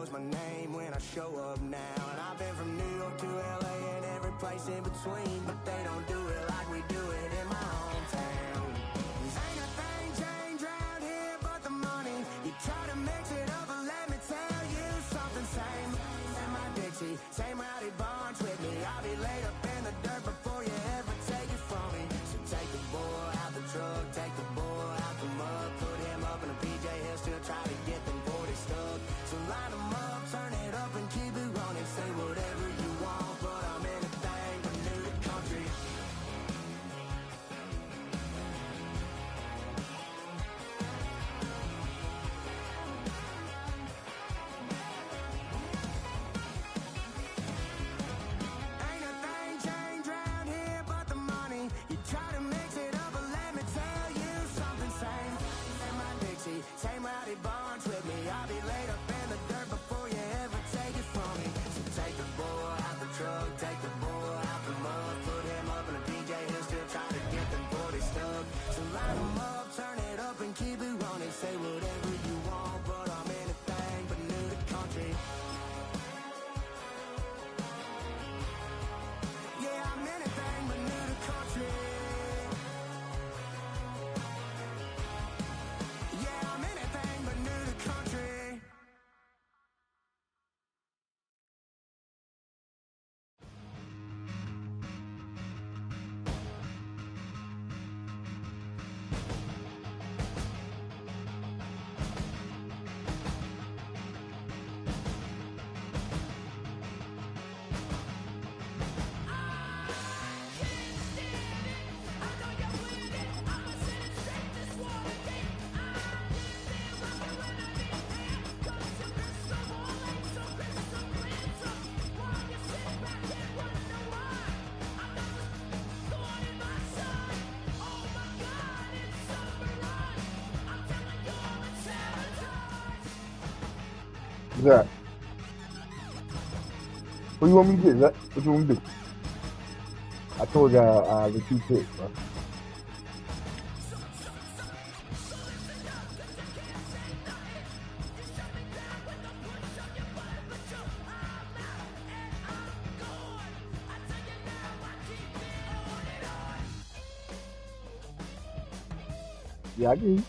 knows my name when I show up now. And I've been from New York to LA and every place in between, but they don't do it like we do it in my hometown. Ain't a thing changed around here but the money. You try to mix it up, but let me tell you something. Same in my Dixie, same rowdy bunch with me. I'll be laid up in the dirt before you ever take it from me. So take the boy out the truck, take the boy out the mud, put him up in a PJ, he'll still try to get them 40 stuck. So line them up, turn it up and keep it running. Say whatever you want, but I'm anything but new to country. Ain't a thing changed around here but the money. You try to mix it up, but let me tell you something. Same in my Dixie, same rowdy bunch with me. I'll be laid up in the dirt before you ever take it from me. So take the boy out the truck, take the boy out the mud, put him up in a PJ, he'll still try to get them 40 stuck. So line them up, turn it up and keep it running. Say whatever you want, but I'm anything but new to country. Yeah, I'm anything but new to country. Yeah, I'm anything but new to country. What's that? What do you want me to do? What you want me to do? I told you the two picks, bro. Yeah, I can.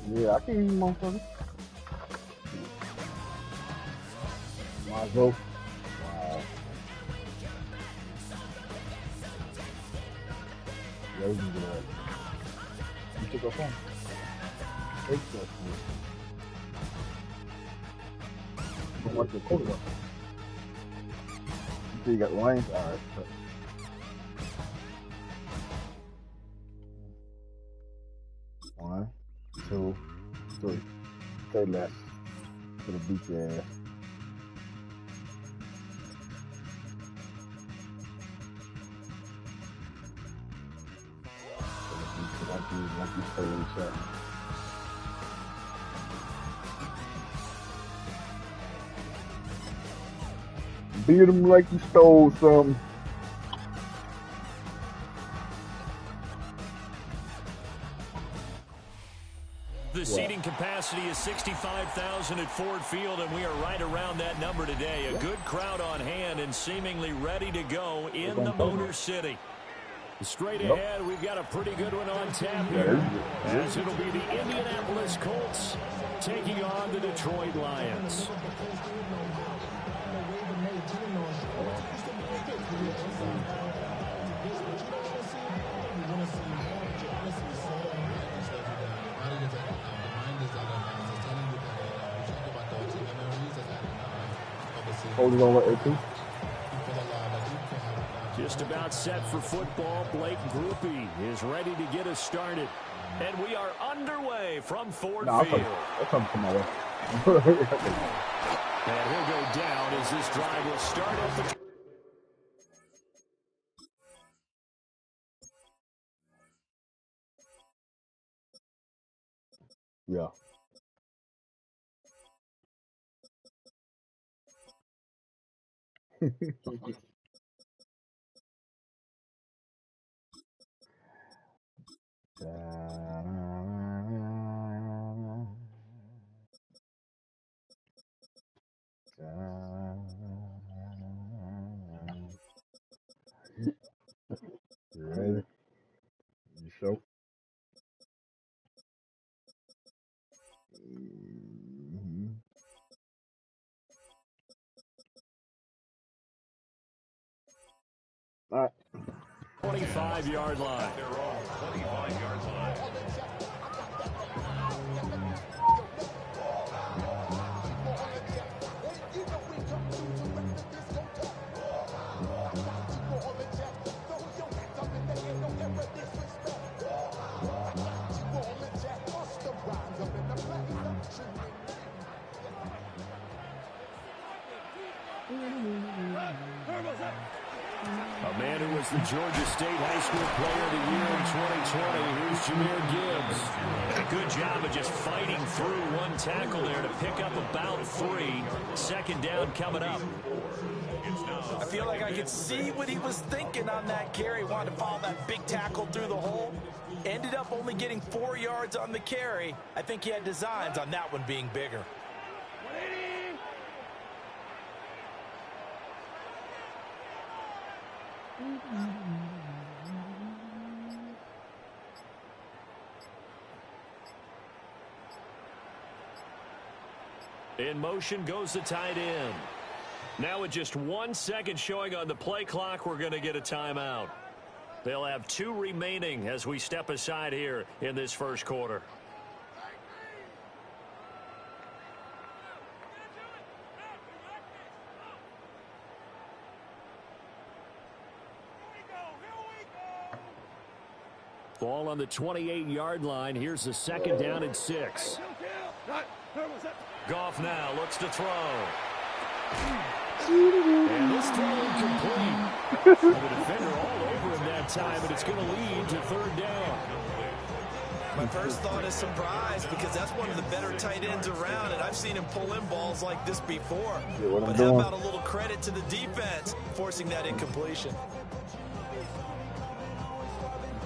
Yeah, I can, motherfucker. Might as well. Wow. Yeah, we can do that. You took our phone. Take that phone. You can watch your quarterback. You say you got the Lions? Alright. One, two, three. Say less. For the beat your ass. Like you stole something. Beat him like you stole something. The seating capacity is 65,000 at Ford Field, and we are right around that number today. A good crowd on hand and seemingly ready to go in the Motor City. Straight ahead, we've got a pretty good one on tap here, as it'll be the Indianapolis Colts taking on the Detroit Lions. Holding on with 18. Just about set for football. Blake Groupie is ready to get us started. And we are underway from Ford Field. I'll come to my way. And he'll go down as this drive will start at the... Yeah. So. All right. 25-yard line. They're all 25-yard line. A man who was the Georgia State High School Player of the Year in 2020. Here's Jahmyr Gibbs. And a good job of just fighting through one tackle there to pick up about 3. Second down coming up. I feel like I could see what he was thinking on that carry. Wanted to follow that big tackle through the hole. Ended up only getting 4 yards on the carry. I think he had designs on that one being bigger. In motion goes the tight end. Now with just 1 second showing on the play clock, we're going to get a timeout. They'll have 2 remaining as we step aside here in this first quarter. Ball on the 28-yard line. Here's the second down and 6. Goff now looks to throw. And this throw incomplete. The defender all over him that time, and it's going to lead to third down. My first thought is surprise because that's one of the better tight ends around, and I've seen him pull in balls like this before. But how about a little credit to the defense forcing that incompletion?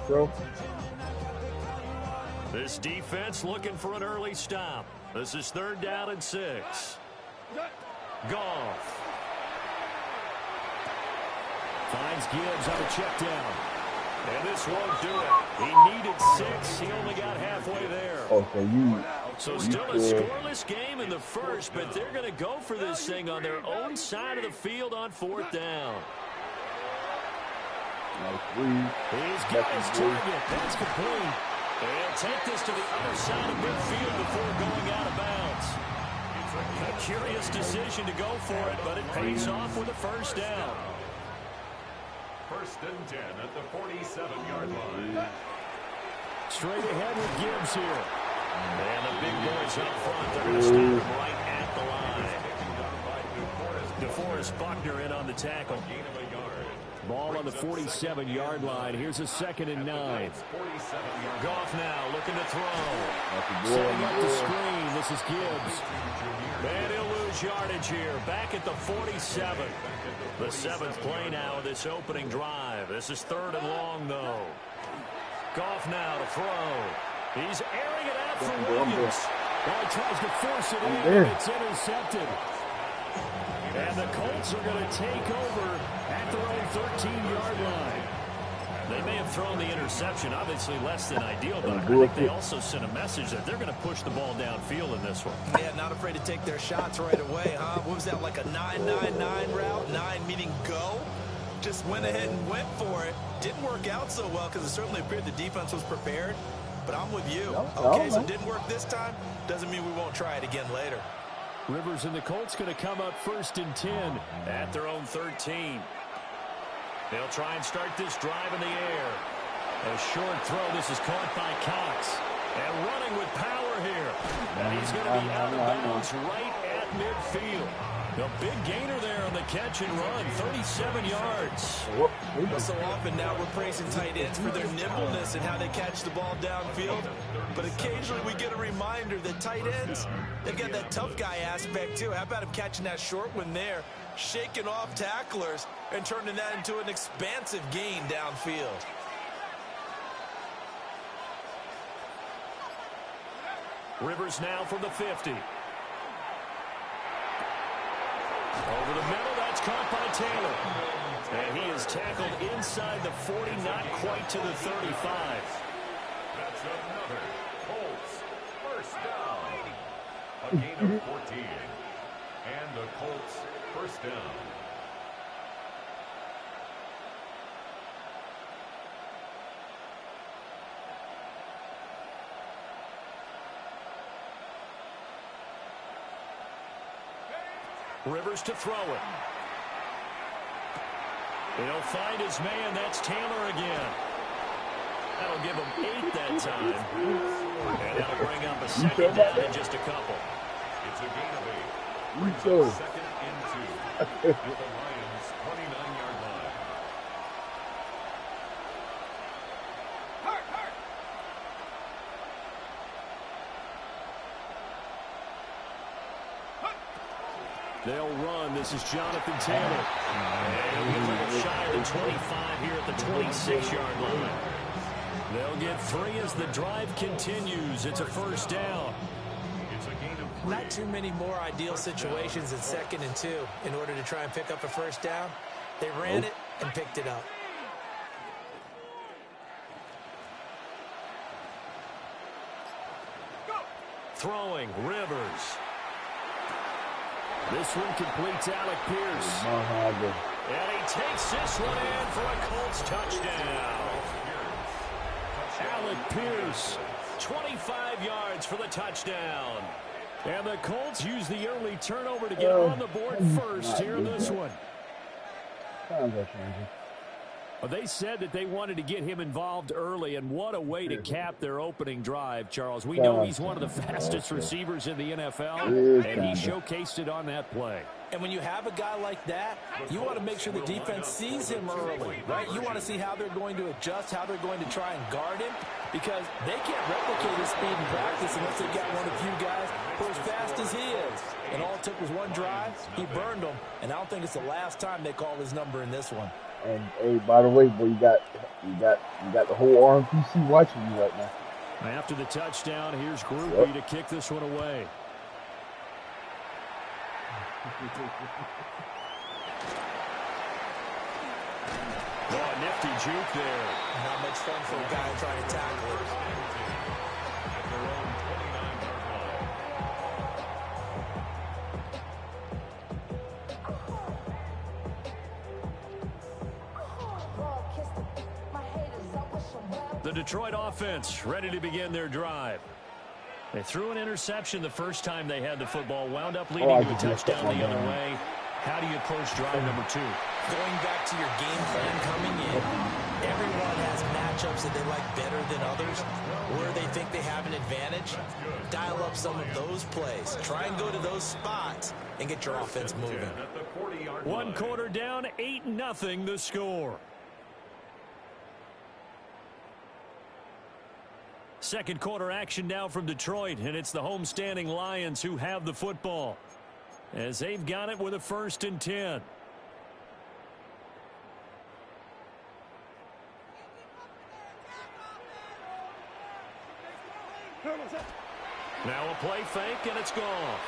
Go. This defense looking for an early stop. This is third down and 6. Goff finds Gibbs on a check down. And this won't do it. He needed 6. He only got halfway there. Okay, So still a scoreless game in the first, but they're going to go for this thing on their own side of the field on fourth down. He's got his target. That's complete. They'll take this to the other side of midfield before going out of bounds. A curious decision to go for it, but it pays off with a first down. First and 10 at the 47-yard line. Straight ahead with Gibbs here. And the big boys up front. They're going to stop him right at the line. DeForest Buckner in on the tackle. Ball on the 47-yard line. Here's a second and 9. Goff now looking to throw. Setting up the screen. This is Gibbs. And he'll lose yardage here. Back at the 47. The 7th play now of this opening drive. This is third and long, though. Goff now to throw. He's airing it out for Williams. Well, he tries to force it in, and it's intercepted. And the Colts are going to take over at their own 13-yard line. They may have thrown the interception, obviously less than ideal, but I think they also sent a message that they're going to push the ball downfield in this one. Yeah, not afraid to take their shots right away, huh? What was that, like a 9-9-9 route? 9 meaning go? Just went ahead and went for it. Didn't work out so well because it certainly appeared the defense was prepared. But I'm with you. Okay, so it didn't work this time. Doesn't mean we won't try it again later. Rivers and the Colts going to come up first and 10 at their own 13. They'll try and start this drive in the air. A short throw. This is caught by Cox. And running with power here. And he's going to be out of bounds right at midfield. A big gainer there on the catch and run. 37 yards. So often now we're praising tight ends for their nimbleness and how they catch the ball downfield. But occasionally we get a reminder that tight ends, they've got that tough guy aspect too. How about him catching that short one there, shaking off tacklers, and turning that into an expansive gain downfield. Rivers now from the 50. Over the middle, that's caught by Taylor. And he is tackled inside the 40, not quite to the 35. A gain of 14. And the Colts first down. Rivers to throw it. He'll find his man. That's Taylor again. That'll give him 8 that time. And that'll bring up a second down in just a couple. It's a gain of 8. You too. Second and 2 at the Lions' 29-yard line. They'll run. This is Jonathan Taylor. And he'll get a little shy of the 25 here at the 26-yard line. They'll get 3 as the drive continues. It's a first down. It's a gain of 3. Not too many more ideal situations in 2nd and 2 in order to try and pick up a first down. They ran it and picked it up. Throwing, Rivers. This one completes Alec Pierce. And he takes this one in for a Colts touchdown. Alec Pierce, 25 yards for the touchdown. And the Colts use the early turnover to get on the board first here in this one. Well, they said that they wanted to get him involved early, and what a way to cap their opening drive, Charles. We know he's one of the fastest receivers in the NFL, and he showcased it on that play. And when you have a guy like that, you want to make sure the defense sees him early, right? You want to see how they're going to adjust, how they're going to try and guard him, because they can't replicate his speed in practice unless they've got one of the few guys who are as fast as he is. And all it took was one drive. He burned them, and I don't think it's the last time they call his number in this one. And hey, by the way, boy, you got the whole RMPC watching you right now. After the touchdown, here's Groupie to kick this one away. Oh, nifty juke there. Not much fun for a guy trying to tackle it. The Detroit offense ready to begin their drive. They threw an interception the first time they had the football, wound up leading to a touchdown the other way. How do you approach drive number 2? Going back to your game plan coming in, everyone has matchups that they like better than others, where they think they have an advantage. Dial up some of those plays. Try and go to those spots and get your offense moving. 1 quarter down, 8-0 the score. Second quarter action now from Detroit, and it's the homestanding Lions who have the football, as they've got it with a 1st and 10. Now a play fake, and it's gone.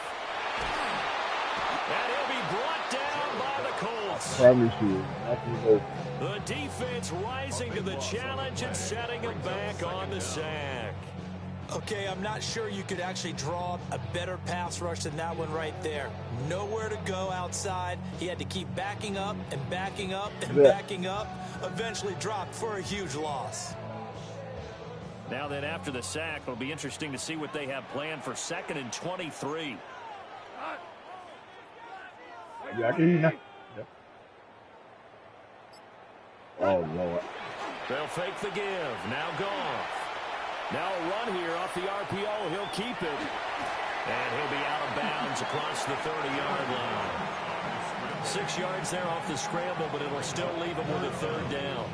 And he'll be brought down by the Colts. The defense rising to the challenge and setting him back on the sack. Okay, I'm not sure you could actually draw a better pass rush than that one right there. Nowhere to go outside. He had to keep backing up and backing up and backing up. Eventually dropped for a huge loss. Now then, after the sack, it'll be interesting to see what they have planned for 2nd and 23. Yeah, I can hear you now. Yep. Oh, Lord. They'll fake the give. Now Goff. Now a run here off the RPO. He'll keep it. And he'll be out of bounds across the 30-yard line. 6 yards there off the scramble, but it'll still leave him with a 3rd down.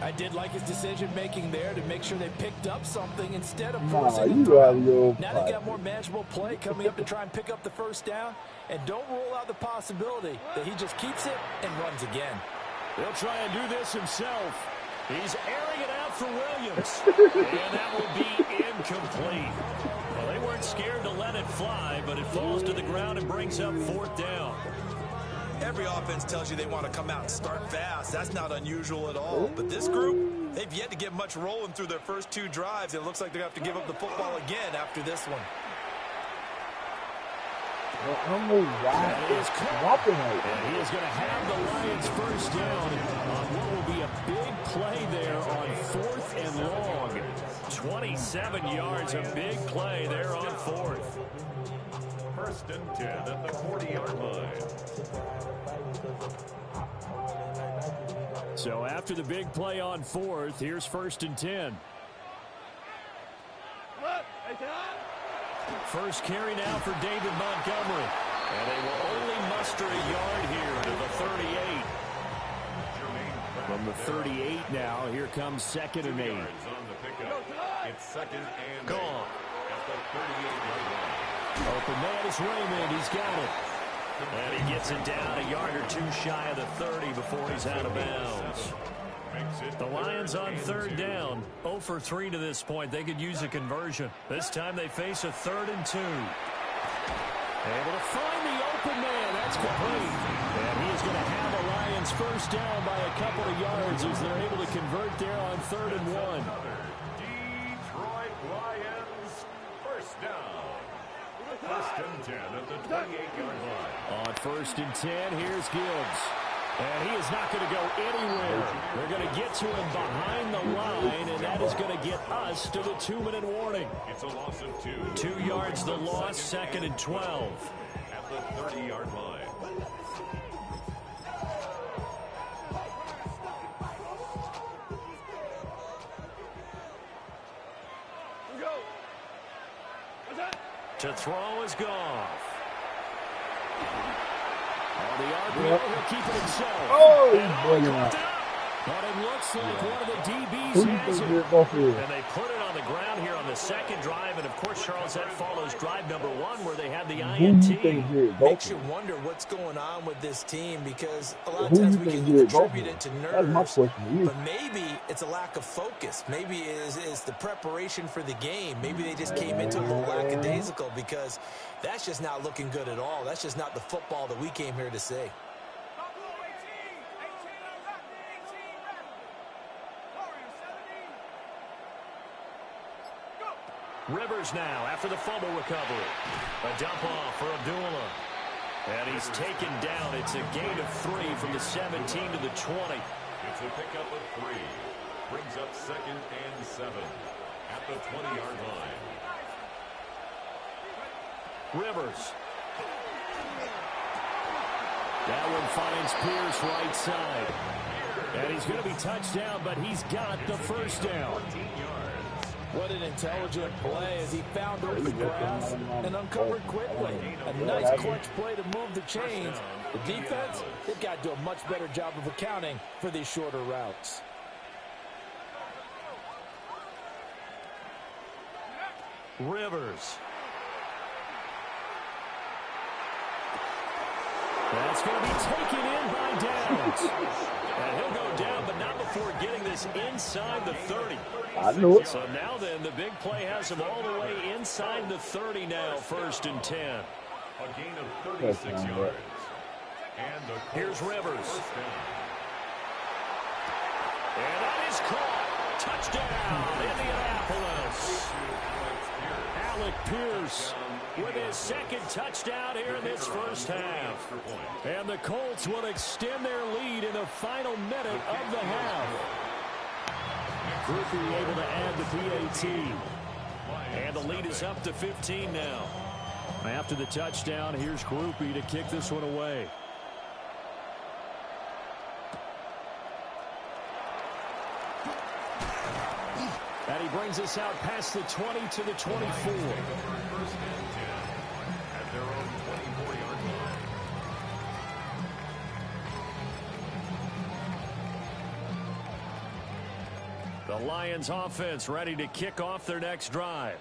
I did like his decision-making there to make sure they picked up something instead of forcing him. Now they got more manageable play coming up to try and pick up the 1st down. And don't rule out the possibility that he just keeps it and runs again. He'll try and do this himself. He's airing it out for Williams. And that will be incomplete. Well, they weren't scared to let it fly, but it falls to the ground and brings up 4th down. Every offense tells you they want to come out and start fast. That's not unusual at all. But this group, they've yet to get much rolling through their first 2 drives. It looks like they're going to have to give up the football again after this one. I don't know why it's dropping like and he is going to have the Lions first down on what will be a big play there on 4th and long. 27 yards, a big play there on 4th. First and 10 at the 40-yard line. So after the big play on 4th, here's 1st and 10. First carry now for David Montgomery. And they will only muster a yard here to the 38. From the 38 now, here comes 2nd and 8. On the pickup. It's 2nd and Gone. at the 38-yard line. Open man is Raymond. He's got it. And he gets it down a yard or two shy of the 30 before he's out of bounds. The Lions on 3rd down. 0 for 3 to this point. They could use a conversion. This time they face a 3rd and 2. Able to find the open man. That's complete. And he is going to have the Lions first down by a couple of yards as they're able to convert there on 3rd and 1. Detroit Lions first down. First and 10 at the 28-yard line. On 1st and 10, here's Gibbs. And he is not going to go anywhere. They're going to get to him behind the line, and that is going to get us to the 2-minute warning. It's a loss of 2. 2 yards the loss, 2nd and 12. At the 30-yard line. To throw is Goff. On the RPO, he'll keep it himself. Oh, But it looks like one of the DBs has it. And they put it on the ground here on the 2nd drive. And, of course, Charles, that follows drive number 1 where they had the INT. Makes you wonder what's going on with this team because a lot of times we can attribute it to nerves. But maybe it's a lack of focus. Maybe it is the preparation for the game. Maybe they just came into a little lackadaisical because that's just not looking good at all. That's just not the football that we came here to see. Rivers now after the fumble recovery. A dump off for Abdullah. And he's taken down. It's a gain of 3 from the 17 to the 20. It's a pickup of 3. Brings up 2nd and 7 at the 20-yard line. Rivers. That one finds Pierce right side. And he's going to be touched down, but he's got the first down. What an intelligent play as he found over the grass and uncovered quickly. A nice clutch play to move the chains. The defense, they've got to do a much better job of accounting for these shorter routes. Rivers. That's going to be taken in by Downs. And he'll go down, but not before getting this inside the 30. I knew it. So now then, the big play has him all the way inside the 30 now, 1st and 10. A gain of 36 yards. And here's Rivers. And that is caught. Touchdown, Indianapolis. Alec Pierce with his 2nd touchdown here in this first half. And the Colts will extend their lead in the final minute of the half. Groupie able to add the PAT. And the lead is up to 15 now. After the touchdown, here's Groupie to kick this one away. And he brings us out past the 20 to the 24. at their own 24-yard line. The Lions offense ready to kick off their next drive.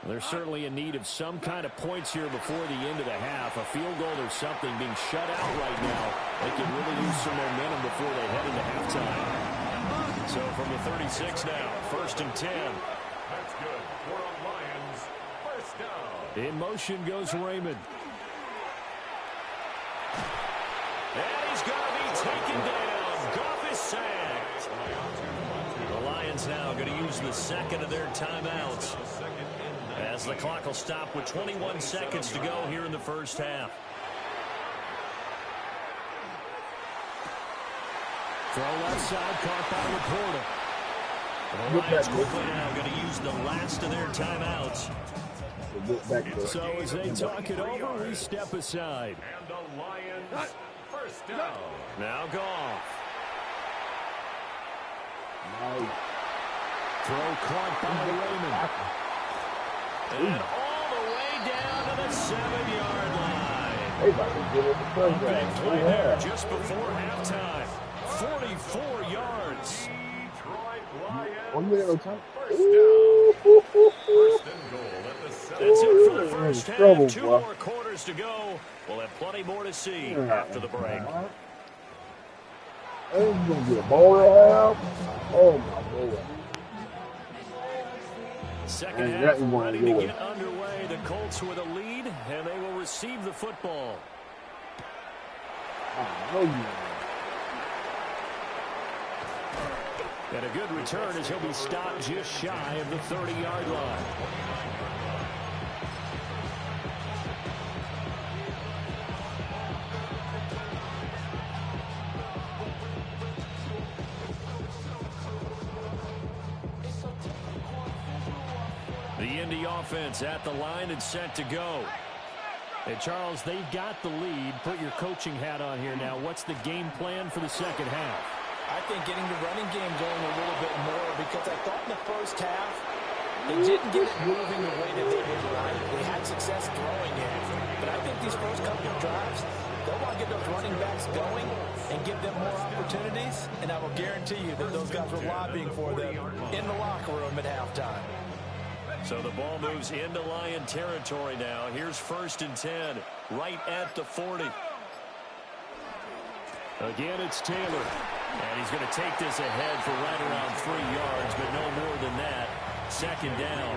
They're certainly in need of some kind of points here before the end of the half. A field goal or something being shut out right now. They could really use some momentum before they head into halftime. So from the 36 now, 1st and 10. That's good for the Lions. First down. In motion goes Raymond. And he's going to be taken down. Goff is sacked. The Lions now going to use the 2nd of their timeouts. As the clock will stop with 21 seconds to go here in the first half. Throw left side, caught by Laporta. The Lions quickly now going to use the last of their timeouts. So as they talk it over, we step aside. And the Lions first down. Now Goff. Nice. Throw caught by Raymond. And all the way down to the 7-yard line. They about to give it the first Big down. play there just before halftime. 44 yards. Detroit Lions. Oh, you had no time? First Ooh. and goal at the 7. That's it for the first half. Trouble, 2 bro. more quarters to go. We'll have plenty more to see after the break. Hey, you gonna get a ball to have? Oh my Lord. Second And half that one ready to yours. get underway. The Colts with a lead, and they will receive the football. I know you. And a good return as he'll be stopped just shy of the 30-yard line. The Indy offense at the line and set to go. Hey, Charles, they've got the lead. Put your coaching hat on here now. What's the game plan for the second half? I think getting the running game going a little bit more, because I thought in the first half they didn't get it moving the way that they would like. They had success throwing it. But I think these first couple of drives, they'll want to get those running backs going and give them more opportunities. And I will guarantee you that those guys were lobbying for them in the locker room at halftime. So the ball moves into Lion territory now. Here's 1st and 10, right at the 40. Again, it's Taylor. And he's going to take this ahead for right around 3 yards, but no more than that. Second down.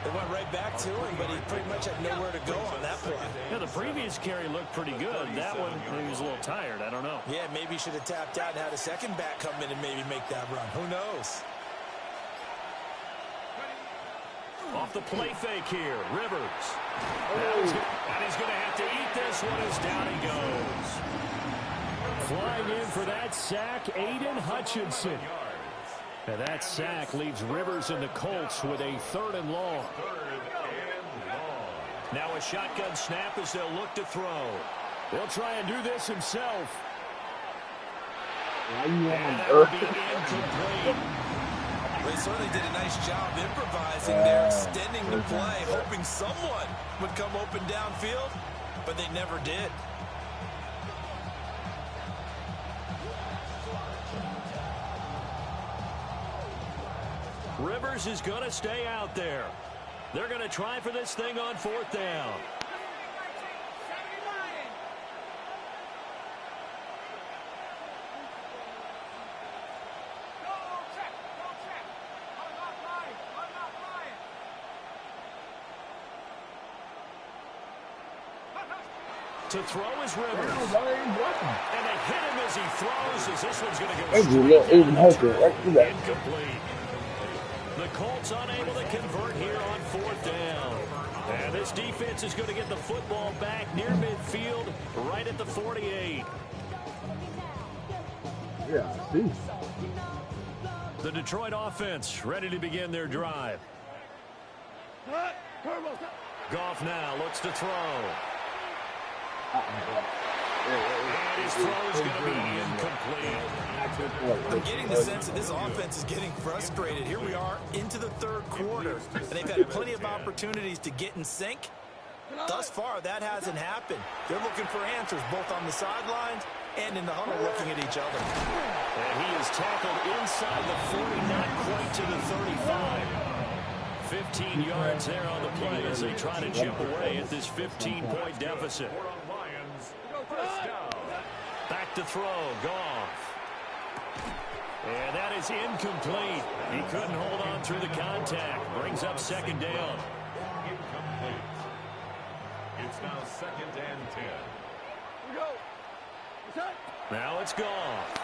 They went right back to him, but he pretty much had nowhere to go on that play. Yeah, the previous carry looked pretty good. That one, he was a little tired. I don't know. Yeah, maybe he should have tapped out and had a second back come in and maybe make that run. Who knows? Off the play fake here, Rivers. And he's going to have to eat this one as down he goes. Flying in for that sack, Aiden Hutchinson. And that sack leaves Rivers and the Colts with a 3rd and long. Now a shotgun snap as they'll look to throw. He'll try and do this himself. And that will be incomplete. They certainly did a nice job improvising there, extending the play, hoping someone would come open downfield, but they never did. Rivers is going to stay out there. They're going to try for this thing on 4th down. To throw is Rivers. And they hit him as he throws, as this one's going to go straight down. Incomplete. The Colts unable to convert here on 4th down. And this defense is going to get the football back near midfield, right at the 48. Yeah, I see. The Detroit offense ready to begin their drive. Goff now looks to throw. And his throw is going to be incomplete. I'm getting the sense that this offense is getting frustrated. Here we are into the 3rd quarter, and they've had plenty of opportunities to get in sync. Thus far, that hasn't happened. They're looking for answers both on the sidelines and in the huddle looking at each other. And he is tackled inside the 40, not quite to the 35. 15 yards there on the play as they try to chip away at this 15-point deficit. Back to throw, Goff. And that is incomplete. He couldn't hold on through the contact. Brings up 2nd down. Incomplete. It's now 2nd and 10. Now it's Goff.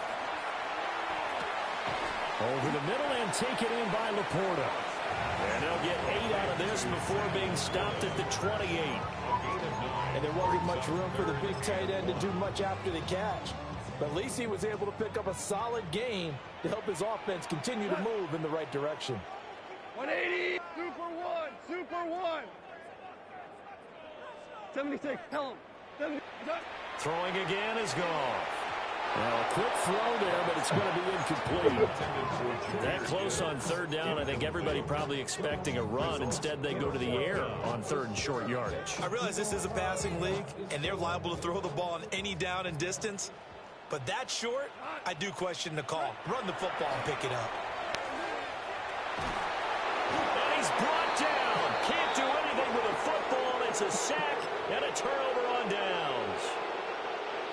Over the middle and taken in by Laporta. And they'll get 8 out of this before being stopped at the 28. And there wasn't much room for the big tight end to do much after the catch. But at least he was able to pick up a solid gain to help his offense continue to move in the right direction. 180, super one, super one. 76, tell him. 70, Throwing again is gone. Well, a quick throw there, but it's going to be incomplete. That close on third down, I think everybody probably expecting a run. Instead, they go to the air on third and short yardage. I realize this is a passing league, and they're liable to throw the ball on any down and distance. But that short, I do question the call. Run the football and pick it up. And he's brought down. Can't do anything with a football. It's a sack and a turnover on downs.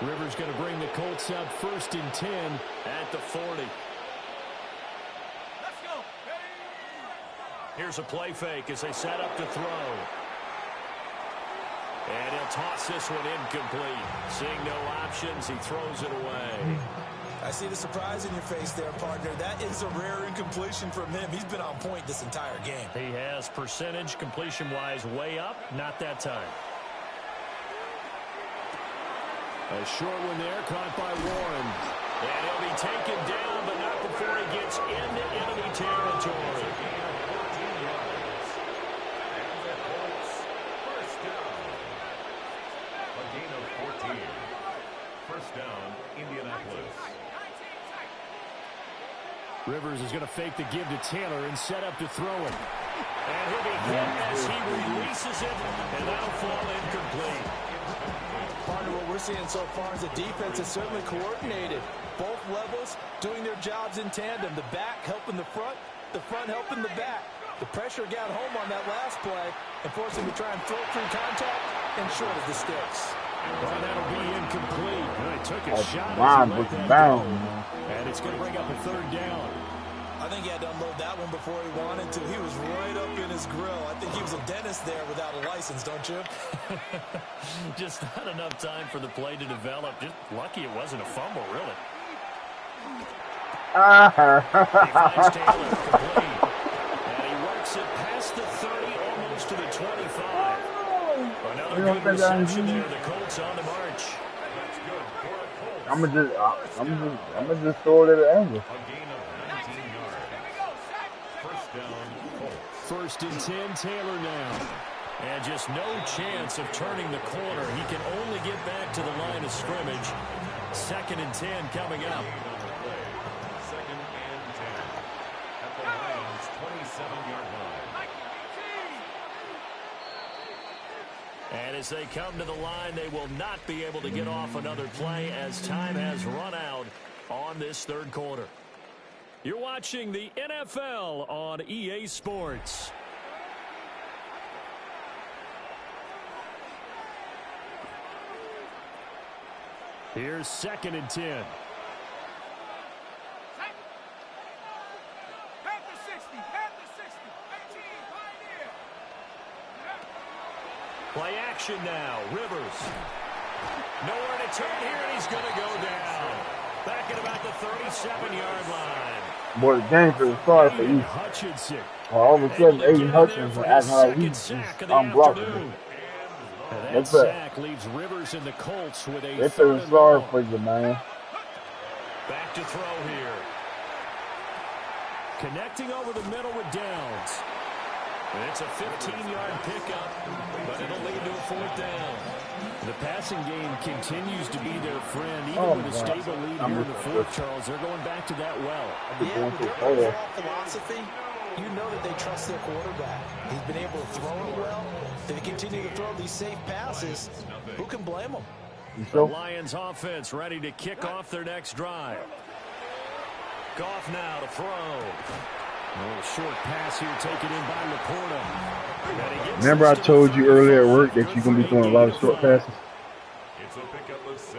Rivers going to bring the Colts up 1st and 10 at the 40. let's go. Here's a play fake as they set up to throw. And he'll toss this one incomplete. Seeing no options, he throws it away. I see the surprise in your face there, partner. That is a rare incompletion from him. He's been on point this entire game. He has percentage completion-wise way up. Not that time. A short one there, caught by Warren. And he'll be taken down, but not before he gets into enemy territory. First down, Indianapolis. Rivers is going to fake the give to Taylor and set up to throw it. And he'll be hit as he releases it, and that'll fall incomplete. Partner, what we're seeing so far is the defense is certainly coordinated. Both levels doing their jobs in tandem. The back helping the front helping the back. The pressure got home on that last play and forced him to try and throw through contact and short of the sticks. Well, that'll be incomplete. He took a shot. And it's going to bring up a third down. I think he had to unload that one before he wanted to. He was right up in his grill. I think he was a dentist there without a license, don't you? Just not enough time for the play to develop. Just lucky it wasn't a fumble, really. He finds Taylor complete. And he works it past the 30, almost to the 25. Another good reception there. The Colts on the march. I'm gonna just throw it at an angle. A gain of 19 yards. First down, Colts. 1st and 10, Taylor now. And just no chance of turning the corner. He can only get back to the line of scrimmage. 2nd and 10 coming up. Second and 10 at the Lions' 27-yard line. And as they come to the line, they will not be able to get off another play as time has run out on this third quarter. You're watching the NFL on EA Sports. Here's 2nd and 10. Play action now. Rivers. Nowhere to turn here, and he's going to go down. Back at about the 37-yard line. Boy, the game feels sorry for you. Hutchinson. All of a sudden, Aiden Hutchinson acting like he's unblockable. That sack leaves Rivers and the Colts with a they feel sorry for you, man. Back to throw here. Connecting over the middle with Downs. And it's a 15-yard pickup, but it'll lead to a 4th down. The passing game continues to be their friend, even with a stable lead here in the 4th, Charles. They're going back to that well. Yeah, with their overall philosophy, you know that they trust their quarterback. He's been able to throw it well. They continue to throw these safe passes. Who can blame them? The Lions offense ready to kick off their next drive. Goff now to throw. A little short pass here taken in by Laporta. Remember I told you earlier at work that you're going to be throwing a lot of short passes? It's a pickup of 6.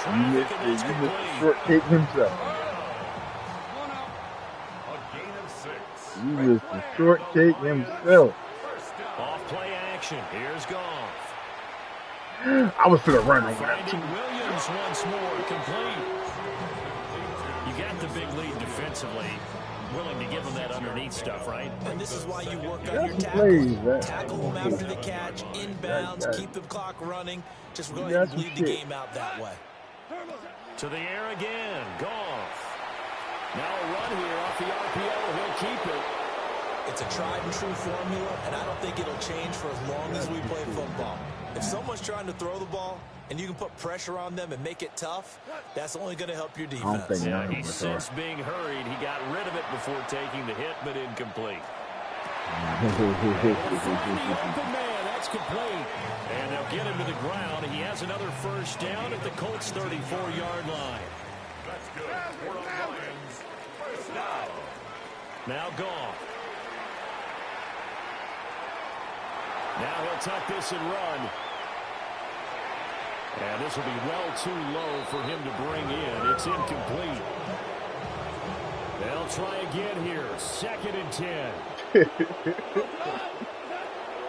You missed the short cake himself. A gain of 6. You missed the short cake himself. Off play action. Here's Goff. I was going to run over that. Finding Williams once more, complete. the big lead defensively, willing to give them that underneath stuff, right? And this is why you work on your plays, right? tackle them after the catch, inbounds, keep the clock running. Just go ahead and bleed the game out that way. To the air again, Goff. Now a run here off the RPO, he'll keep it. It's a tried and true formula, and I don't think it'll change for as long as we play football. If someone's trying to throw the ball, and you can put pressure on them and make it tough, that's only going to help your defense. Yeah, he sensed being hurried. He got rid of it before taking the hit, but incomplete. Open man, that's complete. And they'll get him to the ground. He has another first down at the Colts' 34-yard line. That's good for the Lions. First down. Now Goff. Now he'll tuck this and run. And this will be well too low for him to bring in. It's incomplete. They'll try again here. 2nd and 10.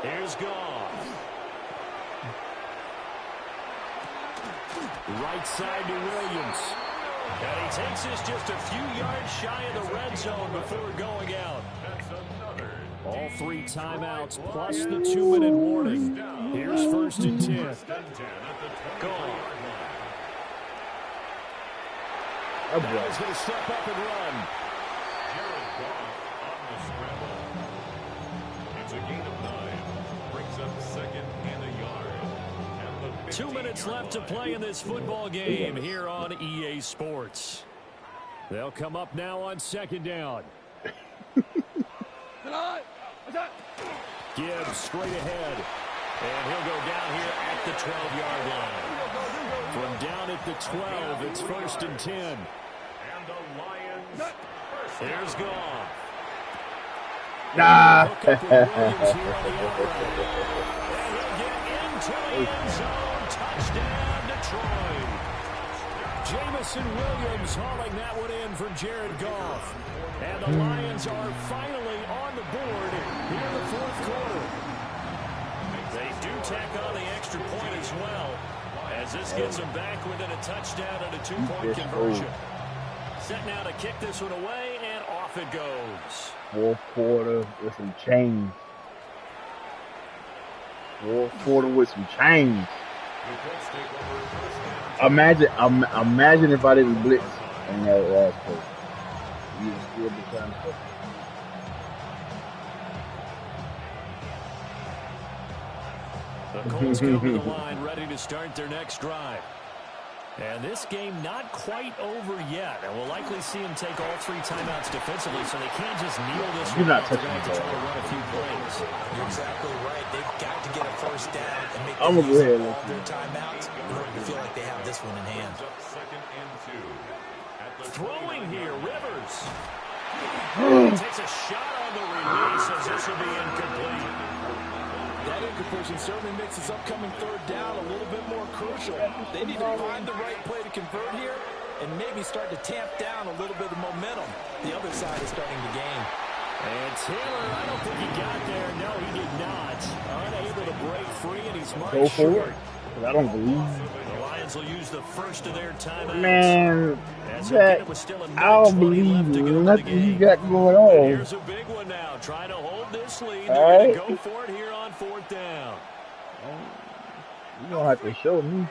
Here's Goff. Right side to Williams. And he takes this just a few yards shy of the red zone before going out. That's another. All 3 timeouts plus the 2-minute warning. Here's 1st and 10. Goff. Now he's going to step up and run. Jared Goff on the scramble. It's a gain of 9. Brings up 2nd and a yard. And the 2 minutes left to play in this football game here on EA Sports. They'll come up now on 2nd down. Gibbs straight ahead. And he'll go down here at the 12-yard line. From down at the 12, it's 1st and 10. And the Lions. Here's Goff. Nah. Hook up with Williams here on the outright. And he'll get into the end zone. Touchdown, Detroit. Jamison Williams hauling that one in for Jared Goff. And the Lions are finally on the board here in the 4th quarter. They do tack on the extra point as well, as this gets them back within a touchdown and a 2-point conversion. Set now to kick this one away, and off it goes. 4th quarter with some change. 4th quarter with some change. Imagine if I didn't blitz in that last play. You would still be trying to. The Colts go to the line, ready to start their next drive. And this game not quite over yet. And we'll likely see him take all 3 timeouts defensively, so they can't just kneel this one. You're not They're touching going to the try to ball. run a few plays. You're exactly right. They've got to get a first down and make I'm gonna go ahead and all their timeouts in order to feel like they have this one in hand. Second and 2. At the Throwing here, Rivers. He takes a shot on the release as this will be incomplete. That incompletion certainly makes this upcoming 3rd down a little bit more crucial. They need to find the right play to convert here and maybe start to tamp down a little bit of momentum. The other side is starting to gain. And Taylor, I don't think he got there. No, he did not. Unable to break free, and he's marked Go for short. it. I don't believe. The Lions will use the first of their timeouts. Man, As that, it was still a I don't 20 believe left to go in the nothing you game. got going And on. here's a big one now. Trying to hold this lead. All They're right. going to go for it here on 4th down. You don't have to show me.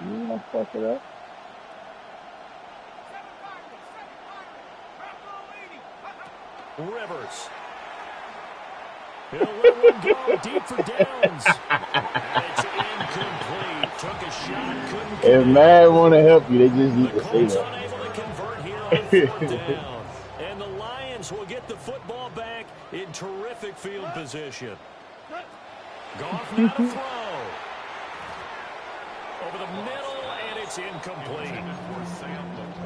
You don't fuck it up. Rivers. He'll let one go deep for Downs. And it's incomplete. Took a shot, couldn't If connect. Madden want to help you, they just need The to say Colts that. unable to convert here on 4th down. And the Lions will get the football back in terrific field position. Goff now to throw. Over the middle, and it's incomplete.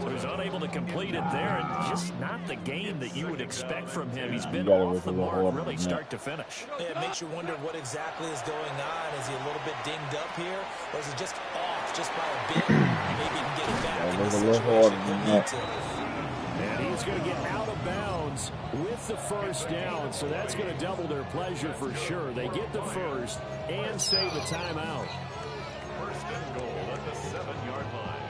So he's unable to complete it there, and just not the game that you would expect from him. He's been off the mark really start to finish. Yeah, it makes you wonder what exactly is going on. Is he a little bit dinged up here, or is he just off just by a bit? Maybe he can get it back in the situation he'll need to. And he's going to get out of bounds with the first down, so that's going to double their pleasure for sure. They get the first and save a timeout. First and goal at the 7-yard line.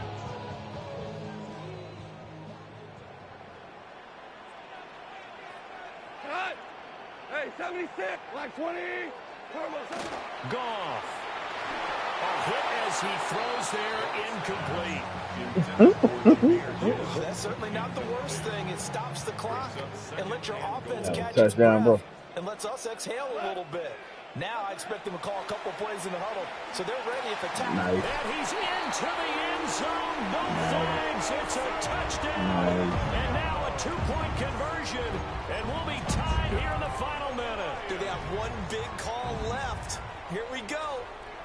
Cut! Hey, 76, like 20. Goff. A hit as he throws there, incomplete. That's certainly not the worst thing. It stops the clock and lets your offense catch its touchdown, bro. breath and lets us exhale a little bit. Now I expect them to call a couple plays in the huddle, so they're ready if attack. Nice. And he's into the end zone. No flags. It's a touchdown. Nice. And now a 2-point conversion. And we'll be tied here in the final minute. Do they have one big call left? Here we go.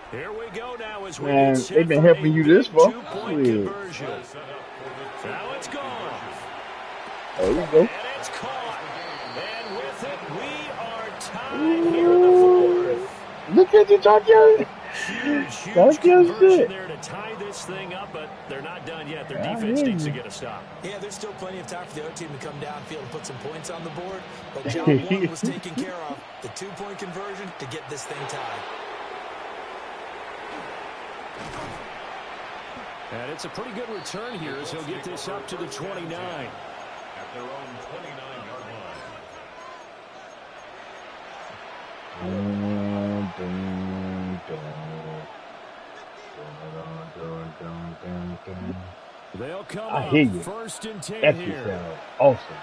Here we go now as we Man, get set they've been for helping a you this far. 2-point conversion. Now it's gone. There you go. And it's caught. And with it, we are tied here in the fourth. Look at you, Johnny. Huge conversion there to tie this thing up, but they're not done yet. Their defense needs to get a stop. Yeah, there's still plenty of time for the other team to come downfield and put some points on the board, but job one was taken care of. The 2-point conversion to get this thing tied. And it's a pretty good return here as he'll get this up to the 29. At their own 29-yard line. They'll come I hear you. First and 10 That here. sounds awesome.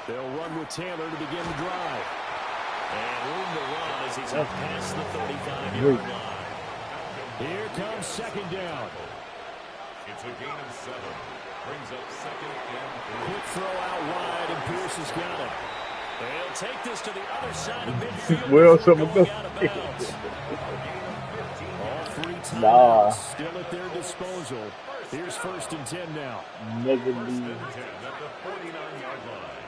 They'll run with Taylor to begin the drive. And room to run as he's up past the 35-yard line. Here comes second down. It's a gain of 7. Brings up second and 3. Quick throw out wide, and Pierce has got it. They'll take this to the other side of midfield. Well, something going out of bounds. All three timeouts still at their disposal. Here's first and 10 now. Never First leave. and 10 at the 49-yard line.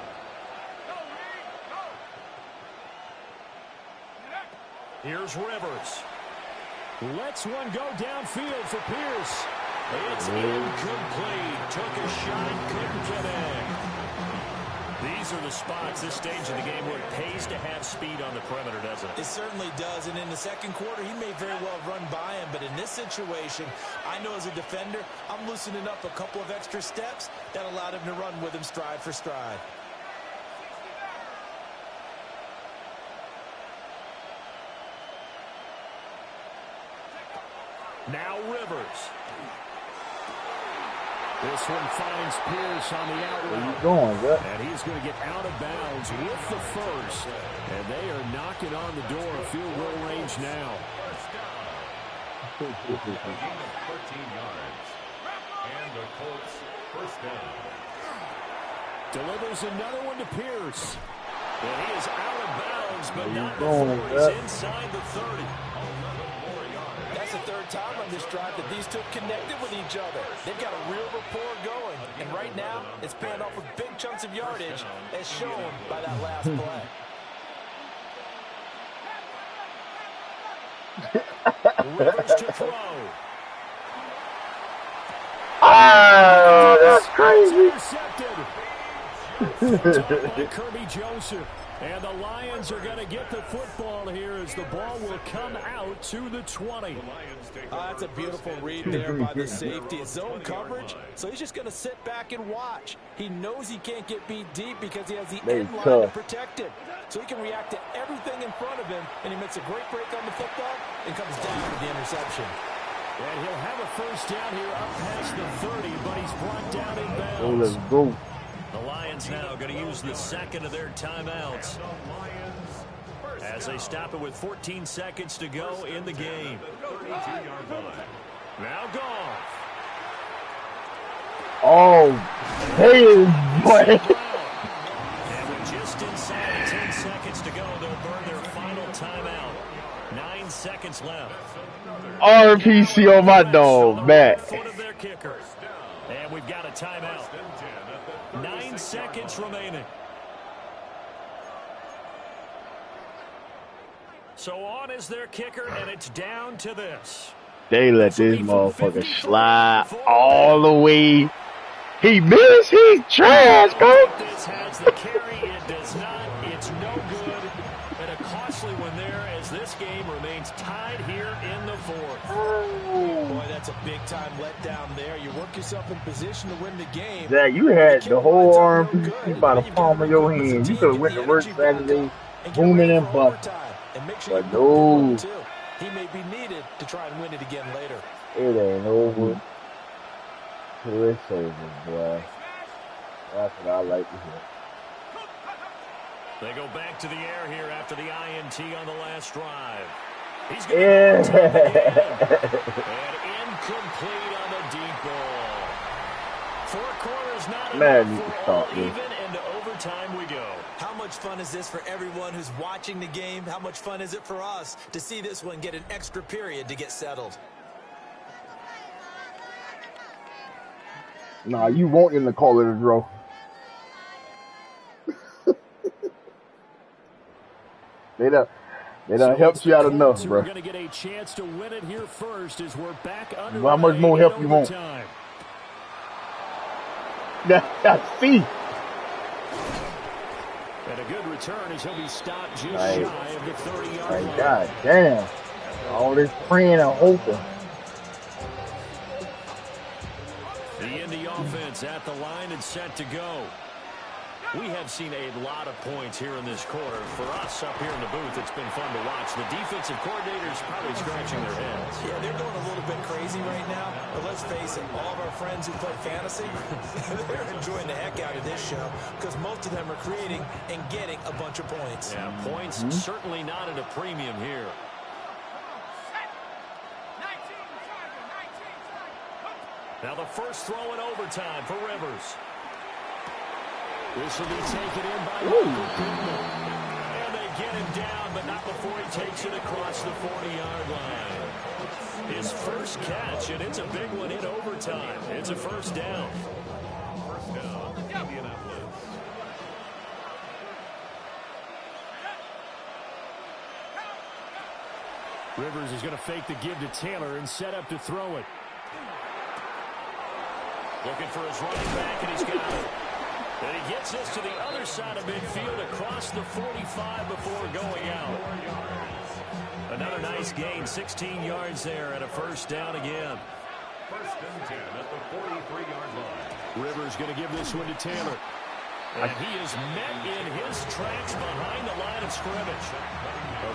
Here's Rivers. Lets one go downfield for Pierce. It's incomplete. Took a shot, couldn't connect. These are the spots, this stage of the game, where it pays to have speed on the perimeter, doesn't it? It certainly does, and in the second quarter, he may very well run by him, but in this situation, I know as a defender, I'm loosening up a couple of extra steps that allowed him to run with him stride for stride. Now Rivers. This one finds Pierce on the out Where you route. going, bro? And he's going to get out of bounds with the first. And they are knocking on the door of field goal range now. A gain of 13 yards. And the Colts first down. Delivers another one to Pierce. And he is out of bounds, but not going, before he's inside the 30. That's the third time on this drive that these two have connected with each other. They've got a real rapport going, and right now, it's paying off with big chunks of yardage, as shown by that last play. Rivers to throw. Oh, that's crazy. Intercepted. By Kirby Joseph. And the Lions are going to get the football here as the ball will come out to the 20. That's a beautiful read there by the safety. It's zone coverage, so he's just going to sit back and watch. He knows he can't get beat deep because he has the end line to protect it. So he can react to everything in front of him, and he makes a great break on the football and comes down with the interception. And he'll have a first down here up past the 30, but he's brought down in bounds. Oh, let's go. The Lions now going to use the second of their timeouts as they stop it with 14 seconds to go in the game. Now Goff. Oh, hey, boy. And with just inside 10 seconds to go, they'll burn their final timeout. 9 seconds left. RPC on my dog, Matt. Foot of their kicker. And we've got a timeout. 9 seconds remaining. So on is their kicker, and it's down to this. They let this motherfucker slide all the way. He missed. He's trash, bro. This has the carry. It does not. It's no good. And a costly one there as this game remains tied here in the fourth. Boy, that's a big-time letdown there. You work yourself in position to win the game. Zach, you had the whole RMPC by the palm of your hand. You could have went to work Saturday, booming and busting. But no. He may be needed to try and win it again later. It ain't over till it's over, boy. That's what I like to hear. They go back to the air here after the INT on the last drive. He's going and incomplete on the deep ball. Four quarters not enough for all even, and to overtime we go. How much fun is this for everyone who's watching the game? How much fun is it for us to see this one get an extra period to get settled? Nah, you won't in the call it a draw. They done helped you out enough, bro. We're going to get a chance to win it here first as we're back under. How much more help you want? That's see. And a good return as he'll be stopped just shy of the 30-yard line. God damn. All this praying and hoping. The Indy offense at the line and set to go. We have seen a lot of points here in this quarter. For us up here in the booth, it's been fun to watch. The defensive coordinators probably scratching their heads. Yeah, they're going a little bit crazy right now. But let's face it, all of our friends who play fantasy, they're enjoying the heck out of this show because most of them are creating and getting a bunch of points. Yeah, points certainly not at a premium here. Now the first throw in overtime for Rivers. This will be taken in by Michael Pittman. And they get him down, but not before he takes it across the 40-yard line. His first catch, and it's a big one in overtime. It's a first down. First down, Indianapolis. Rivers is going to fake the give to Taylor and set up to throw it. Looking for his running back, and he's got it. And he gets this to the other side of midfield across the 45 before going out. Another nice gain, 16 yards there and a first down again. First and 10 at the 43-yard line. Rivers going to give this one to Taylor. And he is met in his tracks behind the line of scrimmage.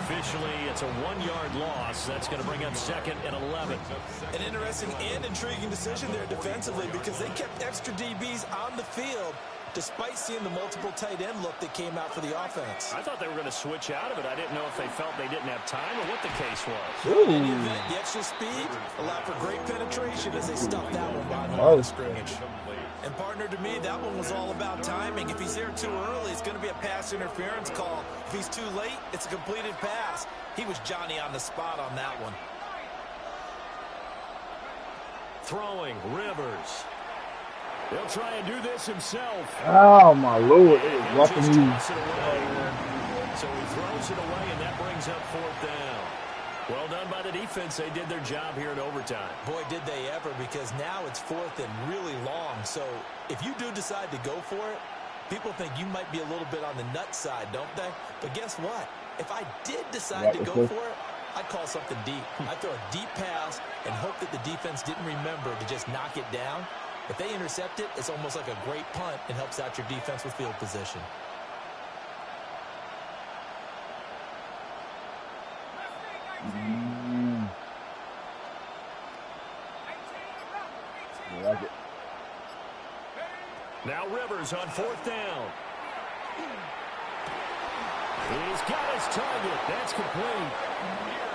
Officially, it's a 1-yard loss. That's going to bring up second and 11. An interesting and intriguing decision there defensively because they kept extra DBs on the field despite seeing the multiple tight end look that came out for the offense. I thought they were going to switch out of it. I didn't know if they felt they didn't have time or what the case was. In any event, the extra speed allowed for great penetration as they stuffed that one behind the line of scrimmage. And partner, to me, that one was all about timing. If he's there too early, it's going to be a pass interference call. If he's too late, it's a completed pass. He was Johnny on the spot on that one. Throwing, Rivers. He'll try and do this himself. Oh, my Lord. It is roughing you. So he throws it away, and that brings up fourth down. Well done by the defense. They did their job here in overtime. Boy, did they ever, because now it's fourth and really long. So if you do decide to go for it, people think you might be a little bit on the nut side, don't they? But guess what? If I did decide to go for it, I'd call something deep. I'd throw a deep pass and hope that the defense didn't remember to just knock it down. If they intercept it, it's almost like a great punt and helps out your defense with field position. I like it. Now Rivers on fourth down. He's got his target. That's complete.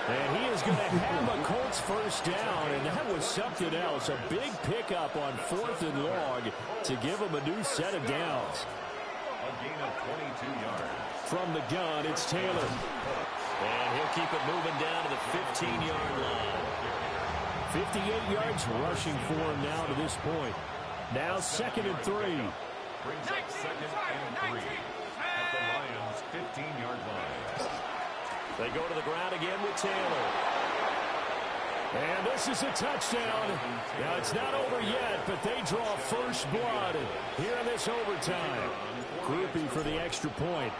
And he is going to have a Colts first down, and that was something else. A big pickup on fourth and long to give him a new set of downs. A gain of 22 yards. From the gun, it's Taylor. And he'll keep it moving down to the 15-yard line. 58 yards rushing for him now to this point. Now second and 3. Brings up second and 3 at the Lions' 15-yard line. They go to the ground again with Taylor. And this is a touchdown. Now, it's not over yet, but they draw first blood here in this overtime. Groupie for the extra point.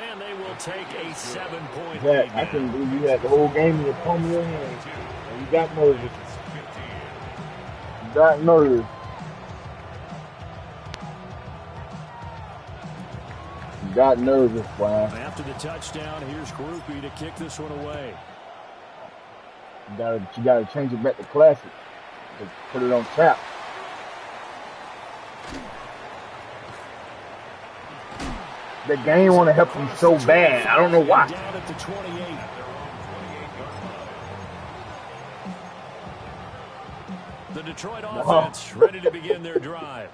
And they will take a 7-point Yeah, lead I now. couldn't believe you had the whole game in the palm of your hand. And you got nervous. You got nervous. You got nervous, Brian. After the touchdown, here's Groupie to kick this one away. You gotta change it back to classic. To put it on tap. The game want to help you so bad. I don't know why. Down at the 28. The Detroit offense ready to begin their drive.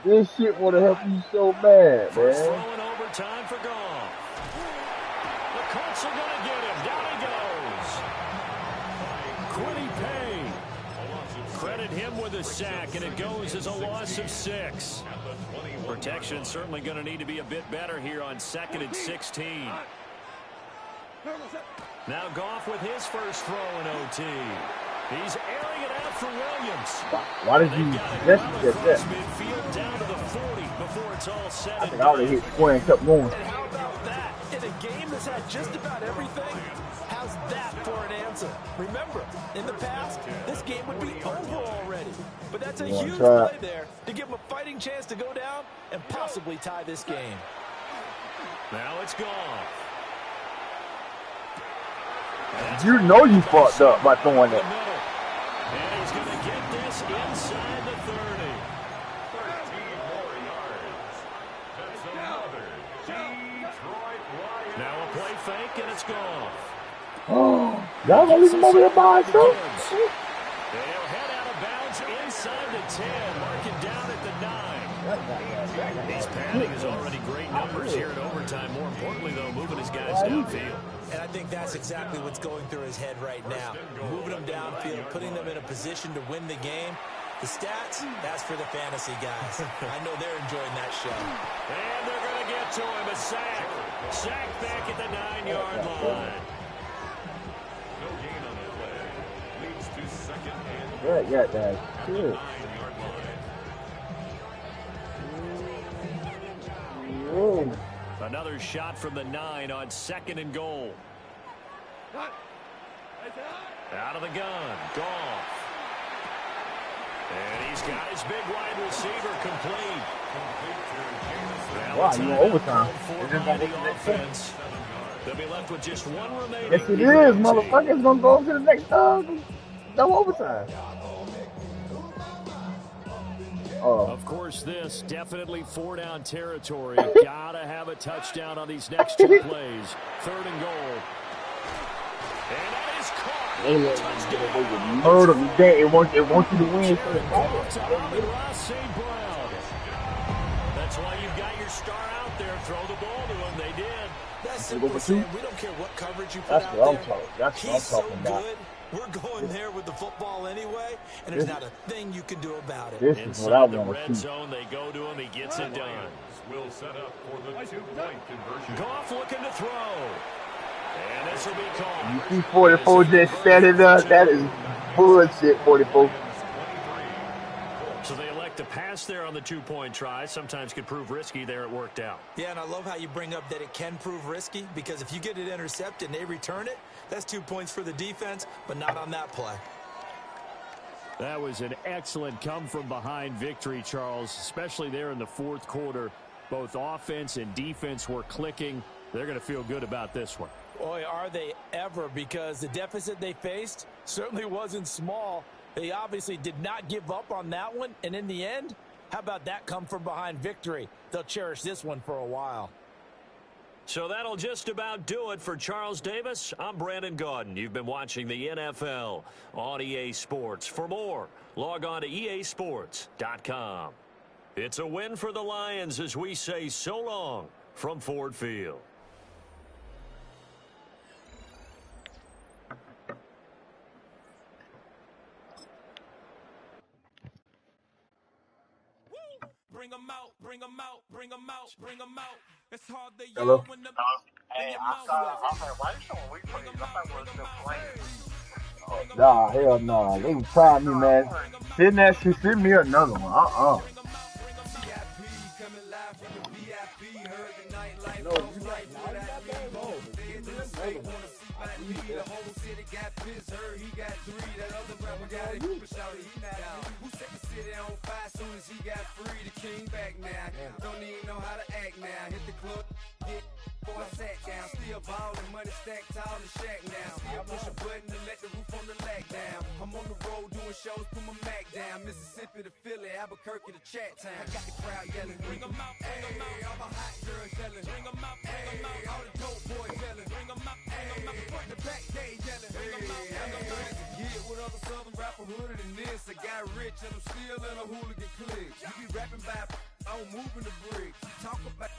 This shit want to help you so bad, First man. throw in overtime for Goff. The Colts are going to get him. Down he goes. Quiddy Pay. Credit him with a sack, and it goes as a loss of 6. Protection certainly going to need to be a bit better here on 2nd and 16. Now Goff with his first throw in OT. He's airing it out for Williams. Why did you suggest that? Midfield down to the 40 before it's all said and I think I would have hit 20 and kept going. And how about that? In a game that's had just about everything, how's that for an answer? Remember, in the past, this game would be over already. But that's a huge play there to give them a fighting chance to go down and possibly tie this game. Now it's gone. You know you fucked up by throwing that. And he's going to get this inside the 30. 13 more yards. That's another Detroit Lions. Now a play fake, and it's gone. Oh, y'all gonna leave him over there by himself? They'll head out of bounds inside the 10, marking down at the 9. He's padding his already great numbers here in overtime. More importantly, though, moving his guys downfield. And I think that's exactly what's going through his head right now. Moving them downfield, putting them in a position to win the game. The stats, that's for the fantasy guys. I know they're enjoying that show. And they're going to get to him. A sack. Sack back at the 9-yard line. No gain on the play. Leads to 2nd and Yeah, that. Good. 9-yard line. Whoa. Another shot from the 9 on 2nd and goal. Out of the gun. Goff. And he's got his big wide receiver complete. Wow, you want overtime. For by the offense. They'll be left with just one remaining. Yes, it is, motherfucker. It's gonna go to the next no overtime. Of course, this definitely 4-down territory. Gotta have a touchdown on these next 2 plays. 3rd and goal. And that is caught. Heard of it. It wants you to win. That's why you've got your star out there. Throw the ball to him. They did. That's simple, Sam. We don't care what coverage you put out there. That's what I'm talking about. Good. We're going there with the football anyway, and there's not a thing you can do about it. This is what I Inside the want red to see. zone, they go to him. He gets it done. Will set up for the 2-point conversion. Goff looking to throw. And this will be called. You see 44 just standing up. That is bullshit, 44. So they elect to pass there on the 2-point try. Sometimes could prove risky. There it worked out. Yeah, and I love how you bring up that it can prove risky, because if you get it intercepted and they return it, that's 2 points for the defense, but not on that play. That was an excellent come-from-behind victory, Charles, especially there in the 4th quarter. Both offense and defense were clicking. They're going to feel good about this one. Boy, are they ever, because the deficit they faced certainly wasn't small. They obviously did not give up on that one, and in the end, how about that come-from-behind victory? They'll cherish this one for a while. So that'll just about do it for Charles Davis. I'm Brandon Gaudin. You've been watching the NFL on EA Sports. For more, log on to easports.com. It's a win for the Lions as we say so long from Ford Field. Bring them out, bring them out, bring them out, bring them out. It's hard to Hello? when the Hey, I was like, why you showing replays? I thought we were still playing. Nah, hell nah. They was trying me, man. Send me another one. No, you ain't wanna see about me. The whole city got pissed, heard he got 3. That other rapper got it, but shout he not out. Who set the city on fire soon as he got free? The king back now. Don't even know how to act now. Hit the club, get before I sat down. Still ballin', money stacked tall and shack now. Still push a button to let the roof on the lag down. I'm on the road doing shows, put my Mac down. Mississippi to Philly, Albuquerque to Chat Town. I got the crowd yelling, bring 'em out, bring 'em out. All my hot girls yelling, bring 'em out, bring 'em out. All the dope boys yelling, bring 'em out, bring 'em out. Front to back, they yelling, bring 'em out, bring 'em out. To get with other southern rapper hooded than this. I got rich and I'm still in a hooligan clique. You be rapping by, I'm moving the bricks. Talk about,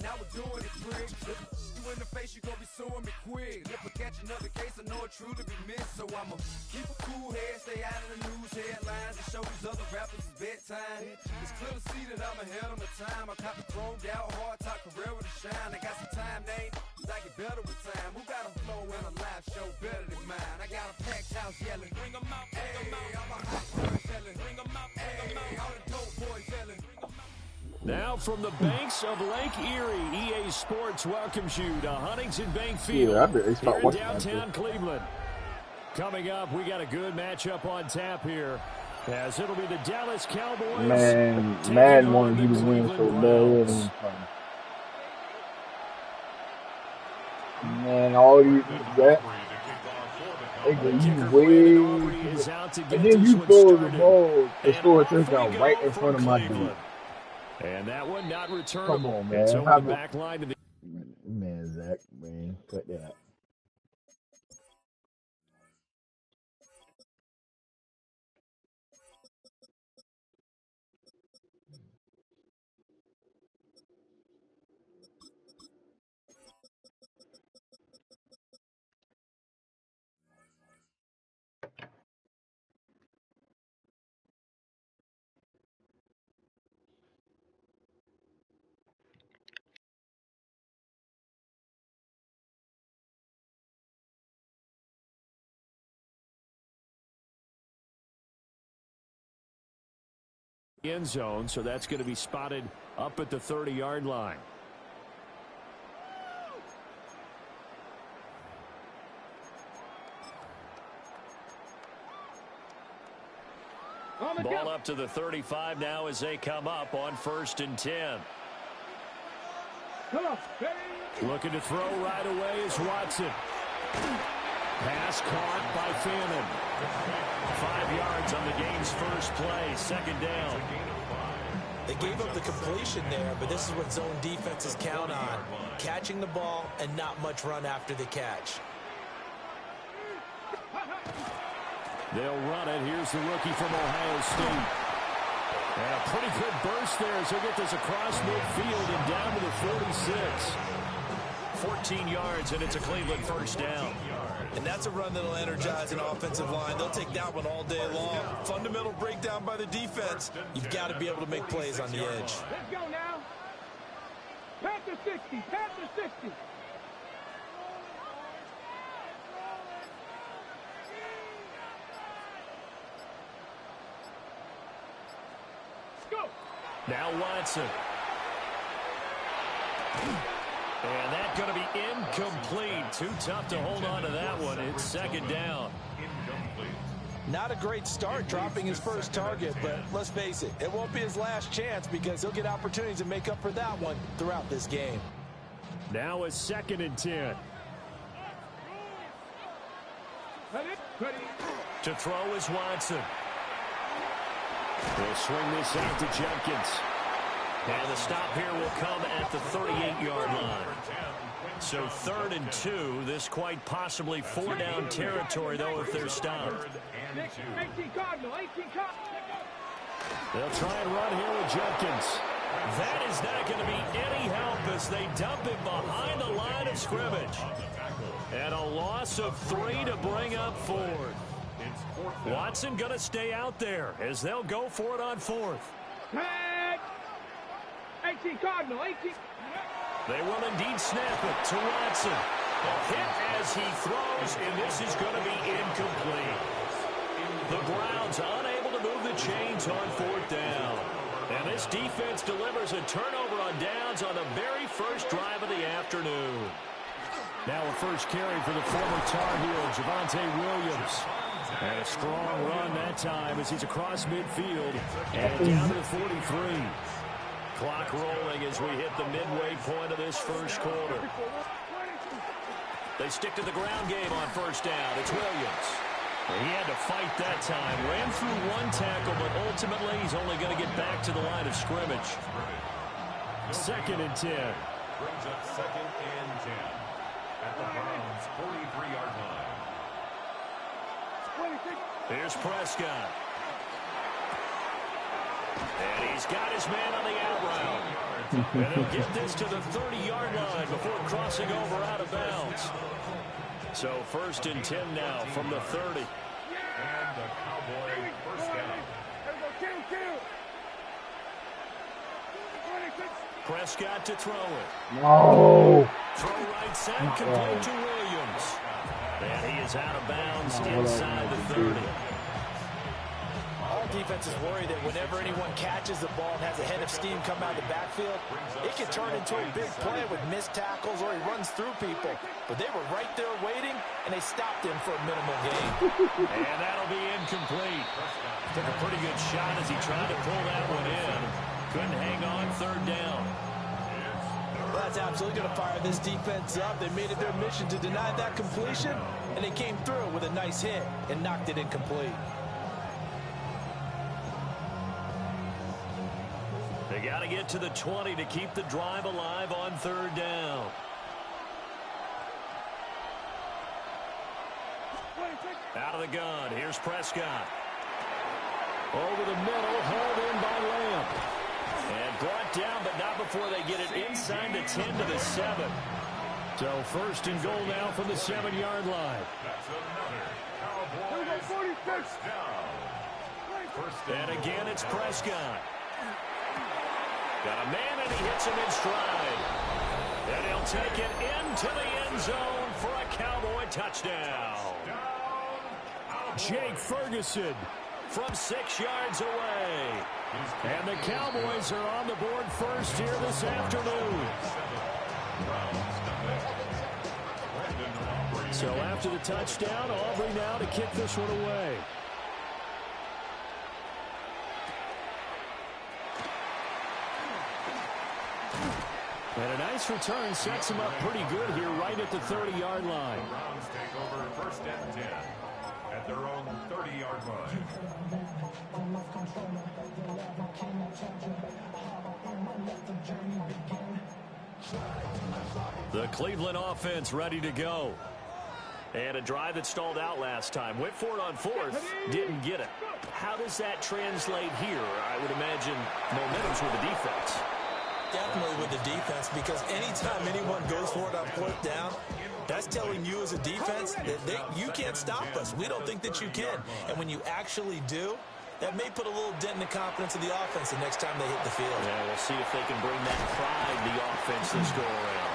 now we're doing it, bricks. You in the face, you gon' be suing me quick. If I catch another case, I know it truly be missed. So I'ma keep a cool head, stay out of the news headlines, and show these other rappers it's bedtime. It's clear to see that I'm ahead of my time. I copy chromed out, hard top career with a shine. I got some time, they ain't I get better with time. Who got a flow and a live show better than mine? I got a packed house yelling, bring 'em out, bring 'em out. All my hot girls yelling, bring 'em out, bring 'em out. All the dope boys yelling, bring 'em out. Now from the banks of Lake Erie, EA Sports welcomes you to Huntington Bank Field here in downtown Cleveland. Coming up, we got a good matchup on tap here, as it'll be the Dallas Cowboys. Man, Madden wanted you to win so bad. Man, all you that they go you way, and then you throw the ball and throw a touchdown right in front of my dude. And that one not returnable. Come on, man. So the back line to the man, Zach, man, cut that. end zone, so that's going to be spotted up at the 30-yard line. Ball up to the 35 now as they come up on 1st and 10. Looking to throw right away is Watson. Pass caught by Fannin. 5 yards on the game's first play, 2nd down. They gave up the completion there, but this is what zone defenses count on. Catching the ball and not much run after the catch. They'll run it. Here's the rookie from Ohio State. And a pretty good burst there as he'll get this across midfield and down to the 46. 14 yards, and it's a Cleveland 1st down. And that's a run that'll energize an offensive line. They'll take that one all day long. Fundamental breakdown by the defense. You've got to be able to make plays on the edge. Let's go now. Pass to 60. Pass to 60. Let's go. Now Watson. And that's going to be incomplete. Too tough to hold on to that one. It's 2nd down. Not a great start dropping his first target, but let's face it, it won't be his last chance because he'll get opportunities to make up for that one throughout this game. Now a 2nd and 10. To throw is Watson. They'll swing this out to Jenkins. And the stop here will come at the 38-yard line. So 3rd and 2. This quite possibly 4-down territory, though, if they're stopped. 18 Cardinal, 18 Cardinal. They'll try and run here with Jenkins. That is not going to be any help as they dump him behind the line of scrimmage. And a loss of 3 to bring up 4th. Watson going to stay out there as they'll go for it on 4th. 18 Cardinal, 18. They will indeed snap it to Watson. A hit as he throws, and this is going to be incomplete. The Browns unable to move the chains on 4th down. And this defense delivers a turnover on downs on the very first drive of the afternoon. Now a first carry for the former Tar Heel, Javonte Williams. And a strong run that time as he's across midfield and down to the 43. Clock rolling as we hit the midway point of this first quarter. They stick to the ground game on first down. It's Williams. He had to fight that time. Ran through one tackle, but ultimately he's only going to get back to the line of scrimmage. 2nd and 10. Brings up 2nd and 10 at the Browns' 43-yard line. Here's Prescott. And he's got his man on the out route. And he'll get this to the 30-yard line before crossing over out of bounds. So 1st and 10 now from the 30. And the Cowboy first down. Prescott to throw it. No. Throw right side, complete to Williams. And he is out of bounds inside the 30. Our defense is worried that whenever anyone catches the ball and has a head of steam come out of the backfield, it can turn into a big play with missed tackles or he runs through people. But they were right there waiting, and they stopped him for a minimal gain. And that'll be incomplete. Took a pretty good shot as he tried to pull that one in. Couldn't hang on 3rd down. Well, that's absolutely going to fire this defense up. They made it their mission to deny that completion, and they came through with a nice hit and knocked it incomplete. They got to get to the 20 to keep the drive alive on 3rd down. Out of the gun, here's Prescott. Over the middle, hauled in by Lamb. And brought down, but not before they get it inside the 10 to the 7. So 1st and goal now from the 7-yard line. That's another Cowboys first down. And again, it's Prescott. Got a man, and he hits him in stride. And he'll take it into the end zone for a Cowboy touchdown. Jake Ferguson from 6 yards away. And the Cowboys are on the board first here this afternoon. So after the touchdown, Aubrey now to kick this one away. And a nice return sets him up pretty good here right at the 30-yard line. The Browns take over 1st and 10 at their own 30-yard line. The Cleveland offense ready to go. And a drive that stalled out last time. Went for it on 4th, didn't get it. How does that translate here? I would imagine momentum's with the defense. Definitely with the defense, because anytime anyone goes for it on 4th down, that's telling you as a defense that you can't stop us. We don't think that you can. And when you actually do, that may put a little dent in the confidence of the offense the next time they hit the field. Yeah, we'll see if they can bring that pride to the offense this go around.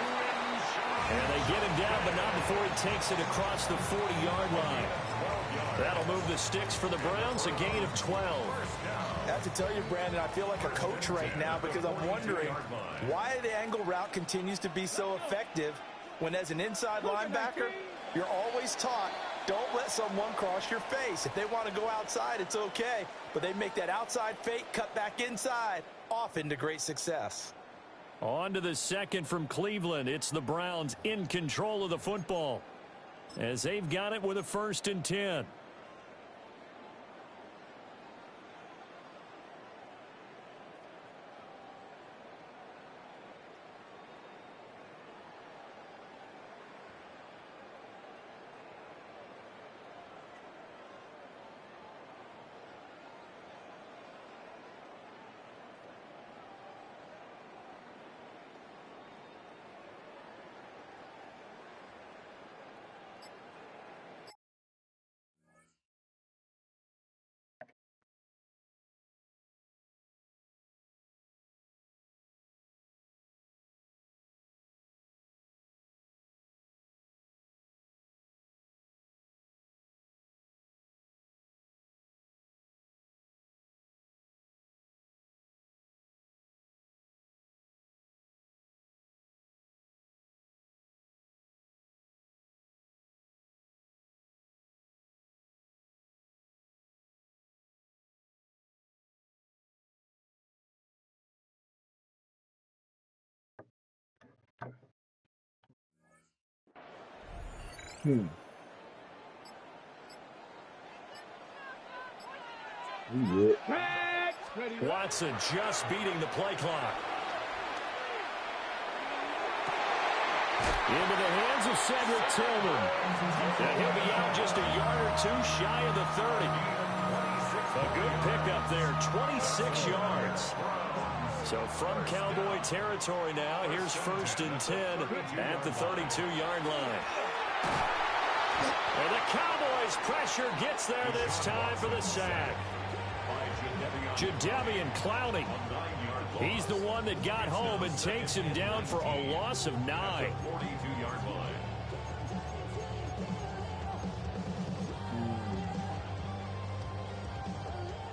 And they get him down, but not before he takes it across the 40-yard line. That'll move the sticks for the Browns, a gain of 12. I have to tell you, Brandon, I feel like a coach right now because I'm wondering why the angle route continues to be so effective when, as an inside linebacker, you're always taught, don't let someone cross your face. If they want to go outside, it's okay. But they make that outside fake, cut back inside, often to great success. On to the 2nd from Cleveland. It's the Browns in control of the football as they've got it with a 1st and 10. Hmm. Yeah. Watson just beating the play clock. Into the hands of Cedric Tillman. And he'll be out just a yard or two shy of the 30. A good pickup there, 26 yards. So from Cowboy territory now, here's 1st and 10 at the 32-yard line. And the Cowboys' pressure gets there this time for the sack. Jadeveon Clowney. He's the one that got home and takes him down for a loss of 9.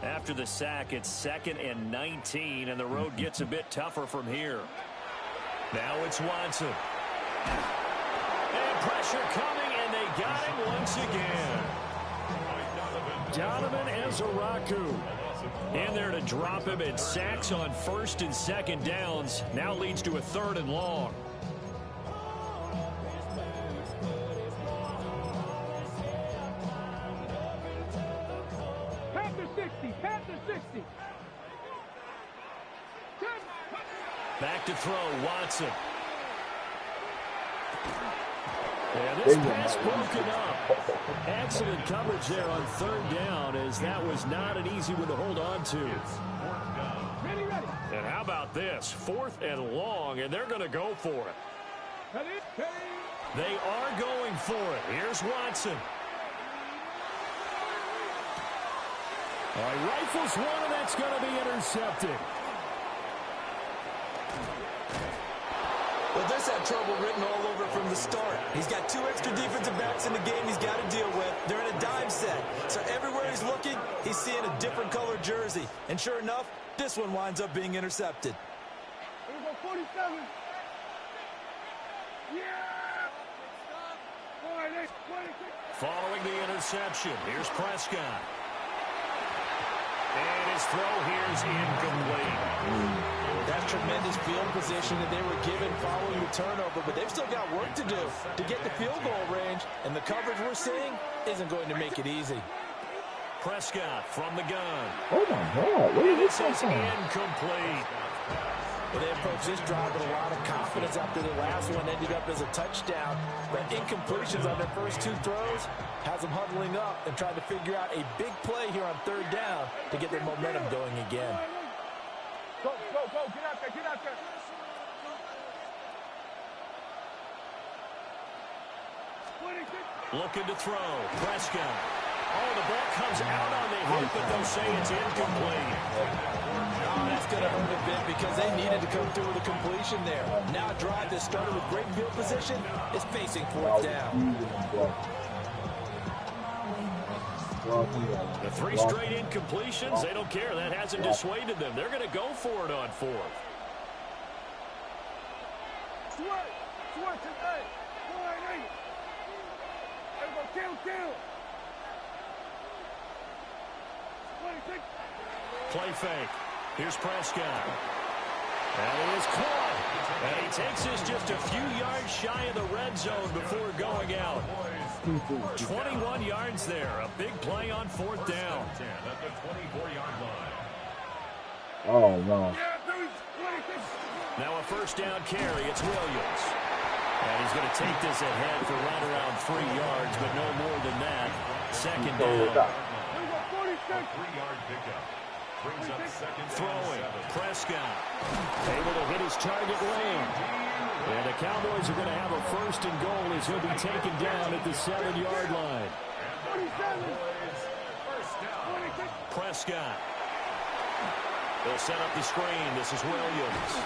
After the sack, it's 2nd and 19, and the road gets a bit tougher from here. Now it's Watson. And pressure coming, and they got him once again. Donovan Ezeraku in there to drop him, and sacks on 1st and 2nd downs. Now leads to a 3rd and long. Back to throw, Watson. Yeah, this pass broken up. Excellent coverage there on 3rd down, as that was not an easy one to hold on to. And how about this? 4th and long, and they're going to go for it. They are going for it. Here's Watson. All right, rifles one, and that's going to be intercepted. Well, this had trouble written all over from the start. He's got 2 extra defensive backs in the game he's got to deal with. They're in a dime set. So everywhere he's looking, he's seeing a different color jersey. And sure enough, this one winds up being intercepted. Here we go, 47. Yeah! All right, 26. Following the interception, here's Prescott. And his throw here is incomplete. That's tremendous field position that they were given following the turnover, but they've still got work to do to get the field goal range, and the coverage we're seeing isn't going to make it easy. Prescott from the gun. Oh my God! Where This is is this? incomplete. Well, they approached this drive with a lot of confidence after the last one ended up as a touchdown. But incompletions on their first 2 throws has them huddling up and trying to figure out a big play here on 3rd down to get their momentum going again. Go, go, go. Get out there, get out there. Looking to throw. Prescott. Oh, the ball comes out on the hit, but they'll say it's incomplete. Oh, that's going to hurt a bit because they needed to come through with a completion there. Now a drive that started with great field position is facing 4th down. The 3 straight incompletions, they don't care. That hasn't dissuaded them. They're going to go for it on 4th. Switch today. 4-8. There we go, kill. 26. Play fake. Here's Prescott. And he is caught. And he takes this just a few yards shy of the red zone before going out. 21 yards there. A big play on 4th down. At the 24-yard line. Oh no! Now a 1st down carry. It's Williams. And he's going to take this ahead for right around 3 yards, but no more than that. 2nd down. 3-yard pickup. Brings up 2nd Throwing. and 7. Prescott. Able to hit his target lane. And the Cowboys are going to have a 1st and goal as he'll be taken down at the 7-yard line. Prescott. They'll set up the screen. This is Williams.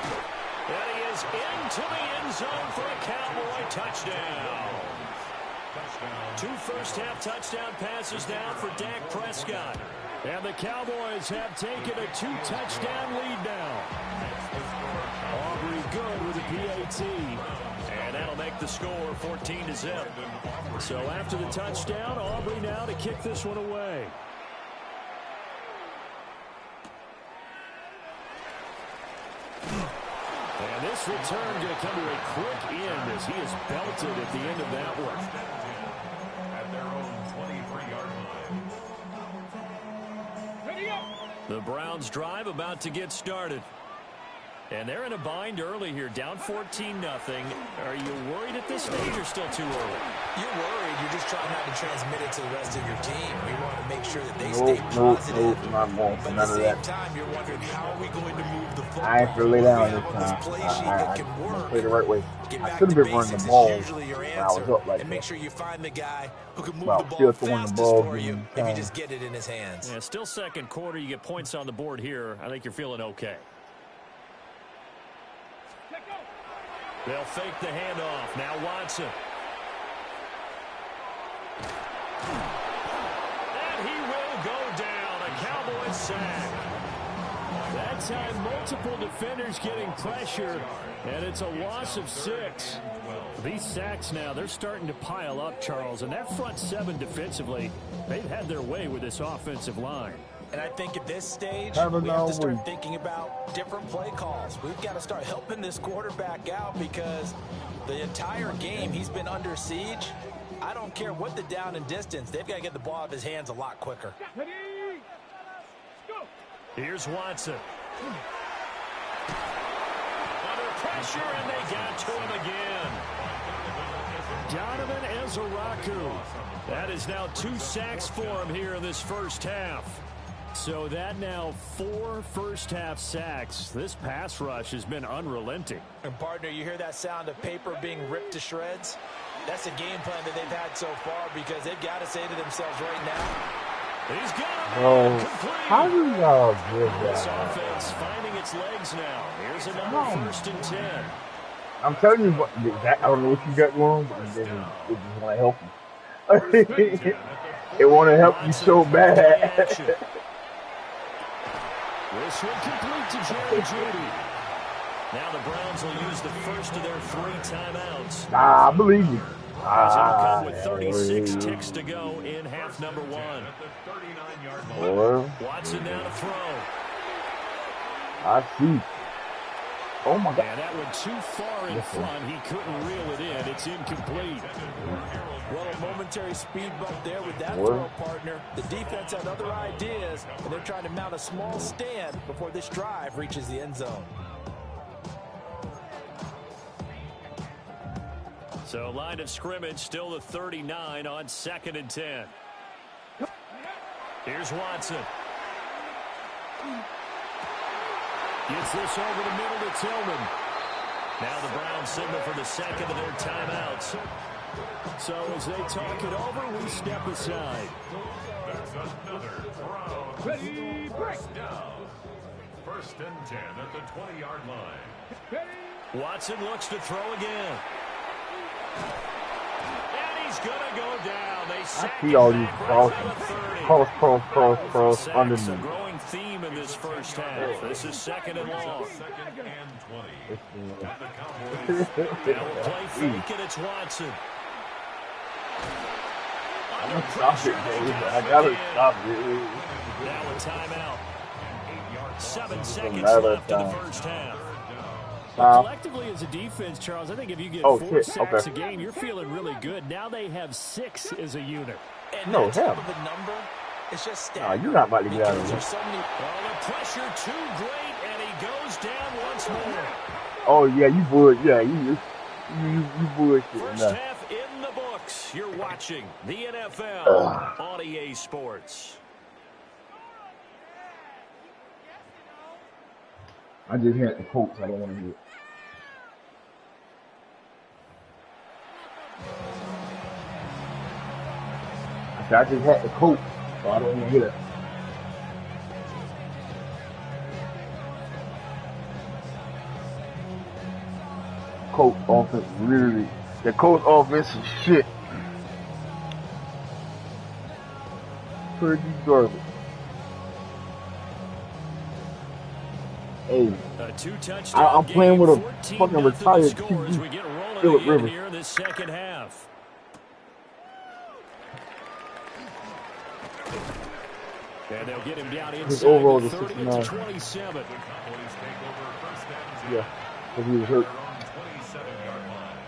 And he is into the end zone for a Cowboy touchdown. 2 first-half touchdown passes now for Dak Prescott. And the Cowboys have taken a 2-touchdown lead now. Aubrey good with a PAT. And that'll make the score 14-0. So after the touchdown, Aubrey now to kick this one away. And this return going to come to a quick end as he is belted at the end of that one. at their own 23-yard line. Ready up. The Browns drive about to get started. And they're in a bind early here, down 14-0. Are you worried at this stage or still too early? You're worried. You're just trying not to transmit it to the rest of your team. We want to make sure that they stay positive. Nope, not going for But none at of the that. same time, you're wondering, how are we going to move the football? I ain't gonna lay down this What we have on time. this play sheet that can I work. played the right way. Get I back should to have been running basics the is ball usually your when I was answer. up like And make that. sure you find the guy who can move Well, the still ball throwing the fastest ball, for you giving if you time. just get it in his hands. Yeah, still second quarter. You get points on the board here. I think you're feeling okay. They'll fake the handoff. Now Watson. And he will go down. A Cowboys sack. That time, multiple defenders getting pressure, and it's a loss of 6. These sacks now, they're starting to pile up, Charles, and that front 7 defensively, they've had their way with this offensive line. And I think at this stage, Have we have to start we? thinking about different play calls. We've got to start helping this quarterback out because the entire game he's been under siege. I don't care what the down and distance. They've got to get the ball out of his hands a lot quicker. Ready. Go. Here's Watson. Under pressure, and they got to him again. Donovan Ezeraku. That is now 2 sacks for him here in this first half. So that now 4 first-half sacks. This pass rush has been unrelenting. And, partner, you hear that sound of paper being ripped to shreds? That's the game plan that they've had so far because they've got to say to themselves right now, He's got him. Bro, Complete. how do y'all give This that? offense finding its legs now. Here's another 1st and 10. I'm telling you, I don't know what you got wrong, but it just want to help you. It want to help you so bad. This one complete to Jerry Judy. Now the Browns will use the first of their 3 timeouts. Nah, I believe you. As it'll come with 36 ticks to go in half number 1. Watson now to throw. I see. Oh my God. And that went too far in front. He couldn't reel it in. It's incomplete. well, a momentary speed bump there with that throw, partner. The defense had other ideas, and they're trying to mount a small stand before this drive reaches the end zone. So line of scrimmage still the 39 on 2nd and 10. Here's Watson. Gets this over the middle to Tillman. Now the Browns signal for the second of their timeouts. So as they talk it over, we step aside. That's another throw. Ready, break. Down. 1st and 10 at the 20-yard line. Ready. Watson looks to throw again. And he's going to go down. They sack I see all these cross underneath. A growing theme in this first half. This is 2nd and long. 2nd and 20. And the Cowboys. Now we'll play fake, and it's Watson. I'm gonna stop it, baby. I gotta stop it. Now a timeout. 7 seconds matter left in the time. first half. Collectively as a defense, Charles, I think if you get 4 sacks a game, you're feeling really good. Now they have 6 as a unit. And No, that type hell. of a number, it's just Nah, staggering. you're not about to get out of Because here. there's so many. Oh, the pressure too great, and he goes down once more. Oh yeah, you would. Yeah, you bullshit. First Nah. half in the books. You're watching the NFL on EA Sports. I just had the Colts. I don't want to hear it. I just had the Colts, so I don't want to hear that. Colts offense really. The Colts offense is shit. Pretty garbage. Hey, A 2-touchdown I'm playing with a game, fucking 14-0 retired the score as we QB. get rolling Phillip again Rivers. here in this second half. And they'll get him down His inside overall the is 30 69. to 27. The Cowboys take over 1st and 10. Yeah, because he was hurt. Their own 27-yard line.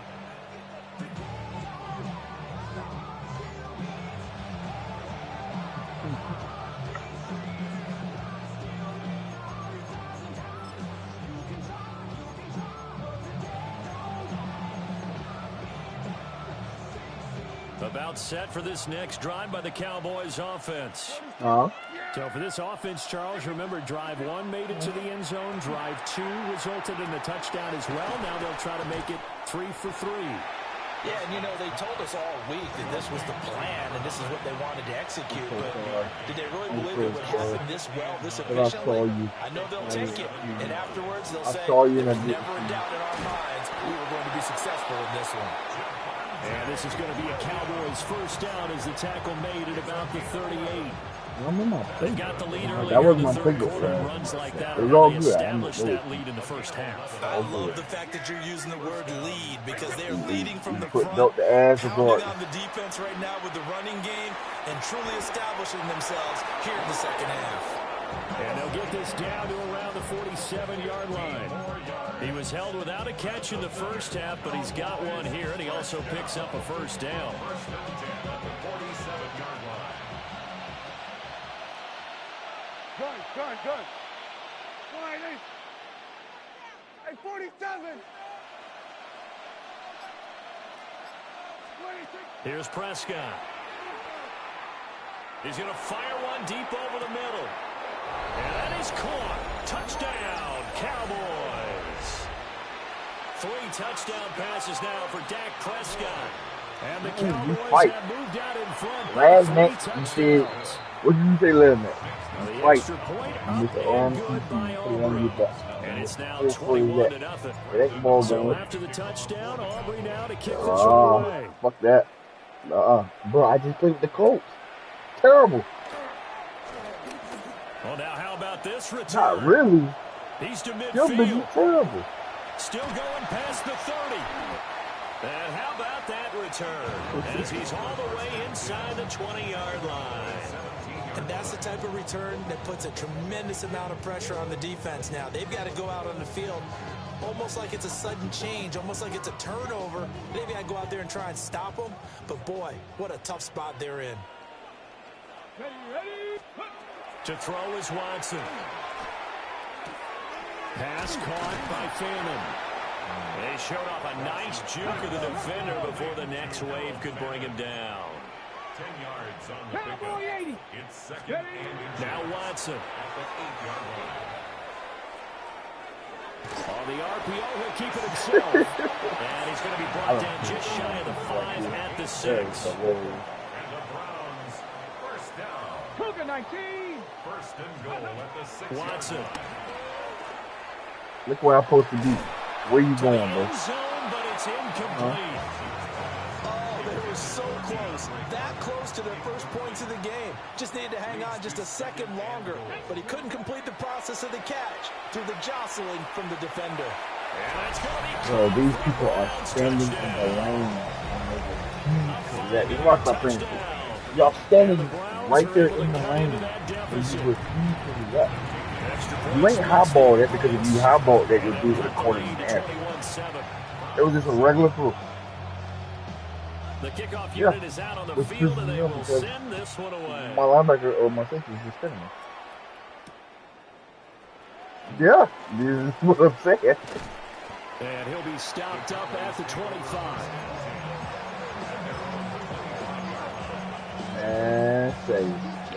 About set for this next drive by the Cowboys offense. So for this offense, Charles, remember drive 1 made it to the end zone. Drive 2 resulted in a touchdown as well. Now they'll try to make it 3 for 3. Yeah, and you know, they told us all week that this was the plan and this is what they wanted to execute, but did they really believe it would happen this well, this efficiently? I know they'll take it, and afterwards they'll say, there's never a doubt in our minds we were going to be successful in this one. And this is going to be a Cowboys first down as the tackle made at about the 38. They got the lead earlier in the third quarter, and runs like that really established that lead in the first half. I love the fact that you're using the word lead because they're leading from the front, pounding on the defense right now with the running game, and truly establishing themselves here in the second half. And they'll get this down to around the 47-yard line. He was held without a catch in the first half, but he's got one here, and he also picks up a first down. Good. Hey, 47. 26. Here's Prescott. He's going to fire one deep over the middle. And that is caught. Touchdown, Cowboys. 3 touchdown passes now for Dak Prescott. And the Cowboys have moved out in front. Last night, you said, what did you say last night? The Fight. extra point up and good by Aubrey. And it's now 21-0. So after the touchdown, Aubrey now to kick this one away. Fuck that. Bro, I just played with the Colts. Terrible. Well, now how about this return? Not really. He's to Your business midfield. terrible. Still going past the 30. And how about that return? As he's all the way inside the 20-yard line. And that's the type of return that puts a tremendous amount of pressure on the defense now. They've got to go out on the field almost like it's a sudden change, almost like it's a turnover. Maybe I go out there and try and stop them. But, boy, what a tough spot they're in. Ready. To throw is Watson. Pass caught by Phelan. They showed off a nice juke of the defender before the next wave could bring him down. 10 yards on the Cowboy 80. It's second and Now Watson. at the 8-yard line. On the RPO, he'll keep it himself. And he's going to be brought down just shy of the 5 at the 6. And the Browns, first down. Cougar 19. First and goal at the 6-yard Watson. line. Look where I'm supposed to be. Where you going, bro? End zone, but it's incomplete. Oh, they were so close. That close to their first points of the game. Just needed to hang on just a second longer. But he couldn't complete the process of the catch through the jostling from the defender. And that's going to be Bro, these people are standing in the lane. You watch my friends. Y'all standing right there in the lane. And you refuse to do that. You ain't highball that because if you highball that, you'll do it according to the It was just a regular throw. The kickoff unit is out on the field, and they will send this one away. My linebacker or my safety is just spinning. Yeah, this is what I'm saying. And he'll be stopped up at the 25. And say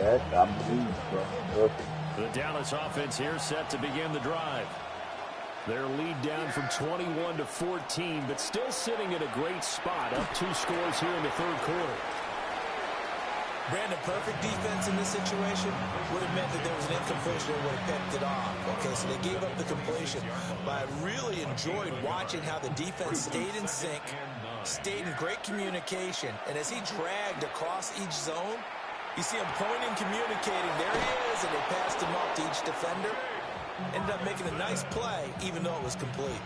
that I'm pleased, bro. The Dallas offense here set to begin the drive. Their lead down from 21 to 14, but still sitting at a great spot, up 2 scores here in the third quarter. Brandon, perfect defense in this situation would have meant that there was an incompletion that would have picked it off. Okay, so they gave up the completion. But I really enjoyed watching how the defense stayed in sync, stayed in great communication, and as he dragged across each zone, you see him pointing, communicating. There he is, and they passed him up to each defender. Ended up making a nice play, even though it was complete.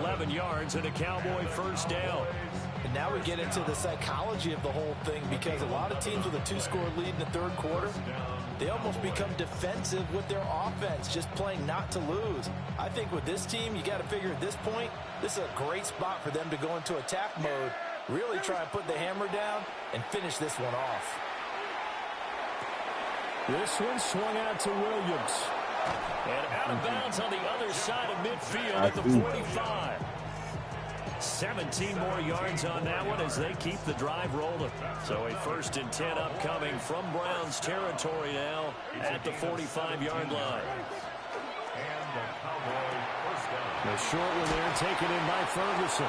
11 yards and a Cowboy first down. And now we get into the psychology of the whole thing, because a lot of teams with a 2-score lead in the third quarter, they almost become defensive with their offense, just playing not to lose. I think with this team, you got to figure at this point, this is a great spot for them to go into attack mode, really try and put the hammer down and finish this one off. This one swung out to Williams. And out of bounds on the other side of midfield at the 45. 17 more yards on that one as they keep the drive rolling. So a 1st and 10 upcoming from Browns territory now at the 45-yard line. The short one there taken in by Ferguson.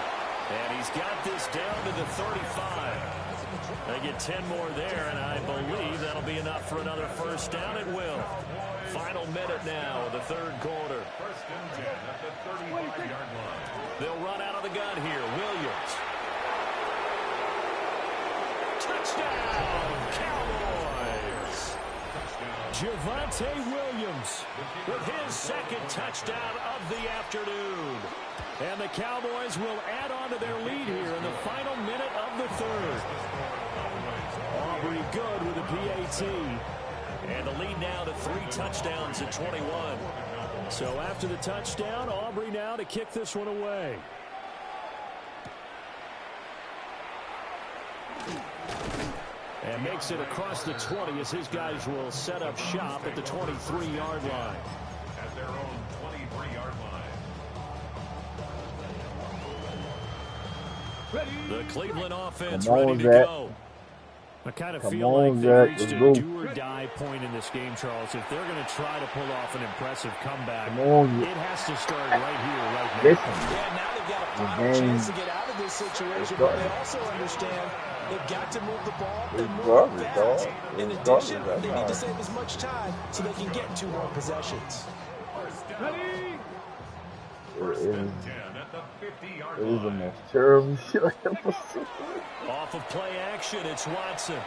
And he's got this down to the 35. They get 10 more there, and I believe that'll be enough for another 1st down. It will. Final minute now of the 3rd quarter. 1st and 10 at the 35-yard line. They'll run out of the gun here. Williams. Touchdown, Cowboys. Javonte Williams with his 2nd touchdown of the afternoon. And the Cowboys will add on to their lead here in the final minute of the 3rd. Aubrey good with a PAT. And the lead now to 3 touchdowns at 21. So after the touchdown, Aubrey now to kick this one away. And makes it across the 20 as his guys will set up shop at the 23-yard line. At their own 23-yard line. The Cleveland offense ready to go. I kind of feel like they reached a do-or-die point in this game, Charles. If they're going to try to pull off an impressive comeback, it has to start right here, right now. Yeah, now they've got a final chance to get out of this situation, but they also understand they've got to move the ball and move it fast. In addition, they need to save as much time so they can get 2 more possessions. It was the most terrible shit I ever seen. Off of play action, it's Watson.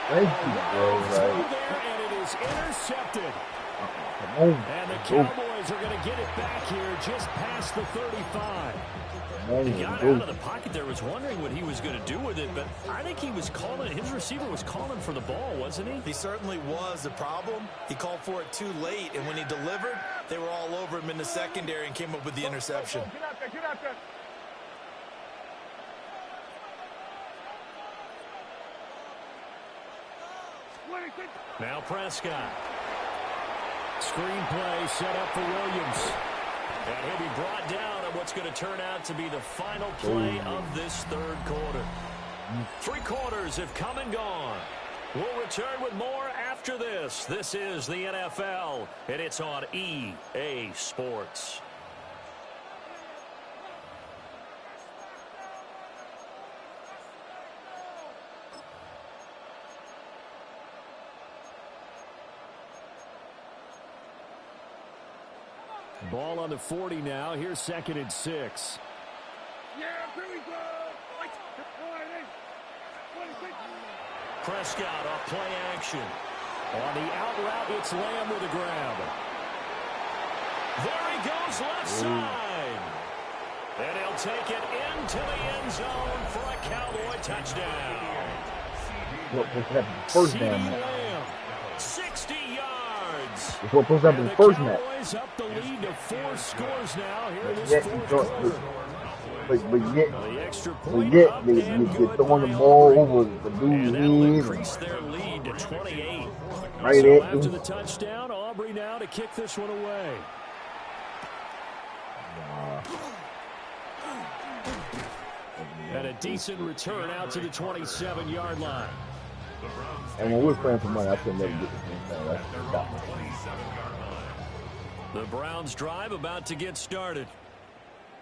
Thank you, bro. Right there, and it is intercepted. Come on. And the Cowboys are going to get it back here just past the 35. He got out of the pocket there, was wondering what he was going to do with it, but I think he was calling, his receiver was calling for the ball, wasn't he? He certainly was. The problem, he called for it too late, and when he delivered, they were all over him in the secondary and came up with the interception. Get out there, get out there. Now Prescott. Screenplay set up for Williams. And he'll be brought down on what's going to turn out to be the final play of this 3rd quarter. 3 quarters have come and gone. We'll return with more after this. This is the NFL, and it's on EA Sports. Ball on the 40 now. Here's 2nd and 6. Yeah, here we go. Prescott off play action. On the out route, it's Lamb with a grab. There he goes left side. And he'll take it into the end zone for a Cowboy touchdown. What was that first down? Lamb, 60 yards. It's what supposed to happen the first match. Cowboys up the lead to 4 scores now here in this yet, 4th quarter. But yet, The extra but point yet up they and good throwing the by ball Aubrey. over the dude's And that'll head. increase their lead to 28. Right So at after him. the touchdown, Aubrey now to kick this one away. And a decent return out to the 27-yard line. And when we're playing for money, I should never get this thing done. That's stop. The Browns drive about to get started.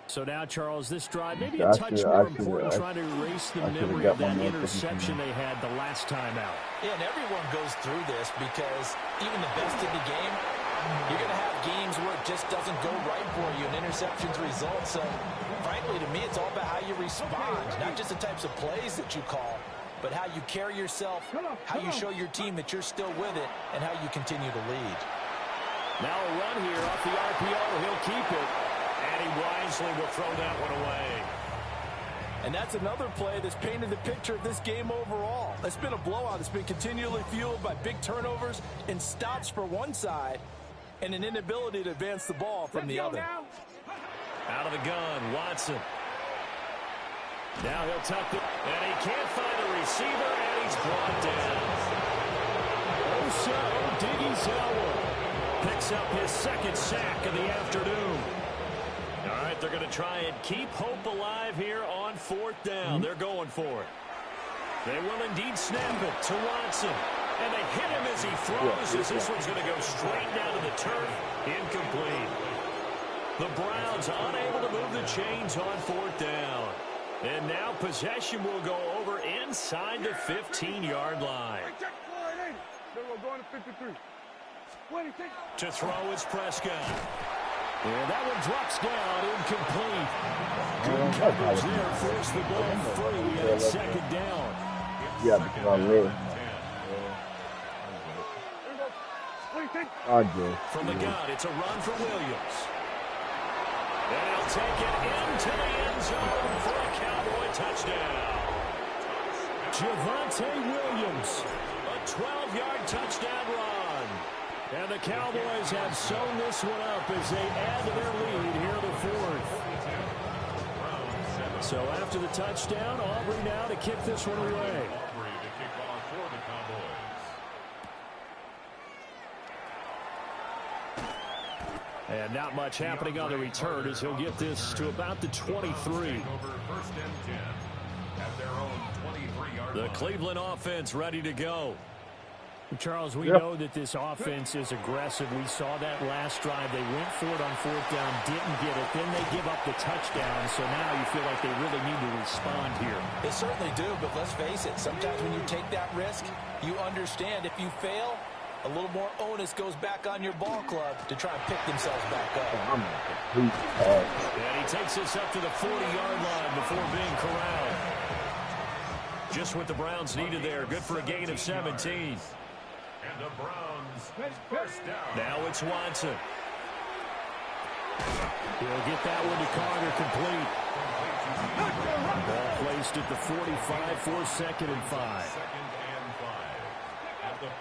So now, Charles, this drive maybe I a touch should- more I should- important, I- trying to erase the I should've memory got of that my man interception they had the last time out. Yeah, and everyone goes through this because even the best in the game, you're going to have games where it just doesn't go right for you, and interceptions result. So, frankly, to me, it's all about how you respond, not just the types of plays that you call, but how you carry yourself, how you show your team that you're still with it, and how you continue to lead. Now a run here off the RPO. He'll keep it. And he wisely will throw that one away. And that's another play that's painted the picture of this game overall. It's been a blowout. It's been continually fueled by big turnovers and stops for one side and an inability to advance the ball from the other. Out of the gun, Watson. Now he'll tuck it. And he can't find a receiver, and he's brought down. Osa Odighizuwa picks up his 2nd sack of the afternoon. but they're going to try and keep hope alive here on 4th down. They're going for it. They will indeed snap it to Watson. And they hit him as he throws, as this one's going to go straight down to the turf. Incomplete. The Browns unable to move the chains on 4th down. And now possession will go over inside the 15-yard line. To throw is Prescott. And that one drops down, incomplete. Good coverage there, forced the ball free, and it's 2nd down. Yeah, because I live. From the gun, it's a run for Williams. And he'll take it into the end zone for a Cowboy touchdown. Javonte Williams, a 12-yard touchdown run. And the Cowboys have sewn this one up as they add to their lead here in the 4th. So after the touchdown, Aubrey now to kick this one away. And not much happening on the return as he'll get this to about the 23. The Cleveland offense ready to go. Charles, we know that this offense is aggressive. We saw that last drive. They went for it on 4th down, didn't get it. Then they give up the touchdown. So now you feel like they really need to respond here. They certainly do, but let's face it. Sometimes when you take that risk, you understand if you fail, a little more onus goes back on your ball club to try and pick themselves back up. And he takes this up to the 40-yard line before being corralled. Just what the Browns needed there. Good for a gain of 17. And the Browns first down. Now it's Watson. He'll get that one to Carter complete. Ball placed at the 45 for 2nd and 5.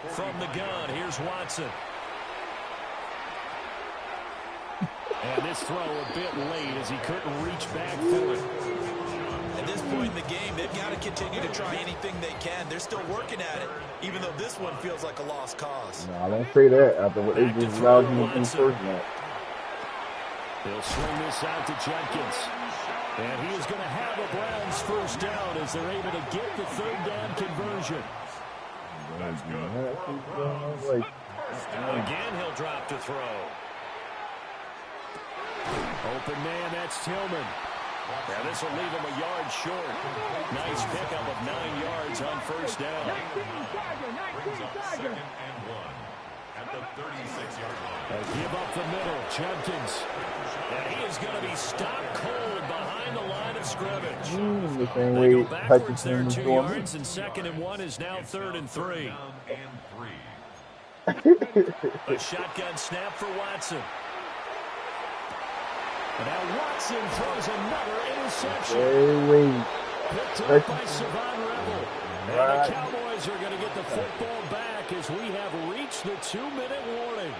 From the gun, here's Watson. And this throw a bit late as he couldn't reach back for it. At this point in the game, they've got to continue to try anything they can. They're still working at it, even though this one feels like a lost cause. No, I don't say that after what they just allowed you to do first match. They'll swing this out to Jenkins. And he is going to have a Browns first down as they're able to get the 3rd down conversion. Again, he'll drop to throw. Open man, that's Tillman. Now this will leave him a yard short. Nice pickup of 9 yards on first down. Brings up 2nd and 1 at the 36-yard line. They give up the middle, Jenkins. And he is going to be stopped cold behind the line of scrimmage. They go backwards there 2 yards, and 2nd and 1 is now 3rd and 3. A shotgun snap for Watson. And now Watson throws another interception. Picked up by Savon Rebel. And the Cowboys are going to get the football back as we have reached the 2-minute warning.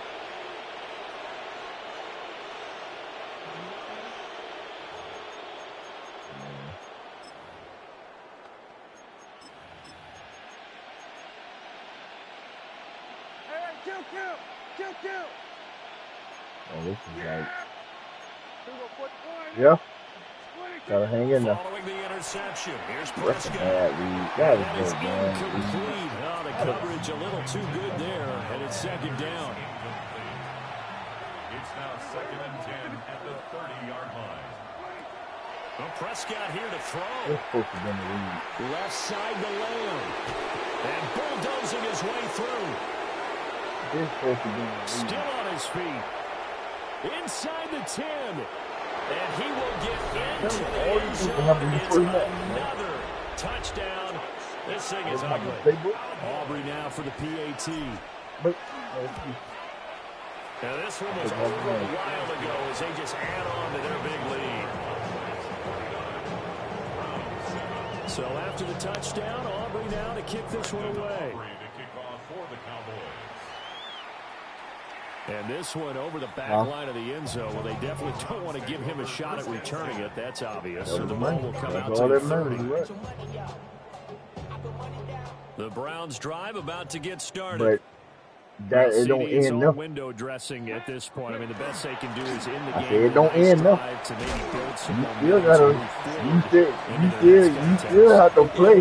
Oh, this is like... Yeah. Gotta hang in there. Following the interception, here's That's a Prescott. bad read. That is good, man. Incomplete. Oh, the coverage a little too good there, and it's 2nd down. It's now 2nd and 10 at the 30-yard line. Well, Prescott here to throw. They're supposed to be in the lead. Left side to Lamb. And bulldozing his way through. They're supposed to be in the lead. Still on his feet. Inside the 10. And he will get into the end zone. It's another touchdown. This thing is ugly. Aubrey now for the PAT. Now this one was over a while ago as they just add on to their big lead. So after the touchdown, Aubrey now to kick this one away. And this one over the back line of the end zone. Well, they definitely don't want to give him a shot at returning it. That's obvious. So the ball will come out to the 30. The Browns drive about to get started. That it don't CD's end all nothing. window dressing at this point. I mean, the best they can do is in the I game. said it don't with a nice end nothing. drive to maybe build some You momentum still to gotta, move forward into their next you contest. still have to play.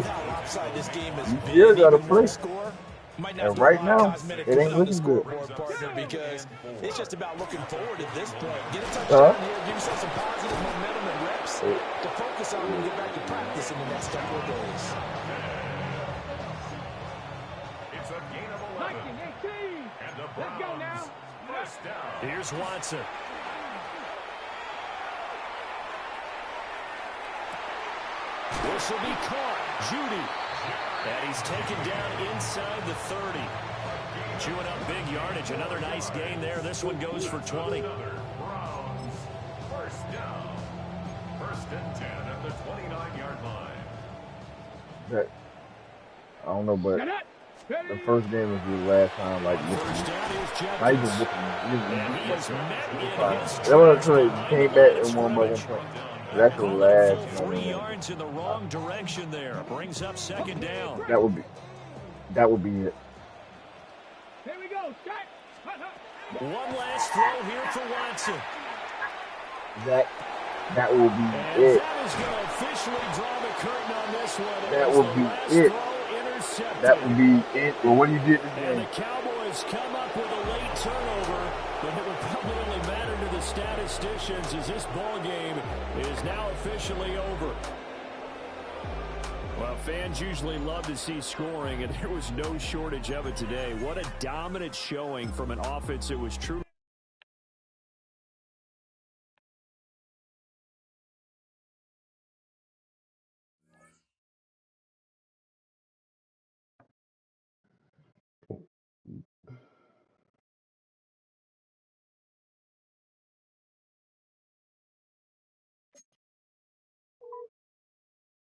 This game has You been, still gotta even with play. the score, might not And be a right lot of now, cosmetic it put ain't on the looking good. scoreboard, partner, because it's just about looking forward at this point. Get a touchdown Huh? here, give yourself some positive momentum and reps to focus on when you get back to practice in the next couple of days. It's a gain of 11. 19, 18. And the Let's go now. Browns first down. Here's Watson. This will be caught. Judy. And he's taken down inside the 30. Chewing up big yardage. Another nice gain there. This one goes for 20. Browns first down. First and 10 at the 29-yard line. That I don't know, but the first game was the last time, like, First down is not even Jefferson. whooping. He is met in his That was right. Came back and won by 1 point. That's the Call it last a full 3 one. yards in the wrong direction there. Brings up second down. That would be it. Here we go. Strike. One last throw here for Watson. That will be And it. that is going to officially draw the curtain on this one. That was would the be last it. throw intercepted. That would be it. Well, what he did And today. the Cowboys come up with a late turnover, but it would probably only matter to the statisticians as this ball game is now officially over. Well, fans usually love to see scoring, and there was no shortage of it today. What a dominant showing from an offense that was truly.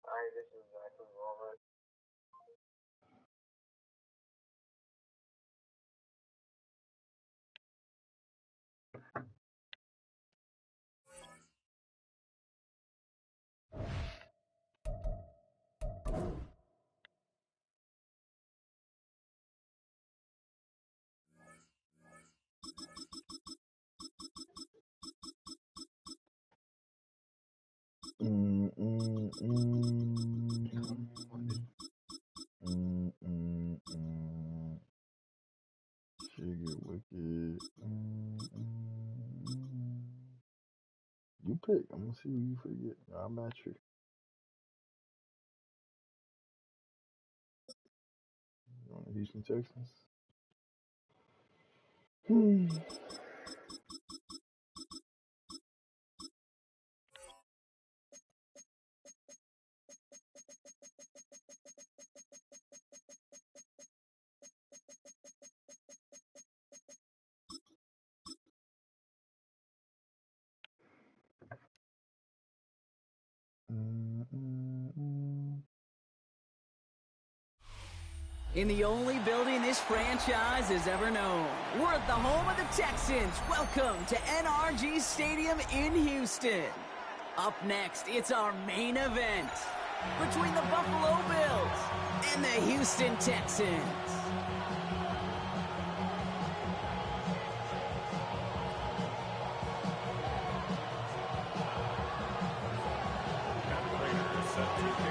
Alright, this is exactly over. Sugar wicked. You pick. I'm gonna see who you forget. I'm at you. You on the Houston Texans? In the only building this franchise has ever known. We're at the home of the Texans. Welcome to NRG Stadium in Houston. Up next, it's our main event between the Buffalo Bills and the Houston Texans.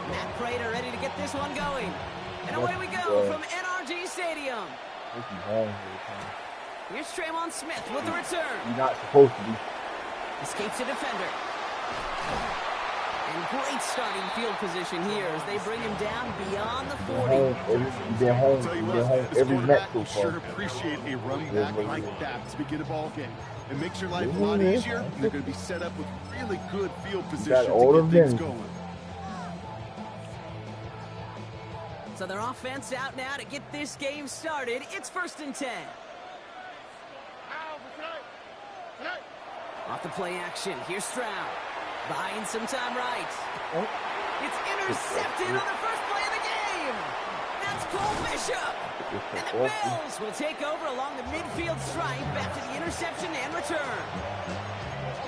Matt Prater ready to get this one going. And away we go from NRG Stadium. Here's Traymon Smith with the return. You're not supposed to be. Escapes a defender. And great starting field position here as they bring him down beyond the 40. You've been home every match so far. Sure appreciate a run back like that to begin a ball game. It makes your life a lot easier. You're going to be set up with really good field position to get things going. So their offense out now to get this game started. It's 1st and 10. Off the play action. Here's Stroud. Buying some time right. It's intercepted on the first play of the game. That's Cole Bishop. And the Bills will take over along the midfield stripe after the interception and return.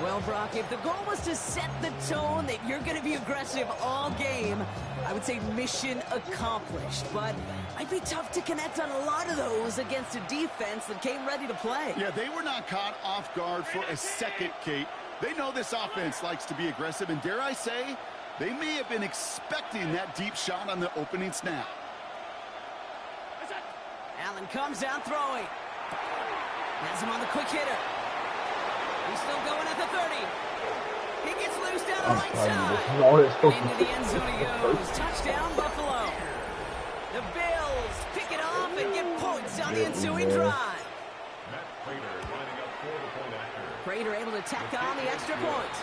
Well, Brock, if the goal was to set the tone that you're going to be aggressive all game, I would say mission accomplished. But I'd be tough to connect on a lot of those against a defense that came ready to play. Yeah, they were not caught off guard for a second, Kate. They know this offense likes to be aggressive, and dare I say, they may have been expecting that deep shot on the opening snap. Allen comes down throwing. Has him on the quick hitter. He's still going at the 30. He gets loose down the right side. Into the end zone he goes. Touchdown, Buffalo. The Bills pick it off and get points on the ensuing drive. Prater able to tack on the extra point.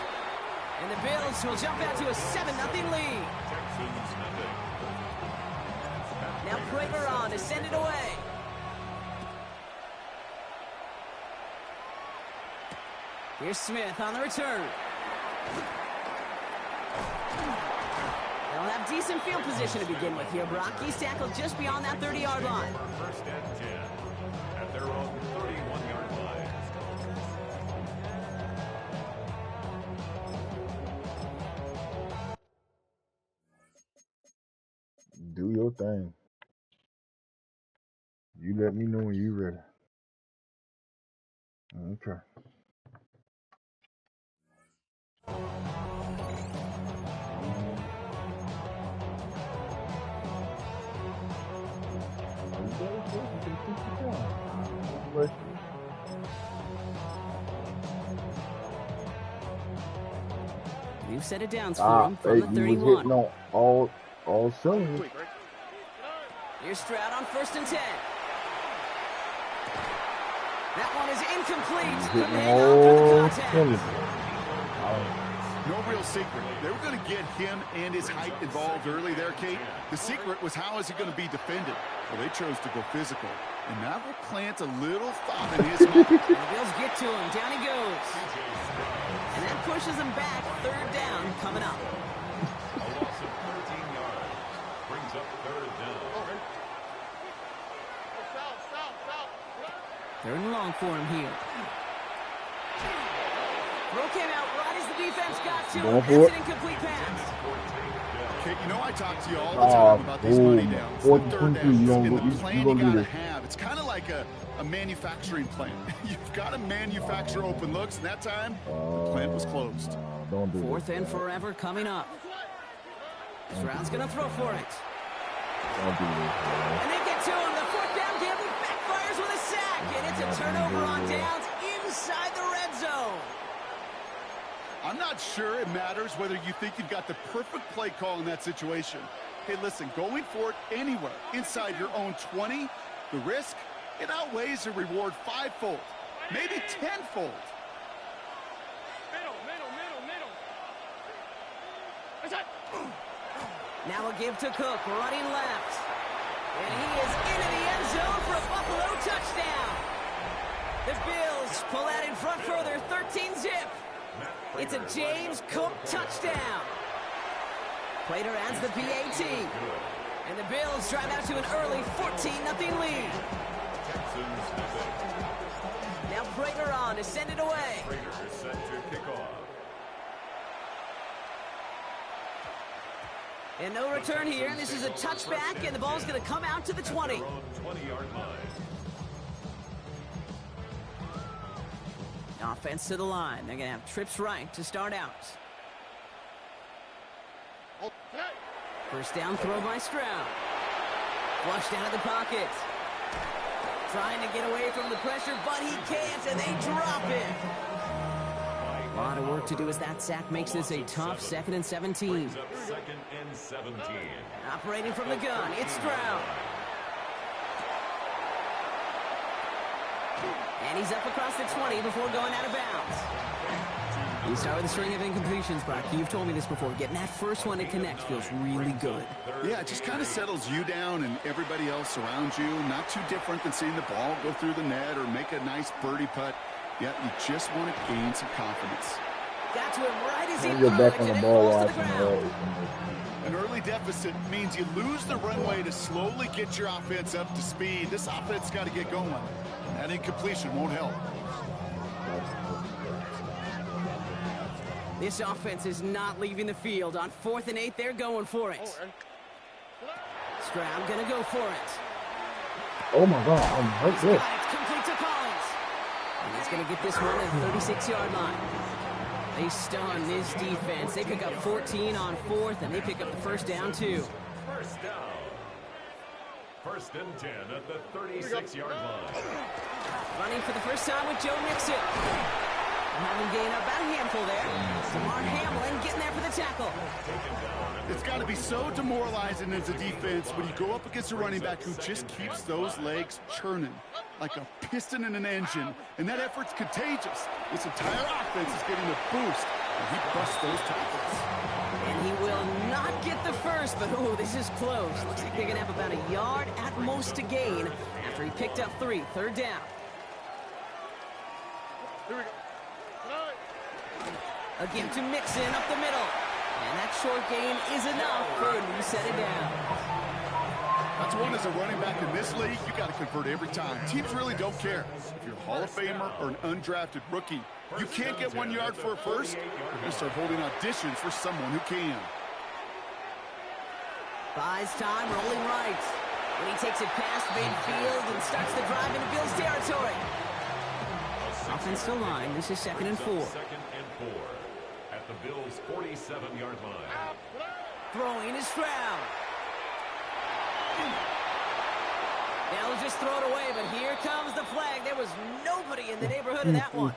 And the Bills will jump out to a 7-0 lead. Now Prater on to send it away. Here's Smith on the return. They'll have decent field position to begin with here, Brock. He's tackled just beyond that 30-yard line. First and 10 at their own 31-yard line. Do your thing. You let me know when you're ready. Okay. You've set it down for him from the 31. No, all cylinders. Here's Stroud on 1st and 10. That one is incomplete. Couldn't hang on through the contact. No real secret. They were going to get him and his height involved early there, Kate. The secret was how is he going to be defended? Well, they chose to go physical. And that will plant a little thought in his mind. The Bills get to him. Down he goes. And that pushes him back. 3rd down coming up. A loss of 13 yards brings up 3rd down. 3rd and long for him here. Throw came out right as the defense got to him. That's an incomplete pass. Kate, you know I talk to you all the time about these money downs, the 3rd downs, and the plan you got to have. It's kind of like a manufacturing plant. You've got to manufacture open looks, and that time, the plant was closed. 4th and forever coming up. Stroud's going to throw for it. And they get to him. The 4th down gamble backfires with a sack, and it's a turnover on downs inside the red zone. I'm not sure it matters whether you think you've got the perfect play call in that situation. Hey, listen, going for it anywhere inside your own 20, the risk, it outweighs the reward 5-fold, maybe 10-fold. Now a give to Cook, running left. And he is into the end zone for a Buffalo touchdown. The Bills pull out in front further, 13-zip. It's a James Cook touchdown. Prater adds the PAT. And the Bills drive out to an early 14-0 lead. Now Prater on to send it away. Prater is set to kick off. And no return here. This is a touchback, and the ball's going to come out to the 20. 20-yard line. Offense to the line. They're going to have trips right to start out. First down throw by Stroud. Flushed out of the pocket. Trying to get away from the pressure, but he can't, and they drop it. A lot of work to do as that sack makes this a tough 2nd and 17. 2nd and 17. Operating from the gun, it's Stroud. And he's up across the 20 before going out of bounds. You start with a string of incompletions, Brock. You've told me this before. Getting that first one to connect feels really good. Yeah, it just kind of settles you down and everybody else around you. Not too different than seeing the ball go through the net or make a nice birdie putt. Yeah, you just want to gain some confidence. Got to him right as he you're back on the ball watching. An early deficit means you lose the runway to slowly get your offense up to speed. This offense got to get going. That incompletion won't help. This offense is not leaving the field. On 4th and 8, they're going for it. Stroud gonna go for it. Oh my God, I'm right there. It's complete to Collins. And he's gonna get this one at the 36-yard line. They stun this defense. They pick up 14 on 4th, and they pick up the first down, too. First down. 1st and 10 at the 36-yard line. Running for the first time with Joe Mixon. Having gained about a handful there. Damar Hamlin getting there for the tackle. It's got to be so demoralizing as a defense when you go up against a running back who just keeps those legs churning like a piston in an engine, and that effort's contagious. This entire offense is getting a boost, and he busts those tackles. And he will not get the first, but oh, this is close. Looks like they're going to have about a yard at most to gain after he picked up 3. 3rd down. Here we go. Again to Mixon up the middle. And that short gain is enough for a new set of downs. That's one as a running back in this league, you got to convert every time. Teams really don't care. If you're a Hall of Famer or an undrafted rookie, you can't get 1 yard for a first, you're going to start holding auditions for someone who can. Buys time, rolling right. When he takes it past midfield and starts the drive into Bills territory. Offensive line, this is 2nd and 4. 2nd and 4 at the Bills' 47-yard line. Throwing is Stroud. They'll just throw it away, but here comes the flag. There was nobody in the neighborhood of that one.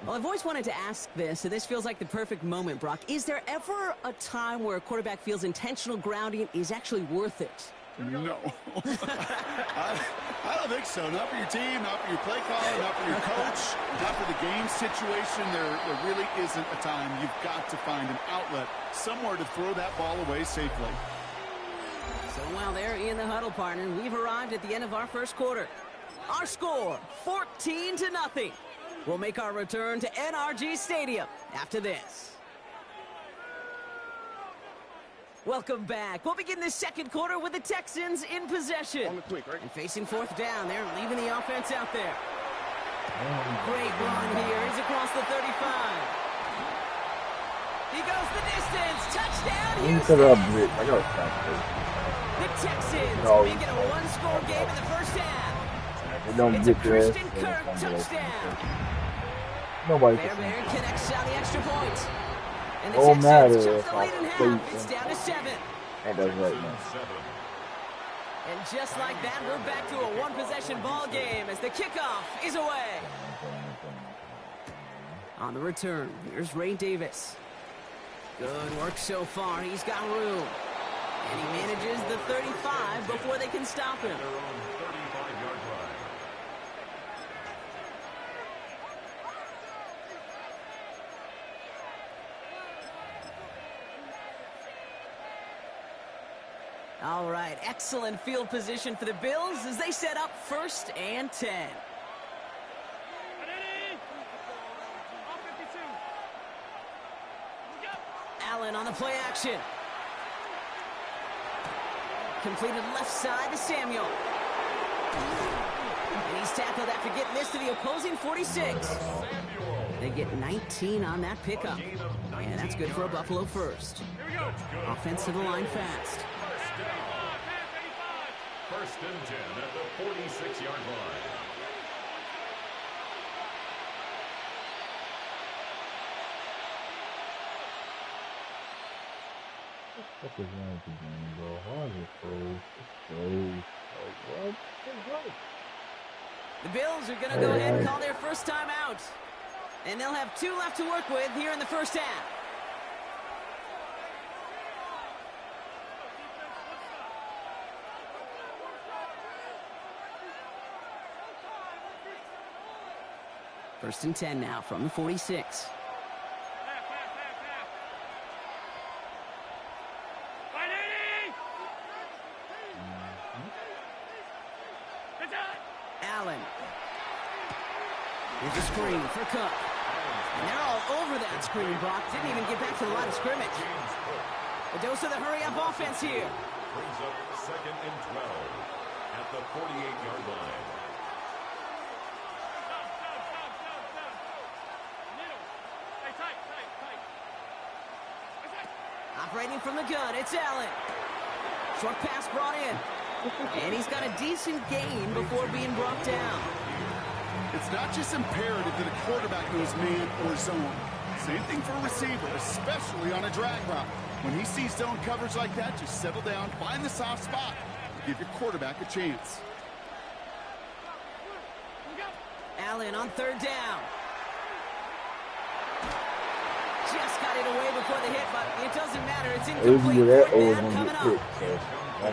Well, I've always wanted to ask this, and this feels like the perfect moment, Brock. Is there ever a time where a quarterback feels intentional grounding is actually worth it? No. I don't think so. Not for your team, not for your play caller, not for your coach, not for the game situation. There really isn't a time. You've got to find an outlet, somewhere to throw that ball away safely. So while they're in the huddle, partner, we've arrived at the end of our first quarter. Our score, 14-0. We'll make our return to NRG Stadium after this. Welcome back. We'll begin this second quarter with the Texans in possession. On the quick, right? And facing 4th down, they're leaving the offense out there. Great run here. He's across the 35. He goes the distance. Touchdown, Houston. The Texans make it a 1-score game in the first half. It's a Christian Kirk touchdown. Fairbairn connects on the extra point. And the Texans took the lead in half. It's down to 7. And that's right now. And just like that, we're back to a one-possession ball game as the kickoff is away. On the return, here's Ray Davis. Good work so far. He's got room. And he manages the 35 before they can stop him. All right, excellent field position for the Bills as they set up 1st and 10. Allen on the play action. Completed left side to Samuel. And he's tackled after getting this to the opposing 46. They get 19 on that pickup. And that's good for a Buffalo first. Offense to the line fast. 1st and 10 at the 46-yard line. What is wrong with the game, bro? Why is it froze? It's froze. Like, what? The Bills are going to go ahead and call their first time out. And they'll have 2 left to work with here in the first half. First and 10 now from the 46. Allen. Here's a screen for Cook. And they're all over that screen, Brock. Didn't even get back to the line of scrimmage. A dose of the hurry-up offense here. Brings up 2nd and 12 at the 48-yard line. Operating from the gun, it's Allen. Short pass brought in. And he's got a decent gain before being brought down. It's not just imperative that a quarterback knows man or zone. Same thing for a receiver, especially on a drag route. When he sees zone coverage like that, just settle down, find the soft spot, and give your quarterback a chance. Allen on third down. Just got it away before the hit, but it doesn't matter. It's incomplete. Fourth man coming up.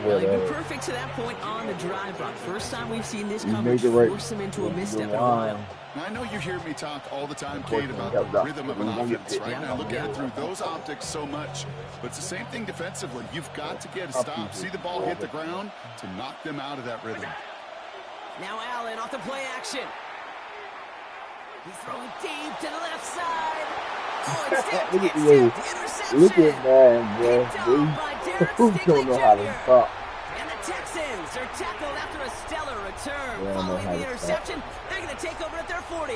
Well, they've been perfect to that point on the drive, Brock. First time we've seen this coverage force them into a misstep in a while. Now, I know you hear me talk all the time, Kate, about the rhythm of an offense, right? And I look at it through those optics so much. But it's the same thing defensively. You've got to get a stop. See the ball hit the ground to knock them out of that rhythm. Now Allen off the play action. He's throwing deep to the left side. Oh, it's tipped. Interception. Look at that, bro. Who don't know how to stop? And the Texans are tackled after a stellar return. Following the interception, they're going to take over at their 40.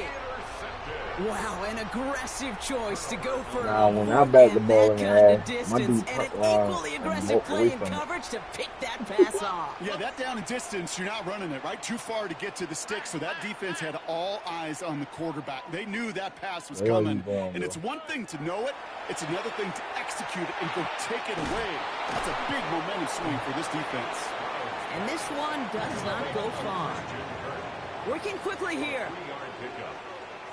Wow, an aggressive choice to go for when I back the ball in the air, distance and an equally aggressive play in coverage to pick that pass off. Yeah, that down and distance, you're not running it, right? Too far to get to the stick, so that defense had all eyes on the quarterback. They knew that pass was coming, and it's one thing to know it, it's another thing to execute it and go take it away. That's a big momentum swing for this defense. And this one does not go far. Working quickly here.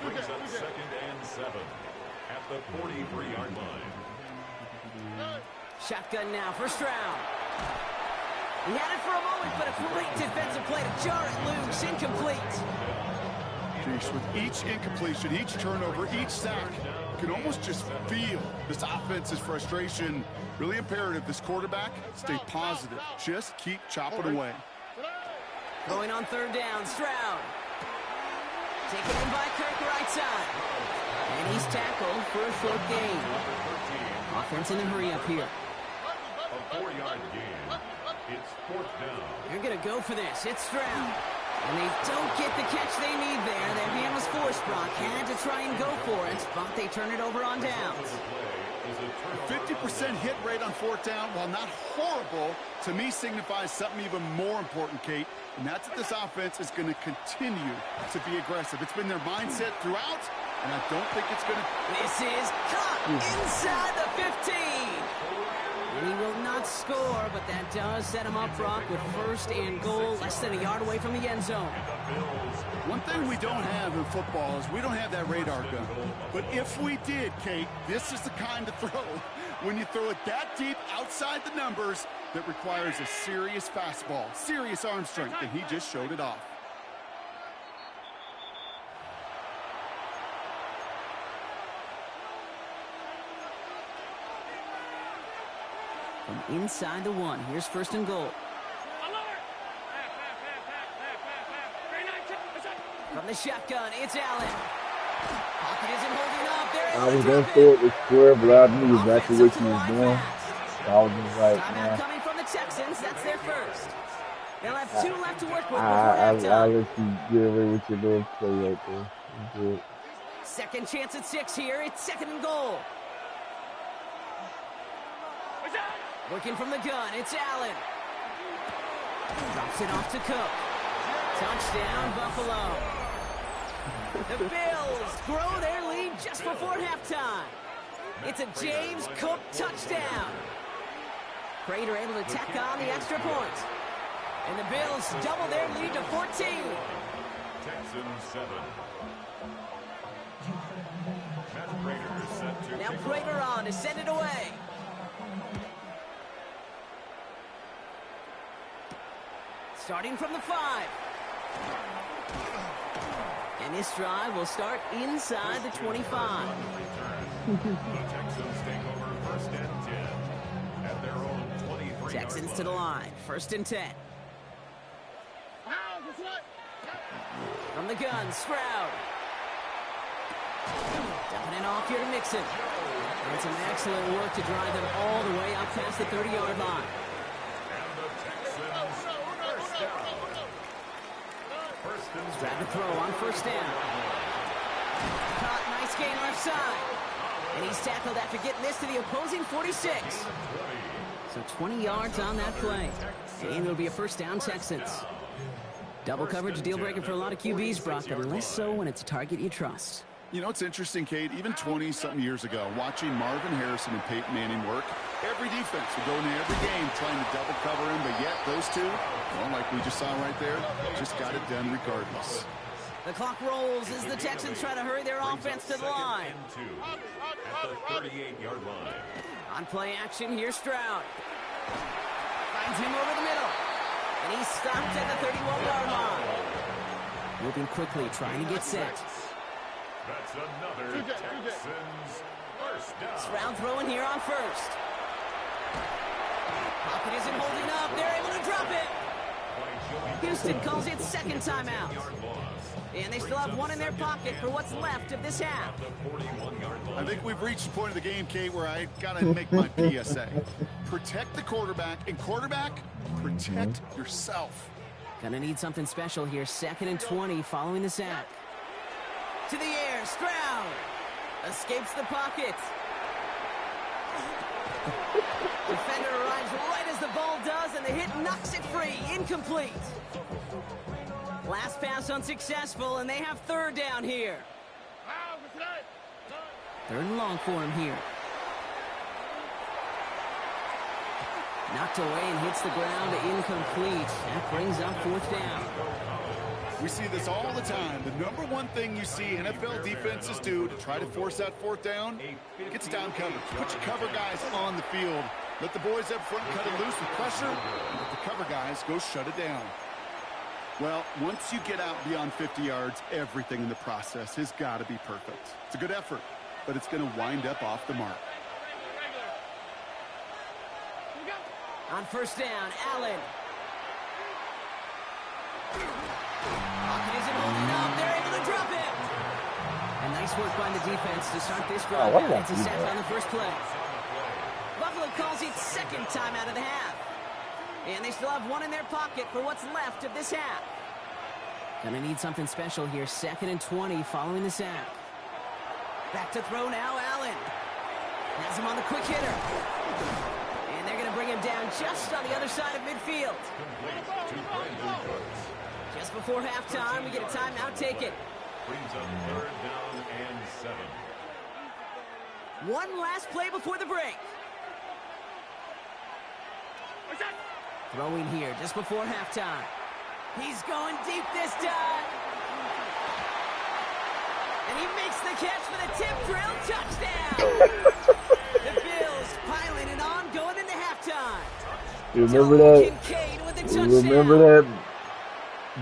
Brings up 2nd and 7 at the 43-yard line. Shotgun now, first round. He had it for a moment, but a great defensive play to jar it loose, incomplete. Jeez, with each incompletion, each turnover, each sack, you can almost just feel this offense's frustration. Really imperative, this quarterback, stay positive. Just keep chopping away. Going on third down, Stroud. Taken in by Kirk, right side. And he's tackled for a short gain. Offense in a hurry up here. A 4-yard gain. It's 4th down. They're going to go for this. It's Stroud. And they don't get the catch they need there. Their hand was forced, Brock. Had to try and go for it, but they turn it over on downs. A 50% hit rate on 4th down, while not horrible, to me signifies something even more important, Kate. And that's that this offense is going to continue to be aggressive. It's been their mindset throughout, and I don't think it's going to... This is caught inside the 15. And he will not score, but that does set him up, Brock, with 1st and goal, less than a yard away from the end zone. One thing we don't have in football is we don't have that radar gun. But if we did, Kate, this is the kind of throw, when you throw it that deep outside the numbers, that requires a serious fastball, serious arm strength, and he just showed it off. From inside the 1, here's 1st and goal. From the shotgun, it's Allen. Pocket isn't holding up. I was going to throw it to square, but I knew exactly what he was doing. I was just like, timeout coming from the Texans. That's their first. They'll have 2 left to work with before halftime. I'll let you get away with your little play right there. Good. Second chance at 6 here. It's 2nd and goal. Working from the gun, it's Allen. Drops it off to Cook. Touchdown, Buffalo. The Bills grow their lead just before halftime. It's a James Cook touchdown. Prater able to tack on the extra point. And the Bills double their lead to 14. Texans 7. Matt Prater is set to... Now Prater on to send it away. Starting from the 5. And this drive will start inside the 25. The Texans take over 1st and 10 at their own 23. Texans to the line. 1st and 10. From the gun, Stroud. Dumping it off here to Mixon. And some excellent work to drive them all the way up past the 30-yard line. Stroud to throw on 1st down. Caught, nice gain left side. And he's tackled after getting this to the opposing 46. So 20 yards on that play. And it'll be a first down, Texans. Double coverage, deal breaker for a lot of QBs, Brock, but less so when it's a target you trust. You know, it's interesting, Kate, even 20-something years ago, watching Marvin Harrison and Peyton Manning work, every defense would go into every game trying to double cover him, but yet those two, well, like we just saw right there, just got it done regardless. The clock rolls as the Texans try to hurry their offense to the line. At the 38-yard line. On play action, here's Stroud. Finds him over the middle. And he's stopped at the 31-yard line. Moving quickly, trying to get set. That's another Texans first down. Stroud throwing here on first. Pocket isn't holding up. They're able to drop it. Houston calls it second timeout. And they still have one in their pocket for what's left of this half. I think we've reached the point of the game, Kate, where I got to make my PSA. Protect the quarterback, and quarterback, protect yourself. Gonna need something special here. 2nd and 20 following the sack. To the air, Stroud escapes the pocket. Defender arrives right as the ball does, and the hit knocks it free. Incomplete. Last pass unsuccessful, and they have third down here. 3rd and long for him here. Knocked away and hits the ground, incomplete. That brings up 4th down. We see this all the time. The number one thing you see NFL defenses do to try to force that 4th down, gets down coverage. Put your cover guys on the field. Let the boys up front cut it loose with pressure, and let the cover guys go shut it down. Well, once you get out beyond 50 yards, everything in the process has got to be perfect. It's a good effort, but it's going to wind up off the mark. On first down, Allen. Pocket isn't holding up. They're able to drop it. And nice work by the defense to start this drive. It's a sack on the first play. Buffalo calls it second time out of the half. And they still have one in their pocket for what's left of this half. Gonna need something special here. 2nd and 20 following the sack. Back to throw now, Allen. Has him on the quick hitter. And they're gonna bring him down just on the other side of midfield. Just before halftime, we get a timeout taken. Brings up 3rd down and 7. One last play before the break. Throwing here just before halftime. He's going deep this time. And he makes the catch for the tip drill touchdown. The Bills piling it on going into halftime. You remember that? You remember that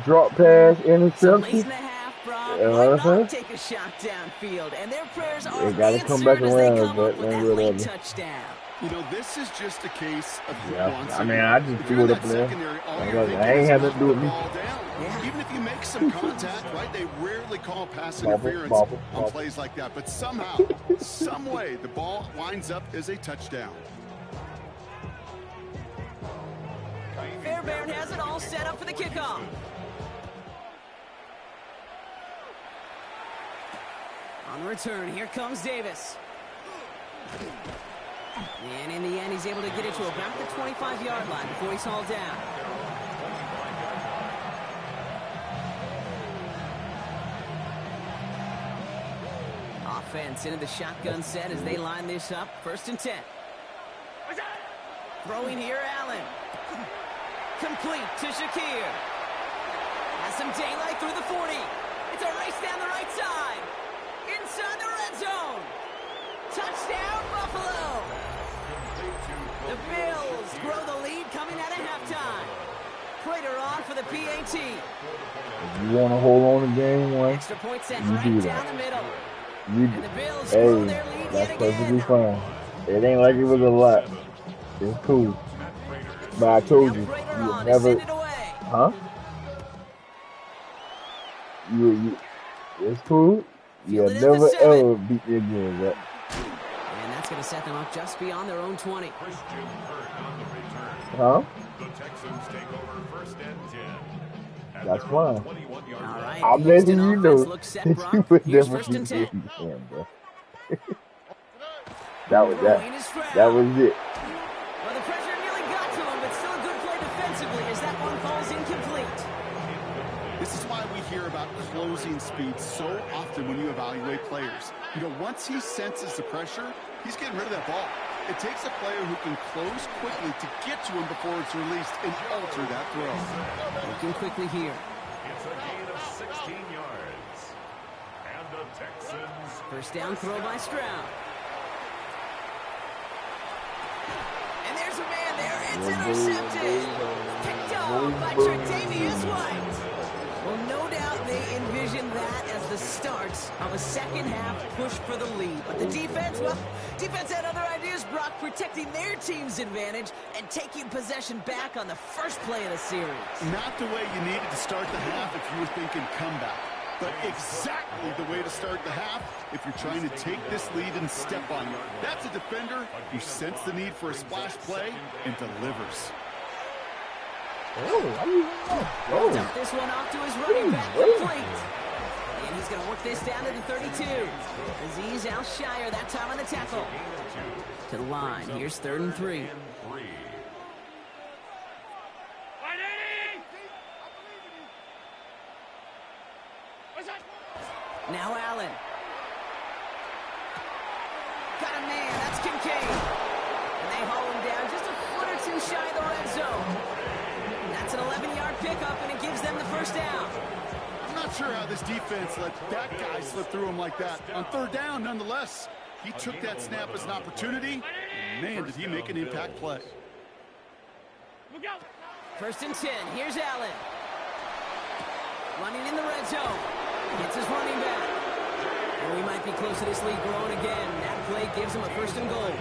drop pass interception? Late in the half, Brock, why not take a shot downfield? And their prayers are gotta come back answered as around they come up with that late that. touchdown. You know, this is just a case of who wants I mean, I just threw it up there. I ain't had nothing to do with me. Even if you make some contact, right, they rarely call pass interference on plays like that. But somehow, some way, the ball winds up as a touchdown. Fairbairn has it all set up for the kickoff. On return, here comes Davis. And in the end, he's able to get it to about the 25-yard line before he's hauled down. Offense into the shotgun set as they line this up. 1st and 10. Throwing here, Allen. Complete to Shakir. Has some daylight through the 40. It's a race down the right side. Inside the red zone. Touchdown, Buffalo. The Bills grow the lead coming out of halftime. Prater on for the PAT. If you want to hold on to game one, Extra point set you right do down that. the middle. And the Bills grow their lead that's yet perfectly again. fine. It ain't like it was a lot. It's cool. But I told you, you never, huh? You, it's cool. You'll never ever beat me again, right? And that's going to set them up just beyond their own 20. Huh? The Texans take over 1st and 10. That's fine. All right, I'm letting you know. Looks set, Brock. You would Here's never 1st and 10. beat me again, bro. That was that. That was it. Well, the pressure nearly got to him, but still a good play defensively as that one falls incomplete. This is why we hear about closing speed so often when you evaluate players. You know, once he senses the pressure, he's getting rid of that ball. It takes a player who can close quickly to get to him before it's released and alter that throw. Looking quickly here. It's a gain of 16 yards. And the Texans... First down throw by Stroud. And there's a man there. It's intercepted. Picked off by Tre'Davious White. Well, no doubt they envisioned that as the start of a second-half push for the lead. But the defense, well, defense had other ideas, Brock, protecting their team's advantage and taking possession back on the first play of the series. Not the way you needed to start the half if you were thinking comeback, but exactly the way to start the half if you're trying to take this lead and step on it. That's a defender who sensed the need for a splash play and delivers. Dump this one off to his running back, complete. And he's going to work this down to the 32. Azeez Al-Shire that time on the tackle. To the line. Here's 3rd and 3. Now Allen. Got a man. That's Kincaid. And they haul him down just a foot or two shy of the red zone. That's an 11-yard pickup, and it gives them the first down. I'm not sure how this defense let that guy slip through him like that. On 3rd down, nonetheless, he took that snap as an opportunity. Man, did he make an impact play. 1st and 10. Here's Allen. Running in the red zone. Gets his running back. And we might be close to this lead growing again. That play gives him a 1st and goal.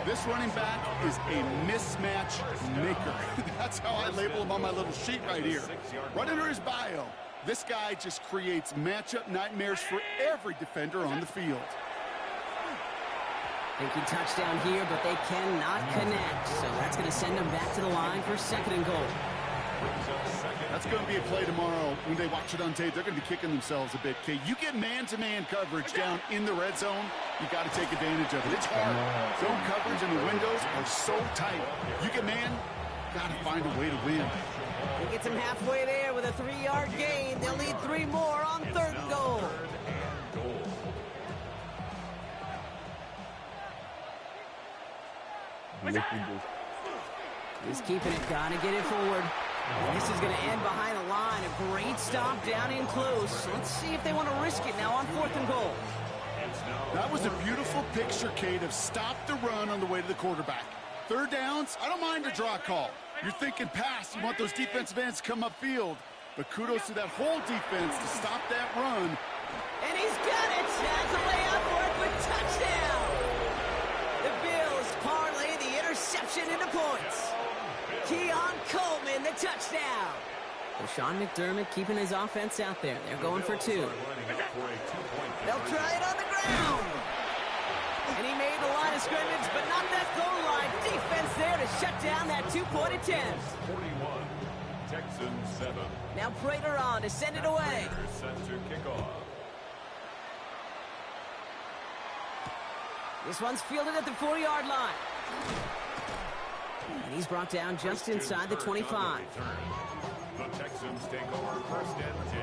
This running back is a mismatch maker. That's how I label him on my little sheet right here. Right under his bio, this guy just creates matchup nightmares for every defender on the field. Thinking touchdown here, but they cannot connect. So that's going to send them back to the line for 2nd and goal. That's going to be a play tomorrow. When they watch it on tape, they're going to be kicking themselves a bit. Okay, you get man-to-man coverage down in the red zone, you got to take advantage of it. It's hard. Zone coverage and the windows are so tight. You get man, got to find a way to win. He gets him halfway there with a 3-yard gain. They'll need 3 more on 3rd and goal. He's keeping it. Got to get it forward. And this is going to end behind the line. A great stop down in close. Let's see if they want to risk it now on 4th and goal. That was a beautiful picture, Kate, of stop the run on the way to the quarterback. 3rd downs, I don't mind a draw call. You're thinking pass. You want those defensive ends to come upfield. But kudos to that whole defense to stop that run. And he's got it. That's a layup for it for touchdown. The Bills parlay the interception into points. Keon Coleman, the touchdown. Well, Sean McDermott keeping his offense out there. They're going for 2. They'll try it on the ground. And he made the line of scrimmage, but not that goal line. Defense there to shut down that 2-point attempt. 41, Texans 7. Now Prater on to send it away. Set to kick off. This one's fielded at the 4-yard line. And he's brought down just inside the 25. The Texans take over 1st and 10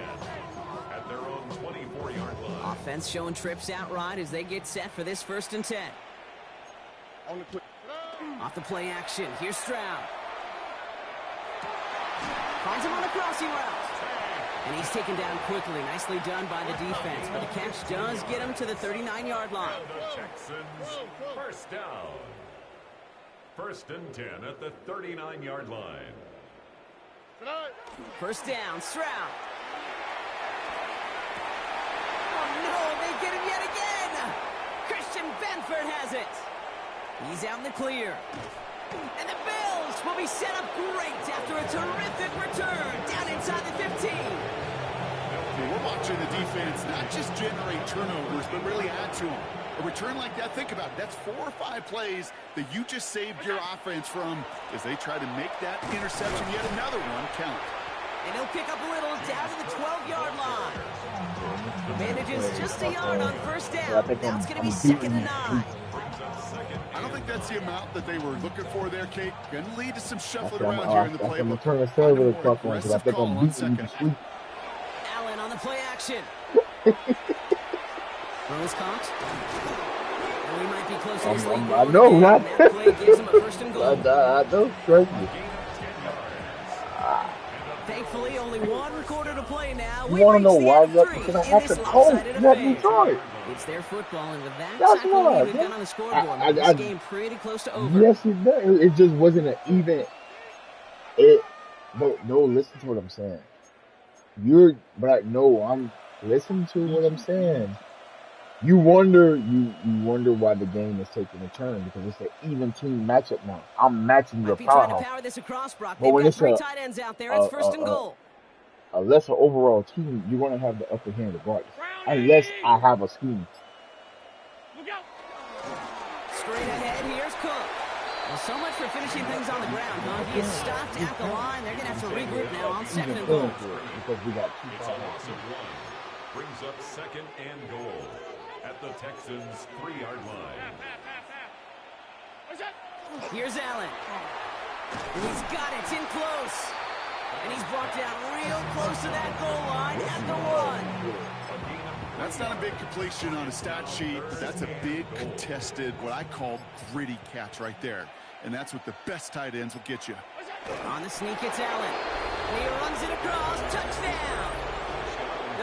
at their own 24-yard line. Offense showing trips out right as they get set for this 1st and 10. Off the play action. Here's Stroud. Finds him on the crossing route. And he's taken down quickly. Nicely done by the defense. But the catch does get him to the 39-yard line. The Texans 1st down. 1st and 10 at the 39-yard line. 1st down, Stroud. Oh, no, they get him yet again. Christian Benford has it. He's out in the clear. And the Bills will be set up great after a terrific return down inside the 15. We're watching the defense not just generate turnovers, but really add to them. A return like that, think about it. That's 4 or 5 plays that you just saved your offense from as they try to make that interception, yet another one, count. And he'll pick up a little down to the 12-yard line. Manages just a yard on 1st down. Now it's going to be 2nd and 9. I don't think that's the amount that they were looking for there, Kate. Going to lead to some shuffling I'm around here in the going to playbook. turn the server to talk on because I think I'm beating you to sleep. Allen on the play action. Throws caught. And we might be close to this lead. I know, right? That play gives him a first and goal. I know, trust me. Thankfully, only one quarter to play now. You want to know why? Because I have to coach. You have me try. It's their football, and with that That's tackle why. lead we've got on the scoreboard, this game pretty close to over. Yes, it does. It just wasn't an even. No, listen to what I'm saying. I'm listening to what I'm saying. You wonder why the game is taking a turn because it's an even team matchup now. I'm matching your powerhouse. Power this across, Brock. But when it's tight ends out there, it's first and goal. A lesser overall team, you're going to have the upper hand regardless. Unless I have a scheme. Straight ahead, here's Cook. Well, so much for finishing things on the ground, huh? He is stopped at the line. They're going to have to regroup now on second and goal. Because we got two loss of 1. Brings up second and goal at the Texans' 3-yard line. Here's Allen. He's got it in close. And he's brought down real close to that goal line at the 1. That's not a big completion on a stat sheet, but that's a big contested, what I call gritty catch right there. And that's what the best tight ends will get you. On the sneak, it's Allen. And he runs it across. Touchdown.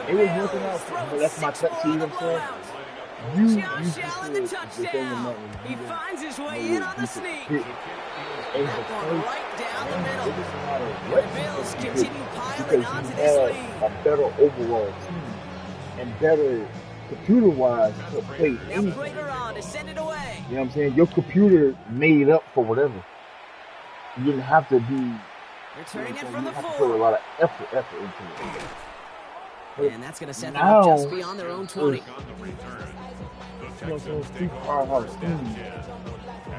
It was working out, but that's my touch to even say. Josh Allen, the touchdown. He finds his way in on the sneak. That one right down the middle. The Bills continue piling onto this lead. A better overall team and better computer-wise to play Now anything. Prater on to send it away. You know what I'm saying? Your computer made up for whatever. You didn't have to be. Returning it from the you have to 4. put a lot of effort into it. And that's going to set them up just beyond their own 20. You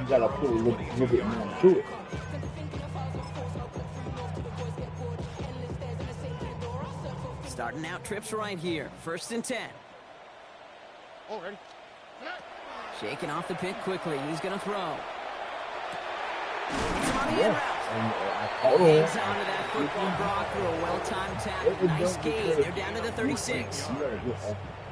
gotta put a little bit more to it. Starting out trips right here. 1st and 10. Already. Shaking off the pick quickly. He's going to throw. Hangs onto that football, Brock, through a well-timed tackle. Nice gain. They're down to the 36.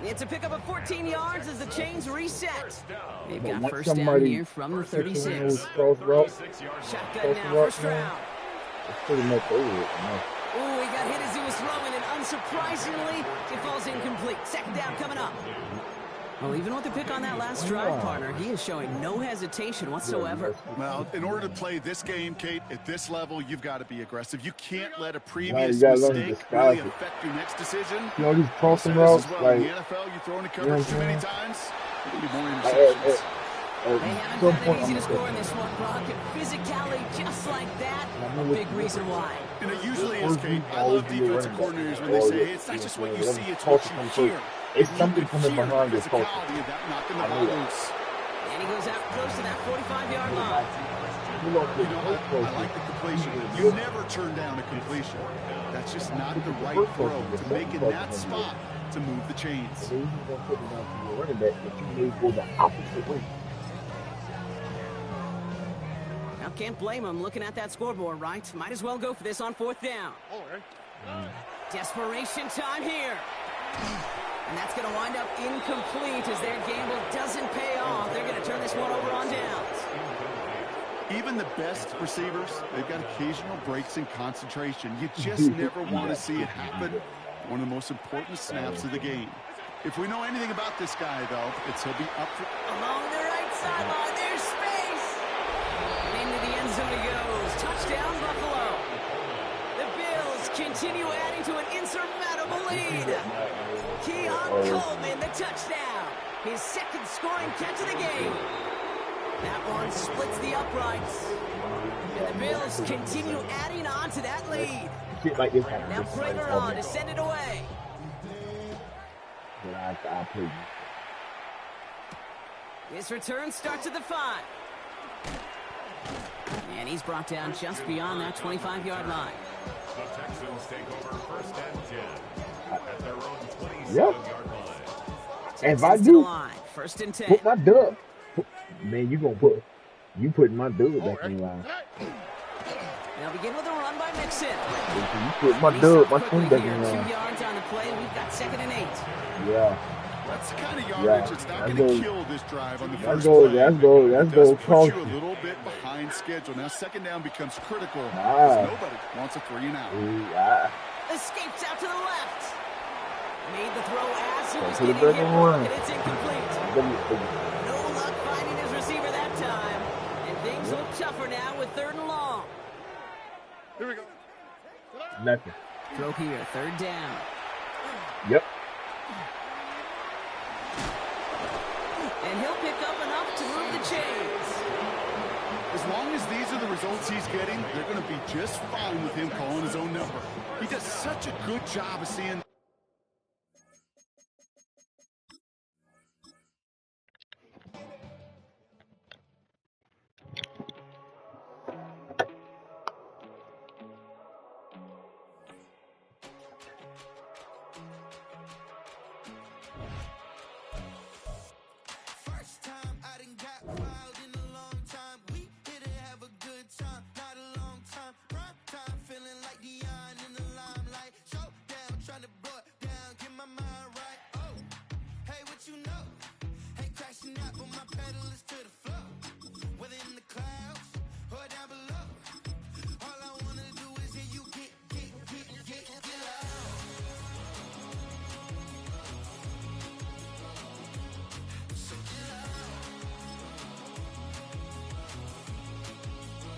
It's a pickup of 14 yards as the chains reset. They've got first down here from the 36. Shotgun now, first round. It's pretty much over it. Ooh, he got hit as he was throwing, and unsurprisingly, it falls incomplete. Second down coming up. Well, even with the pick on that last drive, partner, he is showing no hesitation whatsoever. Well, in order to play this game, Kate, at this level, you've got to be aggressive. You can't let a previous mistake really affect your next decision. You know, these crossing routes, like, in the NFL, you throw in the coverage too many times, there'll be more interceptions. They haven't had it easy to score in this one, Brock, and physicality just like that, a big reason why. And it usually is, Kate. I love defensive coordinators when they say, hey, it's not just what you see, it's what you hear. It's something coming behind this coach. And he goes out close to that 45-yard line. I like the completion. You never turn down a completion. That's just not the right throw to make in that spot to move the chains. Now, can't blame him looking at that scoreboard, right? Might as well go for this on 4th down. Desperation time here. And that's going to wind up incomplete as their gamble doesn't pay off. They're going to turn this one over on downs. Even the best receivers, they've got occasional breaks in concentration. You just never want to see it happen. One of the most important snaps of the game. If we know anything about this guy, though, it's he'll be up for... Along the right sideline, there's space. Into the end zone he goes. Touchdown, Buffalo. The Bills continue adding to an insurmountable lead. Keon Coleman, the touchdown. His second scoring catch of the game. That one splits the uprights. And the Bills continue adding on to that lead. Now Prater on to send it away. His return starts at the 5. And he's brought down just beyond that 25-yard line. The Texans take over 1st and 10 at their own 27-yard line. If I do, 1st and 10. put my dub. Man, you putting my dude back in line. They'll begin with a run by Mixon. You put my twin back in line. 2 yards on the play. We've got 2nd and 8. Yeah. That's the kind of yardage that's not going to kill this drive on the first play. Let's go. Put you a little bit behind schedule. Now 2nd down becomes critical because nobody wants a 3 and out. Yeah. Escapes out to the left. Made the throw as he was getting hit, and it's incomplete. No luck finding his receiver that time. And things look tougher now with 3rd and long. Here we go. Nothing. Throw here, 3rd down. Yep. And he'll pick up enough to move the chains. As long as these are the results he's getting, they're going to be just fine with him calling his own number. He does such a good job of seeing.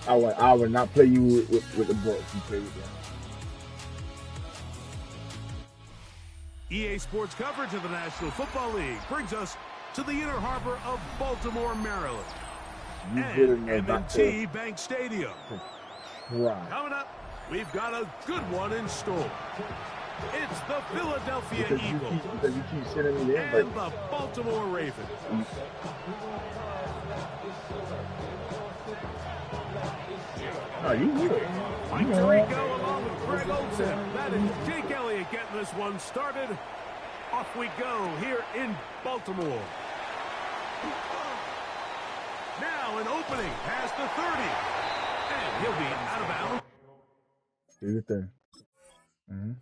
I would not play you with the Bucks. You play with them. EA Sports coverage of the National Football League brings us to the Inner Harbor of Baltimore, Maryland, and M&T Bank Stadium. Right. Coming up, we've got a good one in store. It's the Philadelphia Eagles you keep sending me and the Baltimore Ravens. Oh, you will. Mike Tirico along with Greg Olsen. That is Jake Elliott getting this one started. Off we go here in Baltimore. Now an opening past the 30. And he'll be out of bounds. Do your thing. Mm-hmm.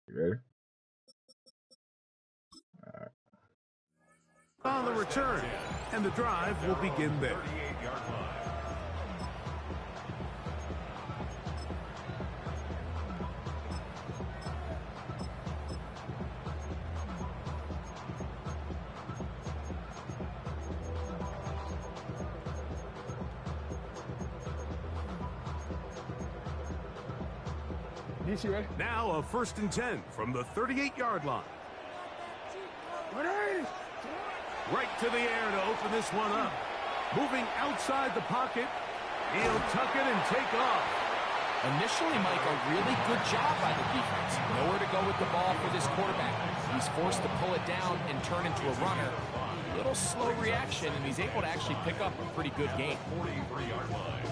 You ready? All right. On the return, and the drive will begin there. Now a 1st and 10 from the 38-yard line. Right to the air to open this one up. Moving outside the pocket. He'll tuck it and take off. Initially, Mike, a really good job by the defense. Nowhere to go with the ball for this quarterback. He's forced to pull it down and turn into a runner. A little slow reaction, and he's able to actually pick up a pretty good game. 43-yard line.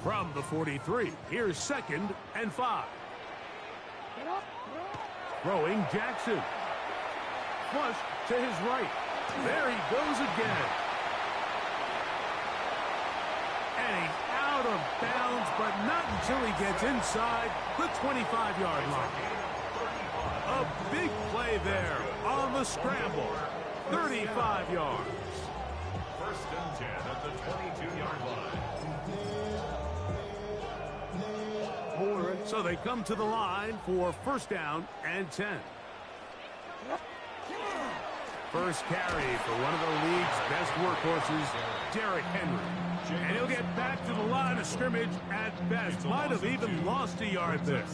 From the 43, here's 2nd and 5. Throwing Jackson. Flush to his right. There he goes again. And he's out of bounds, but not until he gets inside the 25-yard line. A big play there on the scramble. 35 yards. 1st and 10 at the 22-yard line. So they come to the line for 1st down and 10. First carry for one of the league's best workhorses, Derrick Henry. And he'll get back to the line of scrimmage at best. Might have even lost a yard there.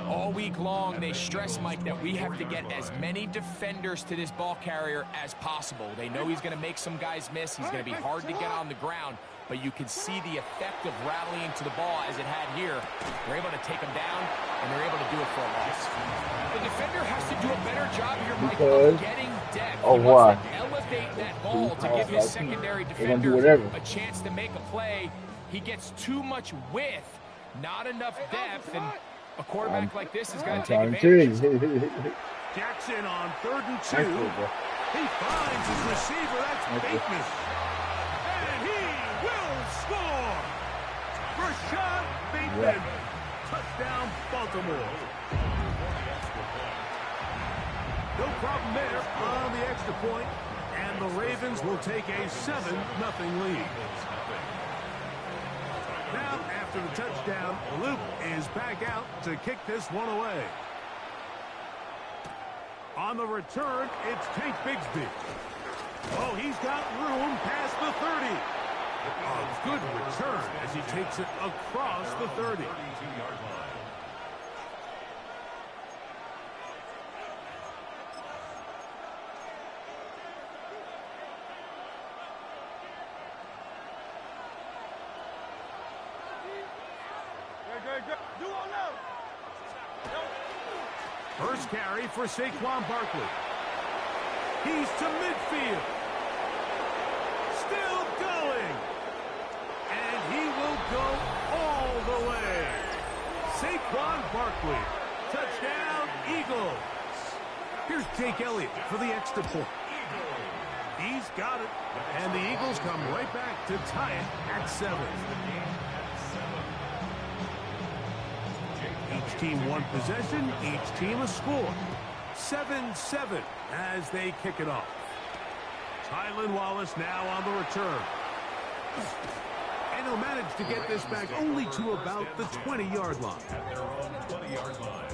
All week long, they stress, Mike, that we have to get as many defenders to this ball carrier as possible. They know he's going to make some guys miss. He's going to be hard to get on the ground. But you can see the effect of rallying to the ball as it had here. They're able to take him down, and they're able to do it for a loss. The defender has to do a better job here, Mike, of getting depth. He wants to elevate that ball to give his secondary defender a chance to make a play. He gets too much width, not enough depth, and a quarterback like this is going to take advantage. Jackson on 3rd and 2. He finds his receiver. That's Bateman. And he will score. Rashad Bateman. Touchdown, Baltimore. No problem there on the extra point, and the Ravens will take a 7-0 lead. Now, after the touchdown, Luke is back out to kick this one away. On the return, it's Tank Bigsby. Oh, he's got room past the 30. A good return as he takes it across the 30. First carry for Saquon Barkley. He's to midfield. Still going. And he will go all the way. Saquon Barkley. Touchdown, Eagles. Here's Jake Elliott for the extra point. He's got it. And the Eagles come right back to tie it at 7. Each team one possession, each team a score. 7-7 as they kick it off. Tylan Wallace now on the return. And he'll manage to get this back only to about the 20-yard line. At their own 20-yard line.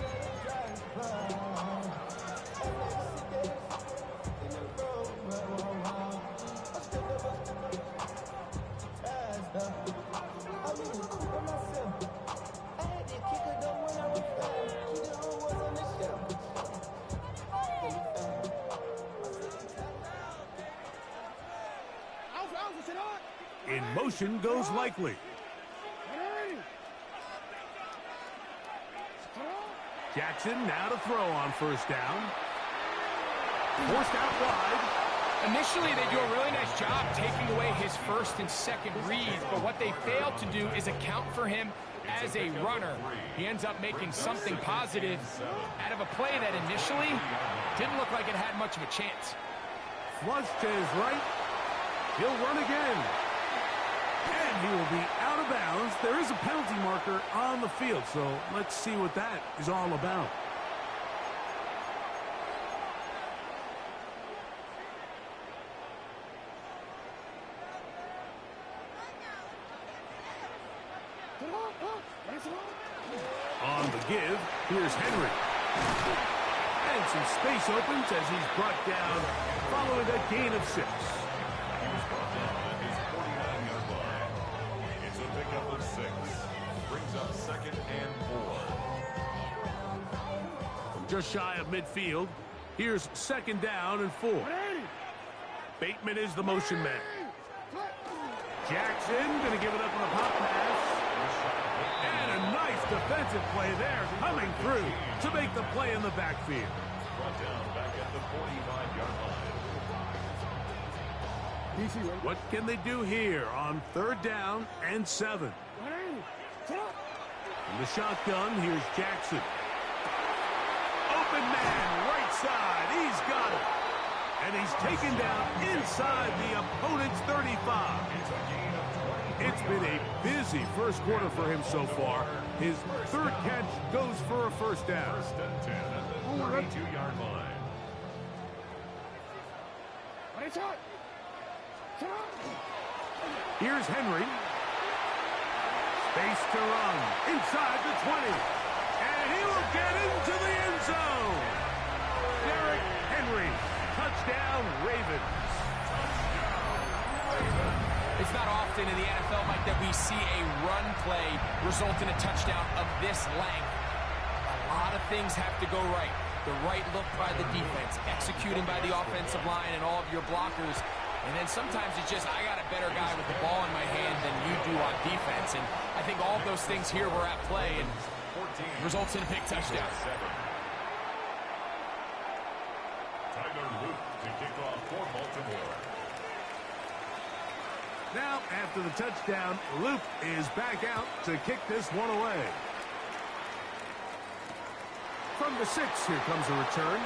In motion goes Likely. Jackson now to throw on first down. Forced out wide. Initially, they do a really nice job taking away his first and second reads, but what they fail to do is account for him as a runner. He ends up making something positive out of a play that initially didn't look like it had much of a chance. Flush to his right. He'll run again. And he will be out of bounds. There is a penalty marker on the field, so let's see what that is all about. On the give, here's Henry. And some space opens as he's brought down following a gain of 6. It's a pickup of 6. Brings up 2nd and 4. From just shy of midfield, here's 2nd down and 4. Bateman is the motion man. Jackson going to give it up on a pop pass. And a nice defensive play there coming through to make the play in the backfield. Brought down back at the 45-yard line. What can they do here on 3rd down and 7? From the shotgun, here's Jackson. Open man, right side. He's got it. And he's taken down inside the opponent's 35. It's been a busy first quarter for him so far. His 3rd catch goes for a first down. 1st and 10 at the 32-yard line. Here's Henry. Space to run inside the 20. And he will get into the end zone. Derrick Henry. Touchdown. we see a run play result in a touchdown of this length. A lot of things have to go right. The right look by the defense, executing by the offensive line and all of your blockers. And then sometimes it's just, I got a better guy with the ball in my hand than you do on defense. And I think all of those things here were at play and results in a big touchdown. Tyler Luke to kick off for Baltimore. Now, after the touchdown, Luke is back out to kick this one away. From the 6, here comes a return.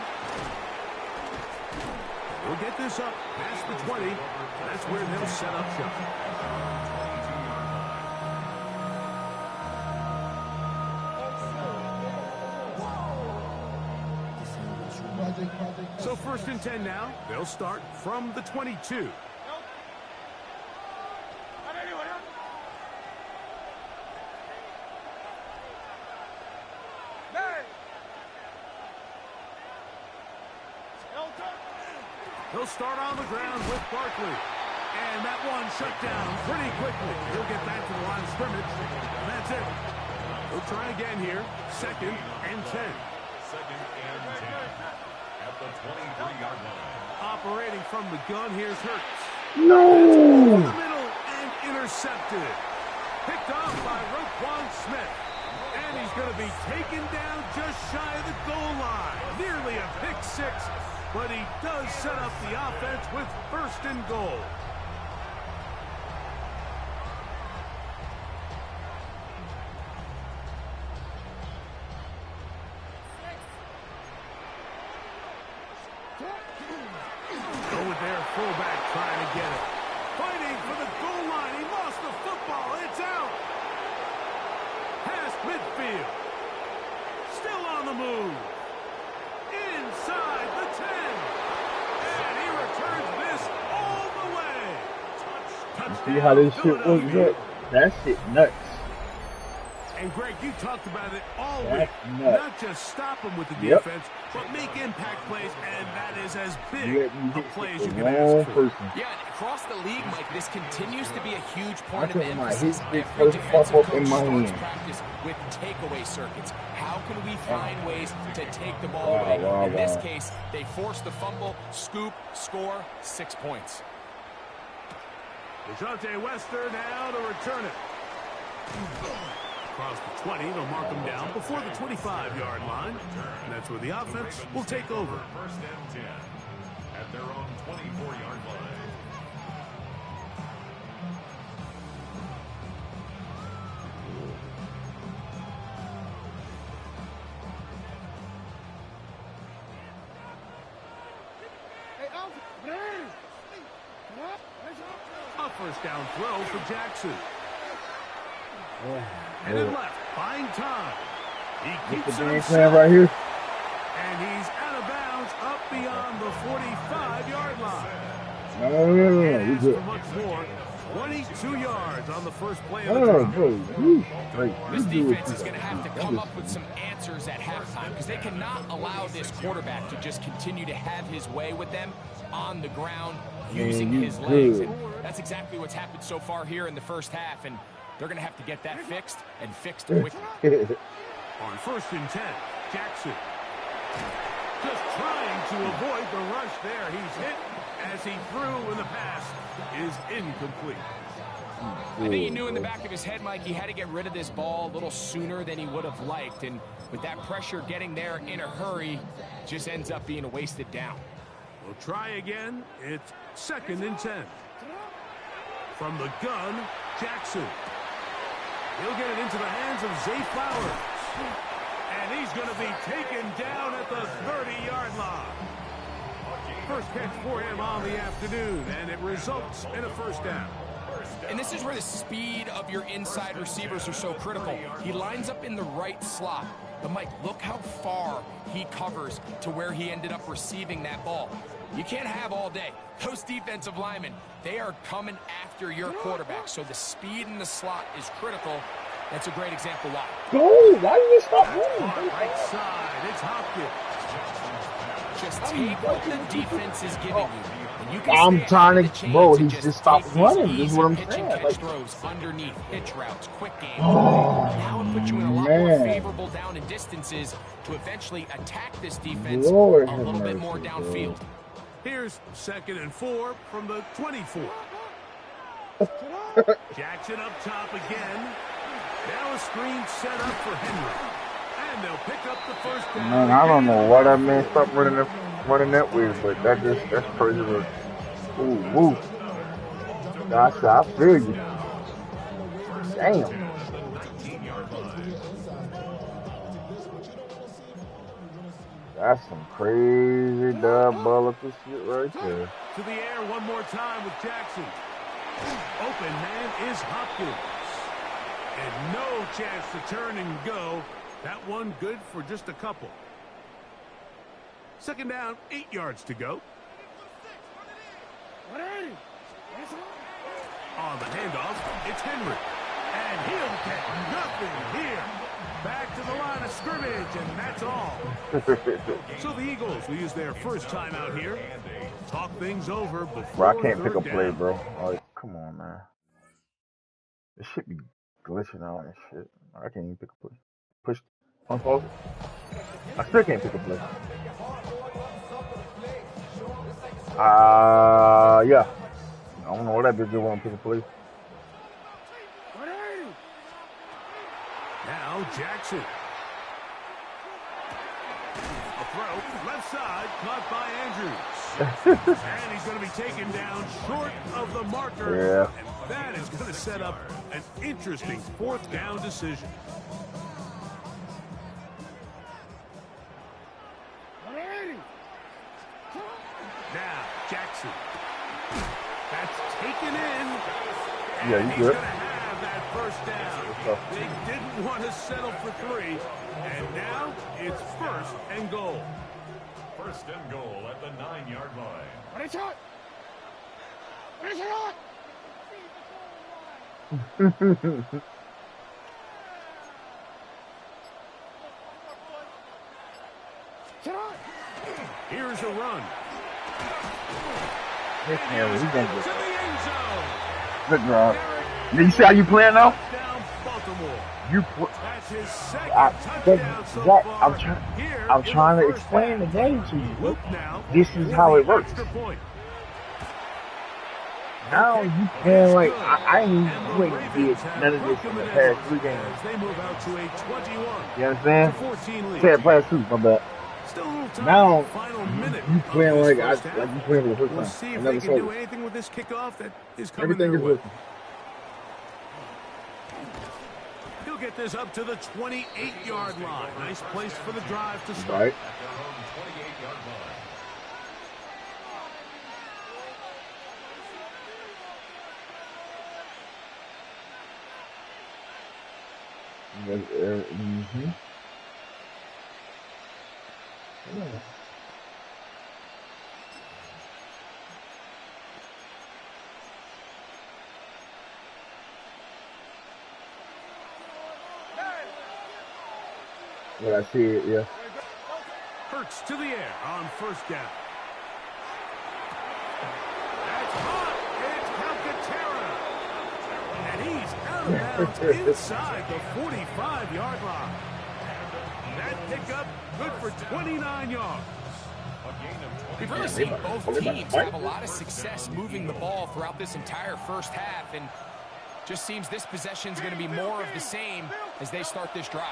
We'll get this up past the 20. That's where they'll set up shop. So 1st and 10 now. They'll start from the 22. He'll start on the ground with Barkley. And that one shut down pretty quickly. He'll get back to the line of scrimmage. And that's it. He'll try again here. 2nd and 10. 2nd and 10 at the 23-yard line. Operating from the gun, here's Hurts. No! Over the middle and intercepted. Picked off by Roquan Smith. And he's going to be taken down just shy of the goal line. Nearly a pick 6. But he does set up the offense with 1st and goal. Go with their fullback trying to get it. Fighting for the goal line. He lost the football. It's out. Past midfield. Still on the move. Inside the 10. And he returns this all the way. Touchdown. See how this shit works up? That shit nuts. And Greg, you talked about it all That's week. nuts. Not just stop them with the defense, but make impact plays, and that is as big a play as you can ask for. Yeah, and across the league, Mike, this continues to be a huge point of I emphasis. hit Every this defensive pop up coach in my starts hand. practice with takeaway circuits. How can we find ways to take the ball away? In this case, they force the fumble, scoop, score, 6 points. DeJounte Wester now to return it. Across the 20, they'll mark him down before the 25-yard line. And that's where the offense will take over. 1st and 10 at their own 24-yard line. A 1st down throw for Jackson. And then left, buying time. He keeps it himself. Right here. And he's out of bounds up beyond the 45-yard line. No, As for much more, 22 yards on the first play of the drive. This defense is going to have to come up with some answers at halftime because they cannot allow this quarterback to just continue to have his way with them on the ground using his legs. And that's exactly what's happened so far here in the first half, and they're going to have to get that fixed and fixed quickly. On 1st and 10, Jackson just trying to avoid the rush there. He's hit as he threw, and the pass is incomplete. I think he knew in the back of his head, Mike, he had to get rid of this ball a little sooner than he would have liked. And with that pressure getting there in a hurry, just ends up being a wasted down. We'll try again. It's 2nd and 10. From the gun, Jackson. He'll get it into the hands of Zay Flowers. And he's going to be taken down at the 30-yard line. First catch for him on the afternoon, and it results in a 1st down. And this is where the speed of your inside receivers are so critical. He lines up in the right slot. But, Mike, look how far he covers to where he ended up receiving that ball. You can't have all day. Those defensive linemen, they are coming after your quarterback. So the speed in the slot is critical. That's a great example why. Go! Why did you stop moving? Right side, it's Hopkins. Just take what the defense is giving you. And you can I'm stay ahead of trying the to, chains bro. and He just just stopped take these running. This is easy what I'm pitch saying. and catch Like, throws underneath, pitch routes, quick games. oh, Now it puts you in a lot more man. favorable down and distances to eventually attack this defense Lord a have little bit mercy, more downfield. bro. Here's 2nd and 4 from the 24. Jackson up top again. Now a screen set up for Henry. And they'll pick up the first down. Man, I don't know why that man stopped running that way, but that's crazy. Ooh. I feel you. Damn. That's some crazy diabolical shit right there. To the air one more time with Jackson. Open man is Hopkins. And no chance to turn and go. That one good for just a couple. 2nd down, 8 yards to go. On the handoff, it's Henry. And he'll get nothing here. Back to the line of scrimmage, and that's all. So the Eagles will use their first time out here. Talk things over before Bro, I can't pick a 3rd play, down. bro. Like, come on, man. This shit be glitching out and shit. I can't even pick a play. Push, unpause it. I still can't pick a play. Yeah. I don't know what that bitch do want to pick a play. Now Jackson. A throw, left side, caught by Andrews. And he's going to be taken down short of the marker. Yeah. And that is going to set up an interesting 4th down decision. Now, Jackson. That's taken in. And Yeah, you he's good. going to have that first down. They didn't want to settle for 3. And now it's 1st and goal. 1st and goal at the 9-yard line. Here's a run. This man, he gonna To get the end zone. good drive. You see how you playing now? Down Baltimore. That's his 2nd touchdown so Zach, far. I'm trying to explain the game to you. Luke now. This is how it works. Extra point. Now you playing like I ain't even did none of this in the past 3 games. They move out to a 21. You understand? 14 lead. Past last 2, my bad. Still a little time. Now Final minute you playing of like this first half. you playing for the first We'll time. see I if never they saw can do this. anything with this kickoff that is coming Everything their is way. working. He'll get this up to the 28-yard line. Nice place for the drive to start. Right. Mm-hmm. Yeah. When I see it, yeah. Hurts to the air on 1st down. That's hot. It's Calcaterra. And he's out of bounds inside the 45-yard line. That pickup good for 29 yards. We've really seen both teams have a lot of success moving the ball throughout this entire first half, and just seems this possession is going to be more of the same as they start this drive.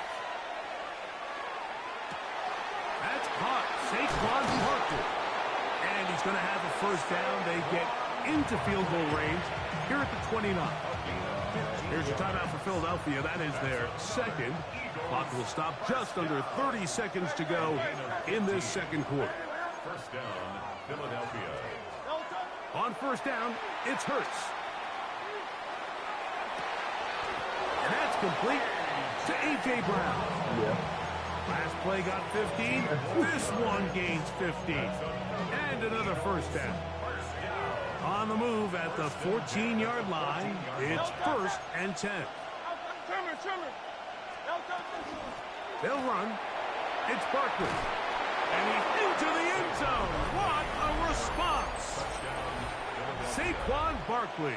That's caught. Saquon Parker. And he's going to have a first down. They get into field goal range here at the 29. Here's your timeout for Philadelphia. That is their 2nd. Clock will stop just under 30 seconds to go in this 2nd quarter. 1st down, Philadelphia. On 1st down, it's Hurts. And that's complete to A.J. Brown. Yeah. Last play got 15. This one gains 15. And another first down. On the move at the 14-yard line, it's 1st and 10. They'll run. It's Barkley. And he's into the end Saquon Barkley.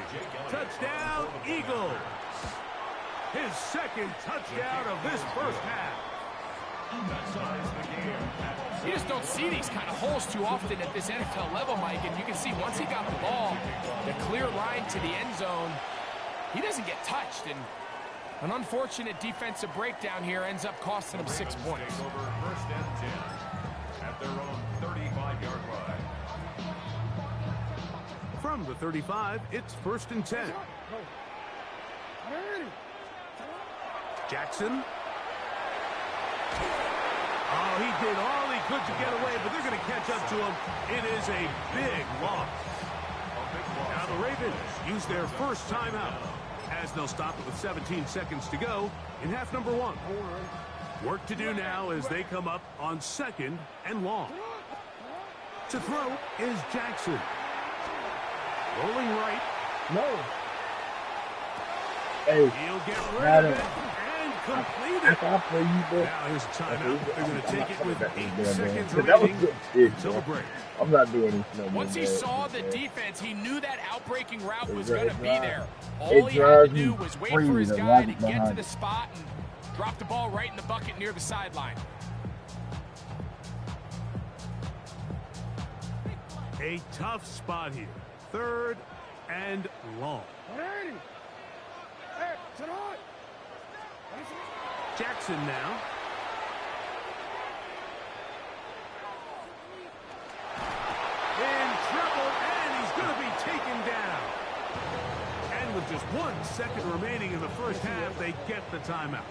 Touchdown, Eagles. His second touchdown of this first half. You just don't see these kind of holes too often at this NFL level, Mike. And you can see once he got the ball, the clear line to the end zone, he doesn't get touched. And an unfortunate defensive breakdown here ends up costing him 6 points. First and 10 at their own 35-yard line. From the 35, it's 1st and 10. Jackson. Oh, he did all he could to get away, but they're going to catch up to him. It is a big loss. Now the Ravens use their first timeout as they'll stop it with 17 seconds to go in half number 1. Work to do now as they come up on 2nd and long. To throw is Jackson. Rolling right. No. Hey, he'll get rid Madden. of it and complete it. Now here's a timeout. They're going to take it with 8 seconds that was remaining good until the break. I'm not doing this no more. Once he saw the defense, he knew that outbreaking route was going to be there. All It he had to drives do me was wait crazy for his to guy run to get to behind the spot and drop the ball right in the bucket near the sideline. A tough spot here. 3rd and long. Jackson now. In trouble, and he's going to be taken down. And with just 1 second remaining in the first half, they get the timeout.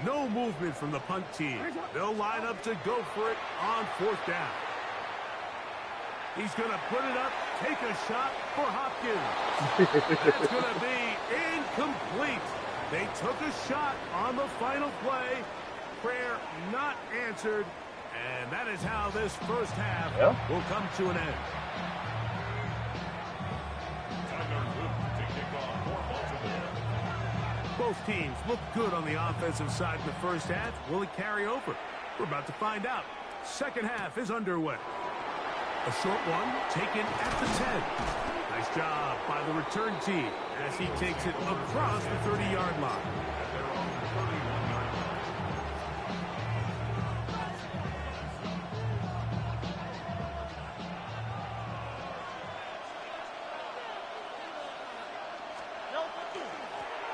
No movement from the punt team. They'll line up to go for it on 4th down. He's going to put it up, take a shot for Hopkins. That's going to be incomplete. They took a shot on the final play. Prayer not answered. And that is how this first half will come to an end. Both teams look good on the offensive side in the first half. Will it carry over? We're about to find out. Second half is underway. A short one taken at the 10. Nice job by the return team as he takes it across the 30-yard line.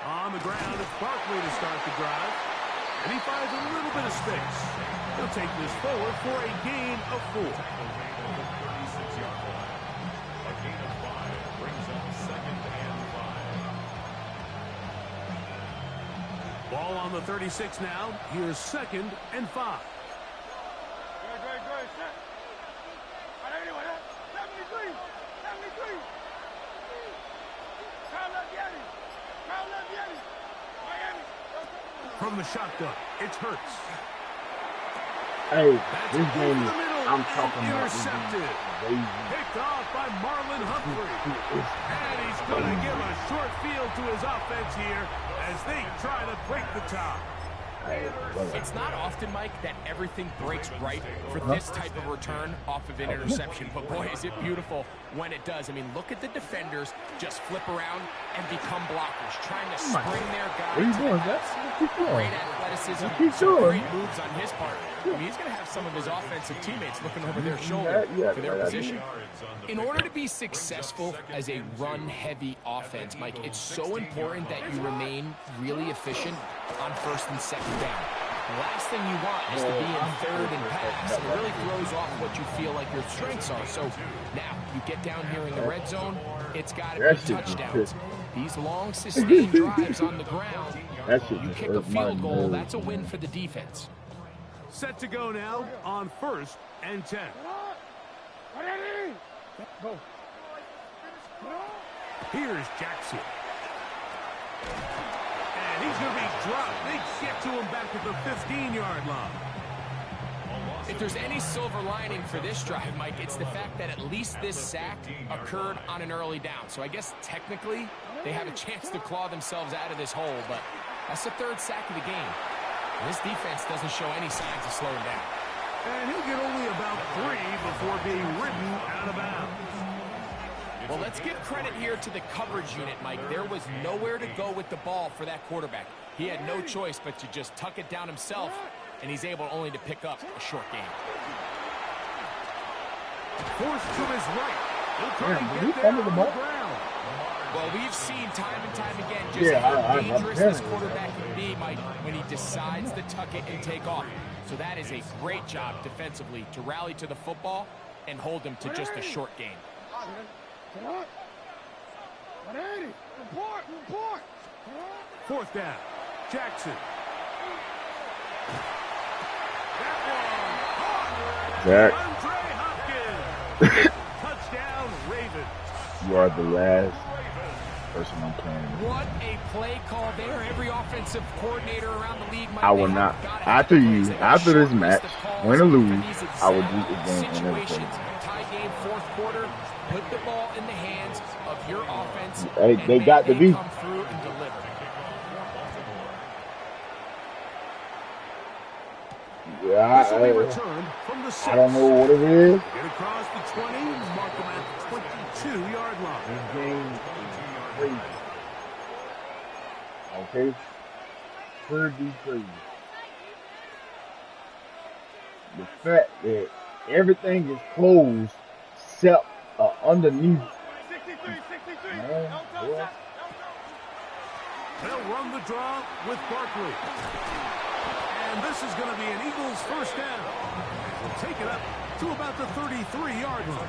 On the ground, it's Barkley to start the drive. And he finds a little bit of space. He'll take this forward for a gain of 4. Ball on the 36 now. Here's 2nd and 5. From the shotgun, it's Hurts. Hey, this game is, I'm talking about this intercepted. game. Picked off by Marlon Humphrey. And he's going to give a short field to his offense here as they try to break the tie. It's not often, Mike, that everything breaks right for this type of return off of an interception. But, boy, is it beautiful when it does. I mean, look at the defenders just flip around and become blockers, trying to spring their guy. What are you doing, Gus? Keep going. Great athleticism, Keep some going. great moves on his part. I mean, he's going to have some of his offensive teammates looking over their shoulder for their position. In order to be successful as a run-heavy offense, Mike, it's so important that you remain really efficient on 1st and 2nd down. The last thing you want is to be in 3rd and pass. It really throws off what you feel like your strengths are. So now you get down here in the red zone, it's got to be touchdowns. These long, sustained drives on the ground, you kick a field goal, that's a win for the defense. Set to go now on 1st and 10. Here's Jackson. And he's going to be dropped. They get to him back at the 15-yard line. If there's any silver lining for this drive, Mike, it's the fact that at least this sack occurred on an early down. So I guess technically they have a chance to claw themselves out of this hole, but that's the 3rd sack of the game. This defense doesn't show any signs of slowing down. And he'll get only about 3 before being ridden out of bounds. Well, let's give credit here to the coverage unit, Mike. There was nowhere to go with the ball for that quarterback. He had no choice but to just tuck it down himself, and he's able only to pick up a short gain. Forced to his right. He'll try Damn, and did get he there fumble on the the ball? ground. Well, we've seen time and time again just how dangerous this quarterback can be, Mike, when he decides to tuck it and take off. So that is a great job defensively to rally to the football and hold him to just a short gain. Fourth down. Jackson. Jack. Touchdown, Ravens. You are the last person I'm playing with. What a play call there. Every offensive coordinator around the league might I will not. After this match, win or lose, I will do it again and never play. Tie game, fourth quarter. Put the ball in the hands of your offense. Hey, they got to be. Come through and deliver. Yeah, I don't know what it is. Get across the 20, mark him at the 22-yard line. This game is crazy. Okay? Pretty crazy. The fact that everything is closed except underneath. 63. Man, boy. They'll run the draw with Barkley. And this is going to be an Eagles first down. We'll take it up to about the 33-yard line.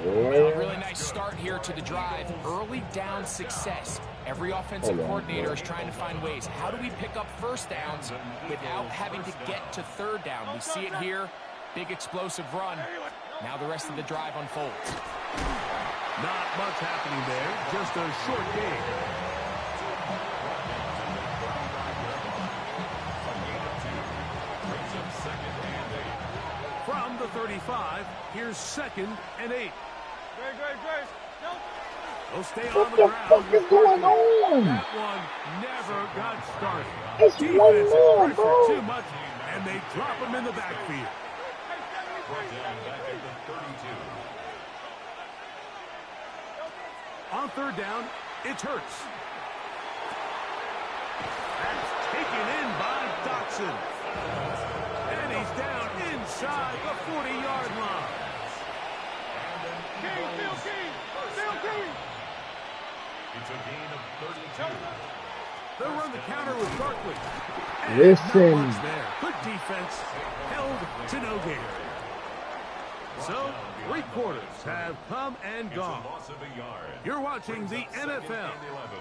Well, a really nice start here to the drive. Early down success. Every offensive coordinator is trying to find ways. How do we pick up first downs without having to get to third down? We see it here. Big explosive run. Now the rest of the drive unfolds. Not much happening there. Just a short gain. From the 35, here's 2nd and 8. They'll stay on the ground. What the fuck is going on? That one never got started. It's Defense one more, is bro. pressured too much, and they drop him in the backfield. On third down, it's Hurts. That's taken in by Dotson. And he's down inside the 40-yard line. It's a gain of 32. They'll run the counter with Barkley. And Listen. not much there. Good defense held to no gain. So, 3 quarters have come and gone. Loss of a yard. You're watching the NFL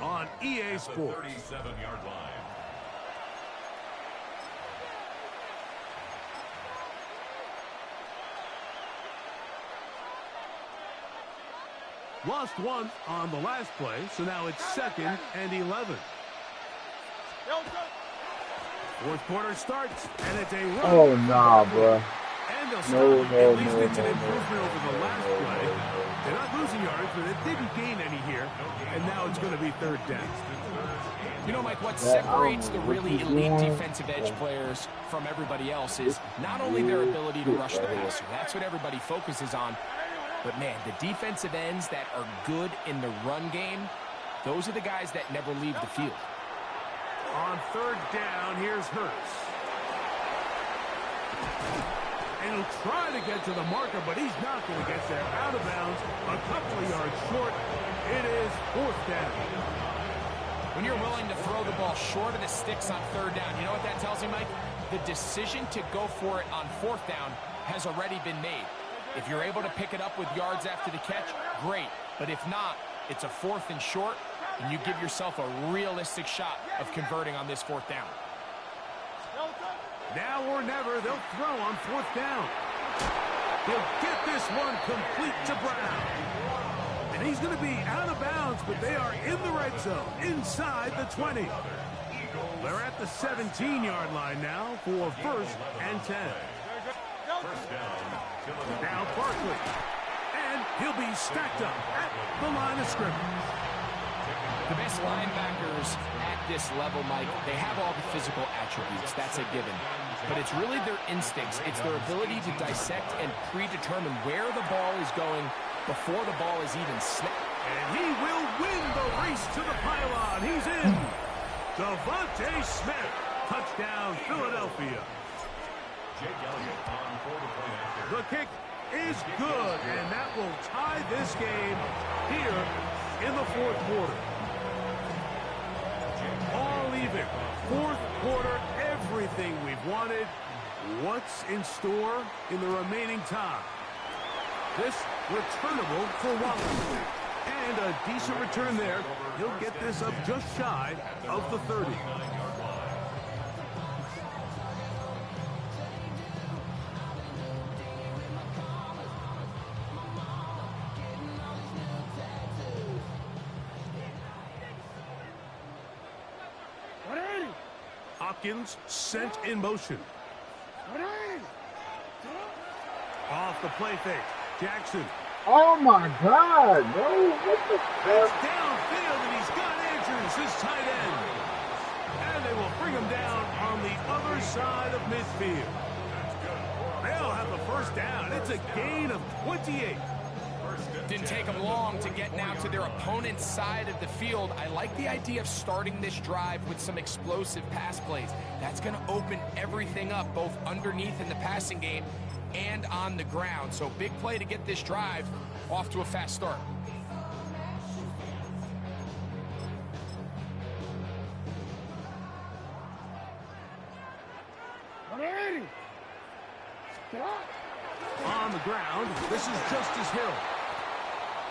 on EA Sports. 37-yard line. Lost one on the last play, so now it's 2nd and 11. Fourth quarter starts, and it's a run. Oh, nah, bro. And they'll No, stop. no, At least no, it's an no, improvement over the last play. They're not losing yards, but it didn't gain any here, and now it's going to be third down. You know, Mike, what separates the really elite defensive edge players from everybody else is not only their ability to rush the passer. That's what everybody focuses on. But, man, the defensive ends that are good in the run game, those are the guys that never leave the field. On third down, here's Hurts. And he'll try to get to the marker, but he's not going to get there. Out of bounds, a couple of yards short. It is fourth down. When you're willing to throw the ball short of the sticks on third down, you know what that tells me, Mike? The decision to go for it on fourth down has already been made. If you're able to pick it up with yards after the catch, great. But if not, it's a 4th and short, and you give yourself a realistic shot of converting on this fourth down. Now or never, they'll throw on fourth down. He'll get this one complete to Brown. And he's going to be out of bounds, but they are in the red zone, inside the 20. They're at the 17-yard line now for 1st and 10. Now Barkley. And he'll be stacked up at the line of scrimmage. The best linebackers at this level, Mike, they have all the physical attributes. That's a given. But it's really their instincts. It's their ability to dissect and predetermine where the ball is going before the ball is even snapped. And he will win the race to the pylon. He's in. Devontae Smith. Touchdown, Philadelphia. The kick is good, and that will tie this game here in the fourth quarter. All even. Fourth quarter, everything we've wanted. What's in store in the remaining time? This returnable for Wallace. And a decent return there. He'll get this up just shy of the 30. Hopkins sent in motion. Off the play fake. Jackson. Oh my God, bro. What the It's downfield, and he's got Andrews, his tight end. And they will bring him down on the other side of midfield. They'll have the first down. It's a gain of 28. Didn't take them long to get now to their opponent's side of the field. I like the idea of starting this drive with some explosive pass plays. That's going to open everything up, both underneath in the passing game and on the ground. So big play to get this drive off to a fast start. On the ground, this is Justice Hill.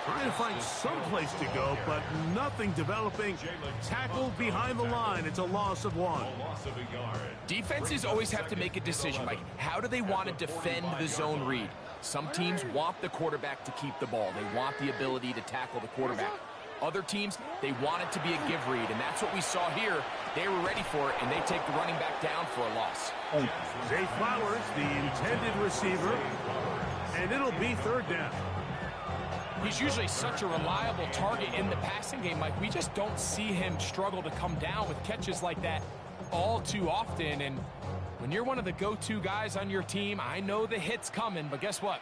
Trying to find some place to go, but nothing developing. Tackled behind the line. It's a loss of 1. Defenses always have to make a decision, Mike. How do they want to defend the zone read? Some teams want the quarterback to keep the ball. They want the ability to tackle the quarterback. Other teams, they want it to be a give read, and that's what we saw here. They were ready for it, and they take the running back down for a loss. Zay Flowers, the intended receiver, and it'll be third down. He's usually such a reliable target in the passing game, Mike. We just don't see him struggle to come down with catches like that all too often. And when you're one of the go-to guys on your team, I know the hit's coming, but guess what?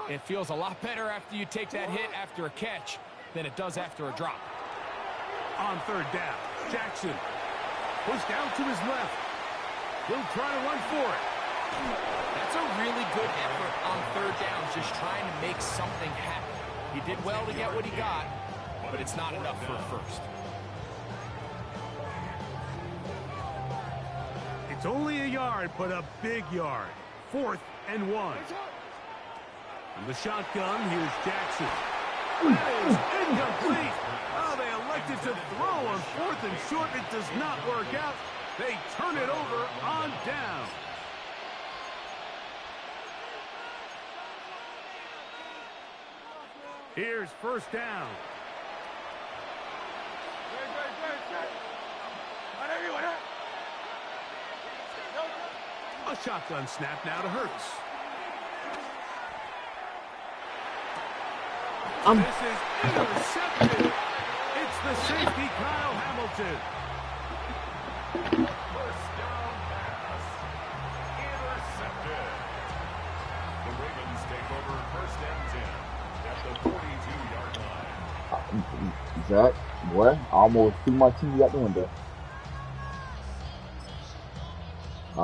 It feels a lot better after you take that hit after a catch than it does after a drop. On third down, Jackson pushed down to his left. He'll try to run for it. That's a really good effort on third down, just trying to make something happen. He did well to get what he got, but it's not enough for a first. It's only a yard, but a big yard. 4th and 1. From the shotgun, here's Jackson. That is incomplete. Oh, they elected to throw on 4th and short. It does not work out. They turn it over on down. Here's first down. A shotgun snap now to Hurts. This is intercepted. It's the safety, Kyle Hamilton. First down pass. Intercepted. The Ravens take over first and 10 at the 42-yard line. Zach, boy, I almost threw my TV out the window. I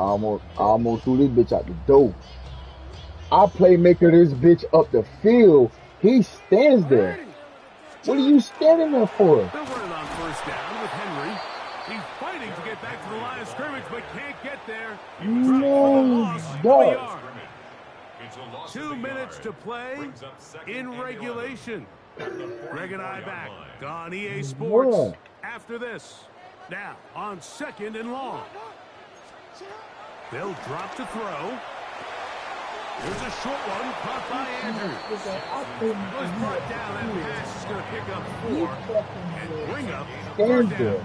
almost threw this bitch out the door. I playmaker this bitch up the field. He stands there. What are you standing there for? They'll run it on first down with Henry. He's fighting to get back to the line of scrimmage, but can't get there. No, dog. 2 minutes to play in regulation. Greg and I back on EA Sports after this. Now on 2nd and long. They'll drop to throw. Here's a short one caught by Andrews. Was brought down, and pass is going to pick up 4 and bring up third down.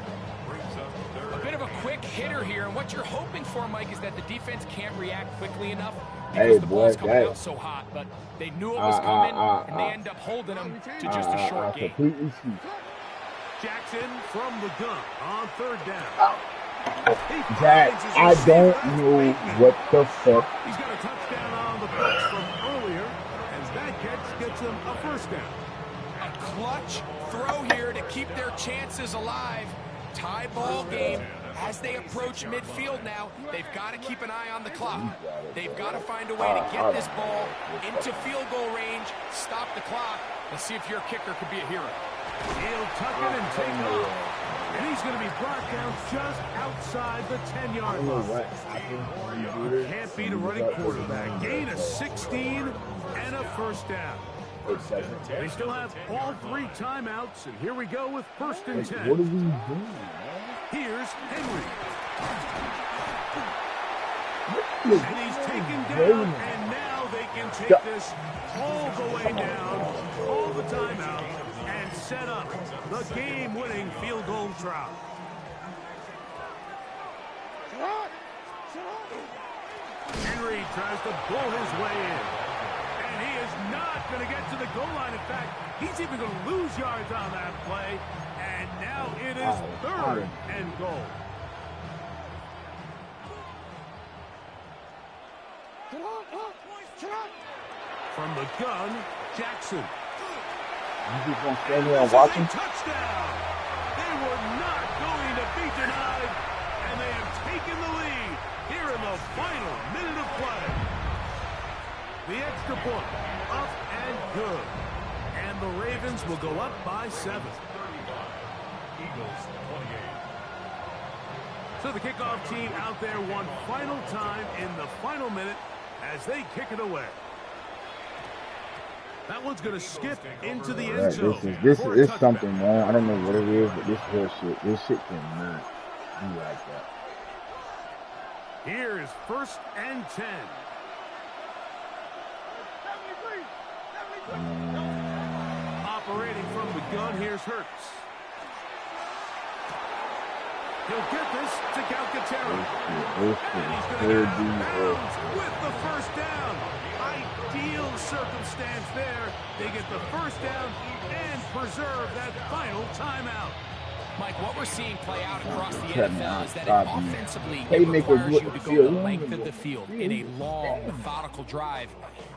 A bit of a quick hitter here, and what you're hoping for, Mike, is that the defense can't react quickly enough because the ball's coming out so hot, but they knew it was coming, and they end up holding them to just a short gain. Jackson from the gun on third down. Zach, I don't know what the fuck. He's got a touchdown on the box from earlier, and that catch gets them a first down. A clutch throw here to keep their chances alive. Tie ball game as they approach midfield now. They've got to keep an eye on the clock. They've got to find a way to get this ball into field goal range, stop the clock, and see if your kicker could be a hero. He'll tuck it and take off. And he's going to be brought down just outside the 10-yard line. Can't beat a running quarterback. Gain of 16 and a first down. They still have all 3 timeouts, and here we go with first and 10. What are we doing? Here's Henry. And he's taken down, and now they can take this all the way down, all the timeout, and set up the game-winning field goal try. Henry tries to pull his way in. And he is not going to get to the goal line. In fact, he's even going to lose yards on that play. And now it is third and goal. From the gun, Jackson. You just gonna stand there and watch him? Touchdown! They were not going to be denied, and they have taken the lead here in the final minute of play. The extra point, up and good. And the Ravens will go up by 7. Eagles 28. So the kickoff team out there one final time in the final minute as they kick it away. That one's going to skip into the end zone. This is something wrong. I don't know what it is, but this whole shit, cannot be like that. Here is first and 10. Operating from the gun, here's Hurts. He'll get this to Calcaterra. And he's going to get out of bounds with the first down. Ideal circumstance there. They get the first down and preserve that final timeout. Mike, what we're seeing play out across the NFL is that offensively it requires you to go the length of the field in a long, methodical drive.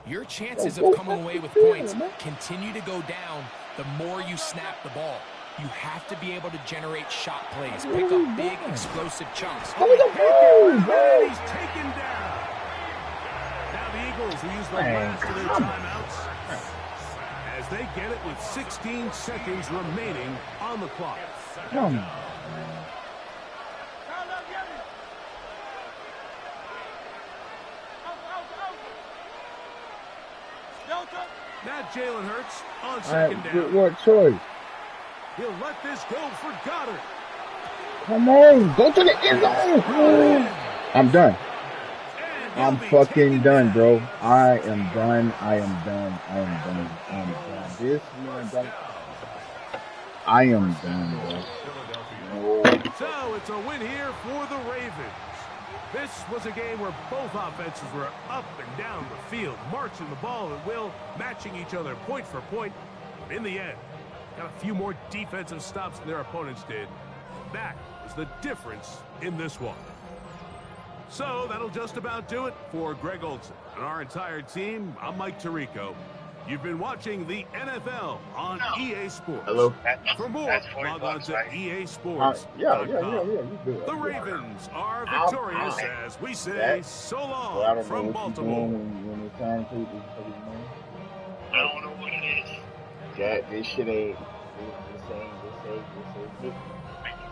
Your chances of coming away with points continue to go down the more you snap the ball. You have to be able to generate shot plays, pick up big, explosive chunks. And he's taken down. Now the Eagles will use the last of their timeouts as they get it with 16 seconds remaining on the clock. Come on. Now Jalen Hurts on second down. What choice? He'll let this go for Goddard. Come on, go to the end zone. I'm done. I'm fucking done, bro. I am done. This man done. I am done, bro. So it's a win here for the Ravens. This was a game where both offenses were up and down the field, marching the ball at will, matching each other point for point. But in the end, got a few more defensive stops than their opponents did. That was the difference in this one. So that'll just about do it for Greg Olson and our entire team. I'm Mike Tirico. You've been watching the NFL on EA Sports. Hello. For more, log on to EA Sports. Yeah. The Ravens are victorious as we say so long from Baltimore. When it's time to take I don't know what it is. that this shit ain't this ain't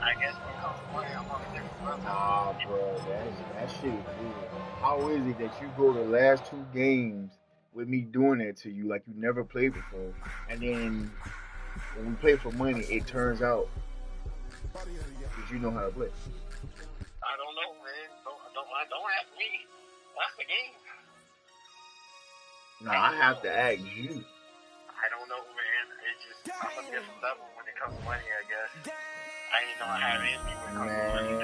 I guess because I'm on a different level. Nah, bro, that shit is good. How is it that you go the last 2 games with me doing that to you like you never played before, and then when we play for money, it turns out that you know how to play? I don't know, man. Don't ask me. That's the game. No, I have to ask you. I don't know, man. It's just I'm a different level when it comes to money, I guess. I ain't know I had it in me when it comes to money.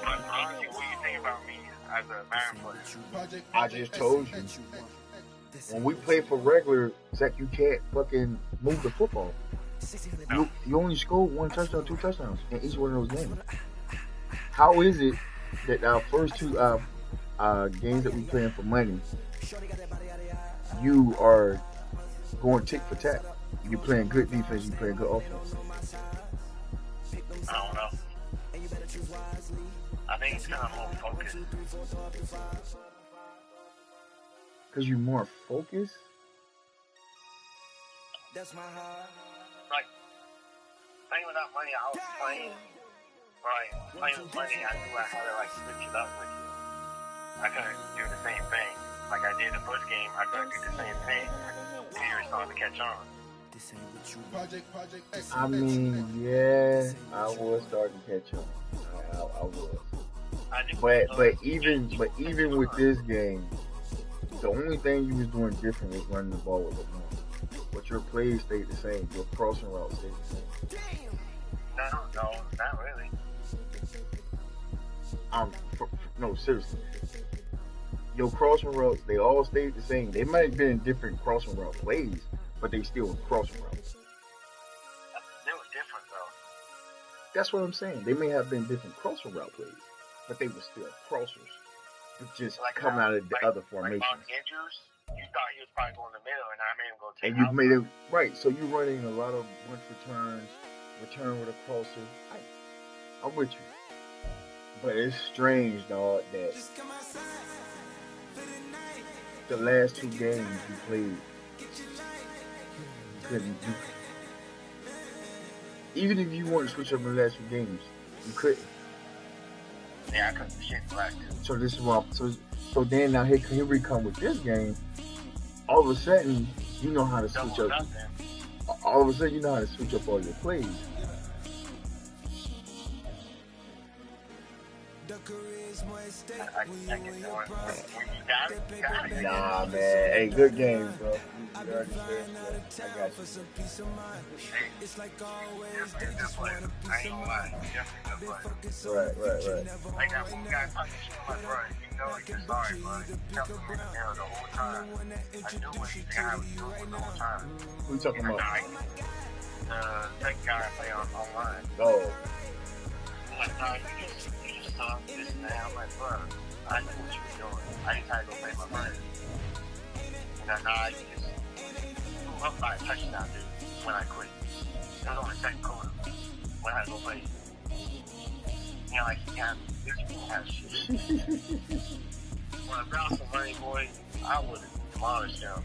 But honestly, what do you think about me as a Madden player? I just told you. When we play for regular, Zach, you can't fucking move the football. You only score 1 touchdown, 2 touchdowns in each one of those games. How is it that our first 2 games that we playing for money, you are going tick for tack. You're playing good defense. You're playing good offense. I don't know. I think it's kind of more focused. Because you're more focused. Like, playing without money, I was playing. Right, playing with money, I knew I had to like switch it up with you. I couldn't do the same thing. Like I did the first game, I couldn't do the same thing. And you were starting to catch on. I mean, yeah, I was starting to catch on. I was. But even with this game, the only thing you was doing different was running the ball with LeBron. But your plays stayed the same. Your crossing route stayed the same. No, not really. No, seriously. Your crossing routes, they all stayed the same. They might have been in different crossing route plays, but they still were crossing routes. They were different though. That's what I'm saying. They may have been different crossing route plays, but they were still crossers. But just like come out of the other formations. Like Andrews, you thought he was probably going in the middle, and I made him go to and you made it right. So you're running a lot of bunch returns, return with a crosser. I'm with you. But it's strange, dog, that the last two games you played, even if you wanted to switch up in the last few games, you couldn't. Yeah, I couldn't do shit black. So this is why. So then now here we come with this game. All of a sudden, you know how to switch up. All of a sudden, you know how to switch up all your plays. Nah, man. Hey, good game, bro. You already said so. I got you. I ain't gonna lie. Right. Like that one guy talking shit like, bro, you know you're sorry, bro. You kept him in the middle the whole time. I knew what the guy was doing the whole time. Who you talking about? The tech guy I play online. Oh. He's like, nah, you just talk this and that. I'm like, bro, I knew what you were doing. I just had to go play my friend. And then, nah, you just threw up by a touchdown, dude, when I quit. It was on the second quarter when I had to go play. You know, like, he had this people have shit. When I found some money, boy, I would have demolished him.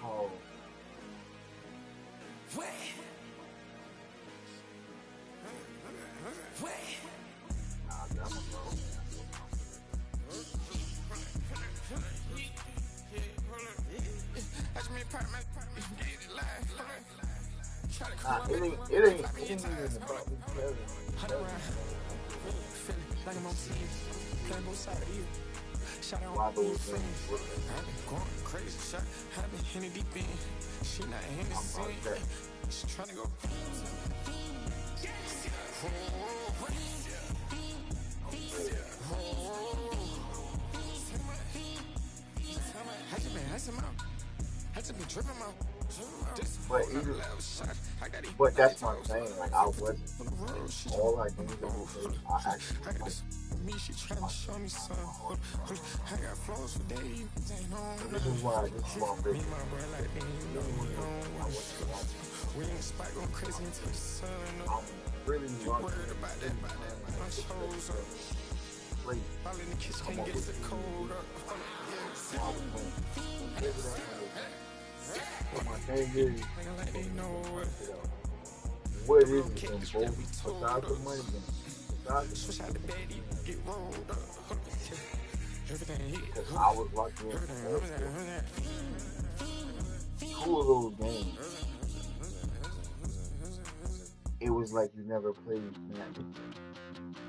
Oh. It ain't even about me playing. Like I'm on TV, playing both sides of you. Shot on I've been going crazy, shot. I've been hitting deep in. She not in the scene. She's trying to go. I just been tripping out. But that's my thing. Like I wasn't all I did was I actually me, she trying to show me something. I got flows for days. This is why I'm big. We ain't spike going crazy until the sun. I'm really worried about that. My shows up. All in the kitchen can't get the cold up. My thing is, what is it in both besides the money? Switch out the bed, get rolled up. Because I was locked in. Two of those games, it was like you never played Madden.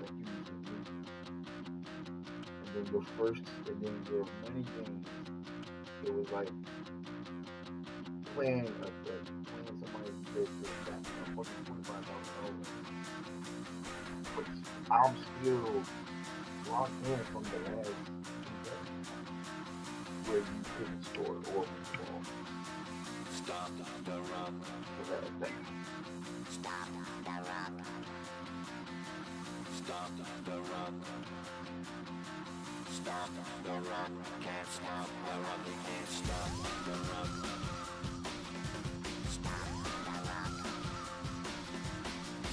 Like you usually do. And then your many games, it was like playing somebody's big back fucking $25,000. But I'm still locked in from the last 2 games where you couldn't score or win the ball. Stop the run. Stop the run. Stop the run. Can't stop the run. You can't stop the run. Stop the run.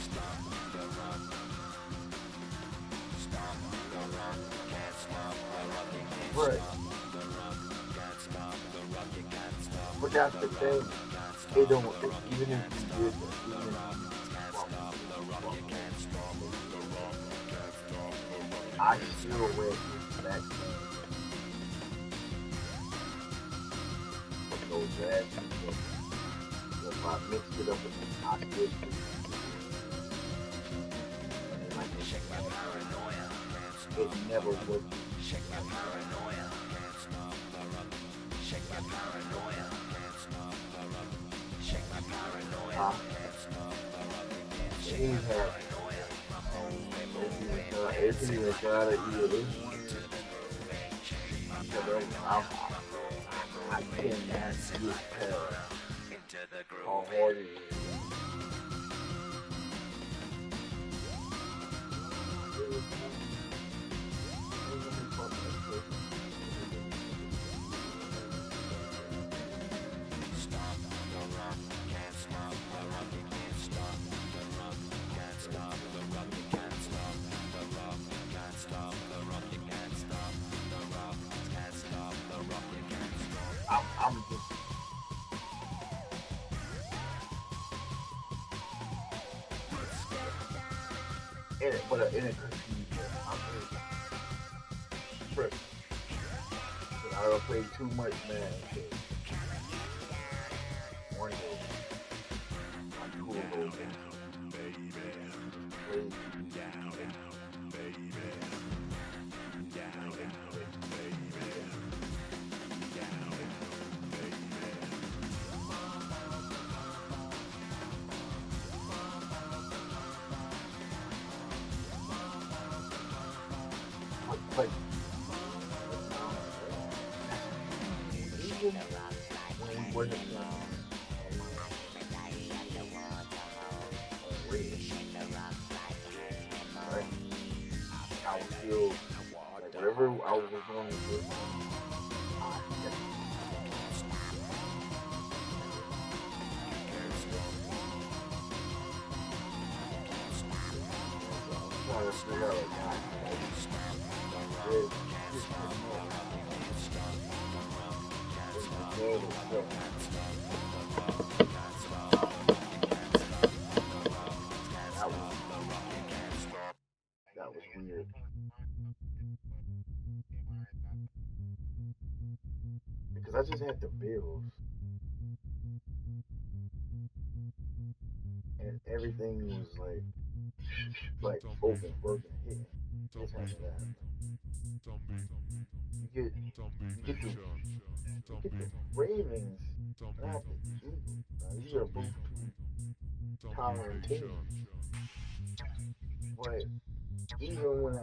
Stop the run. Stop the run. Can't stop the run. You can't stop the run. Can't stop the run. You can't stop. But that's the thing. It don't. Even if you did that, I still went back with those bad people. If I mixed it up with the I did. Like, shake my paranoia. It never worked. Shake my paranoia. Can't stop the run. Shake my paranoia. Can't stop the run. Shake my paranoia. Can't stop the run. Shake my paranoia. Everything that gotta eat it. I cannot get past how hard it is. Stop the run, can't stop the run, you can't stop the run, can't stop the run, you can't stop the run, can't stop the run, you can't stop the run, can't stop the run, you can't stop. I'm just. In it, but in it, I'm really but I don't play too much, man. One day, I'm cool, baby. But even when we wasn't I was still like whatever I was going through. That was weird. Because I just had the bills. And everything was like open, working, hitting. This happened, that happened. You get the Ravens, not the Eagles. These are both two tolerant teams. But even when I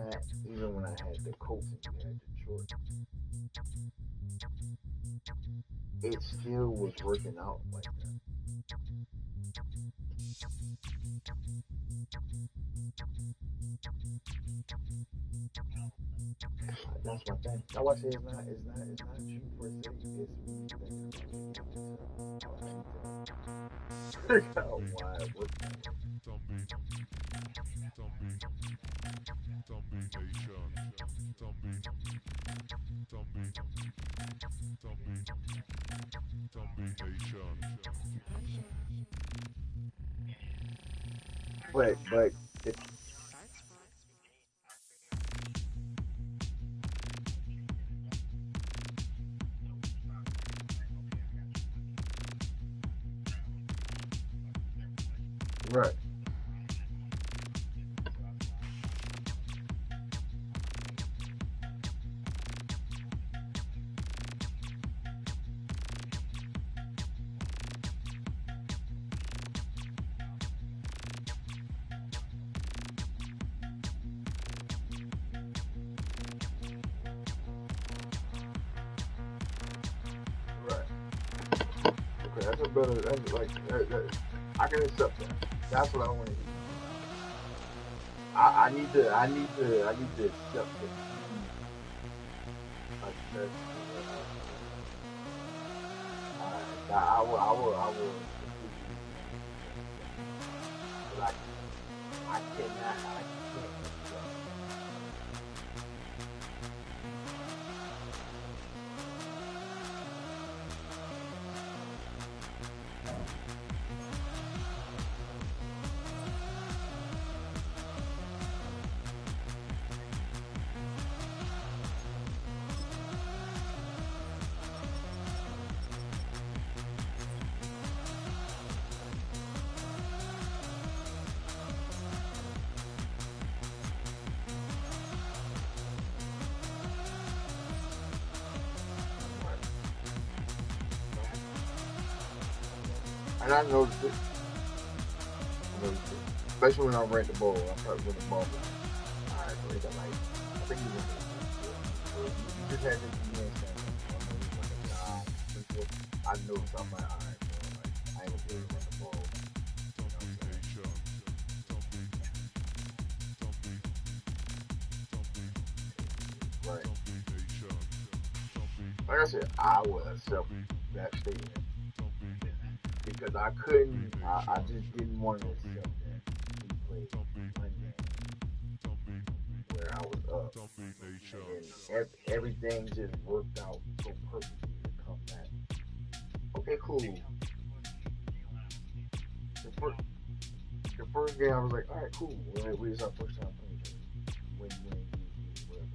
had the Colts and we had Detroit, it still was working out like that. That's my thing. Now I say it's not you per se. It's me thinking out why it works. But it, right. Right. Okay, that's a better. That's like I can accept that. That's what I want to hear. I need to accept that he accepts I will but I cannot I can't accept. And I noticed it. Especially when I ran the ball. I started with the ball. Alright, so they got like, I think he was you just had this again saying, I knew so I'm like, alright, bro, like, I ain't gonna be able to run the ball. Right. Like I said, I would accept that statement. Because I couldn't, I just didn't want to accept that he played one game where I was up, and everything just worked out so perfectly to come back. Okay, cool. The first game I was like, all right, cool. It's our first time playing. Win, whatever.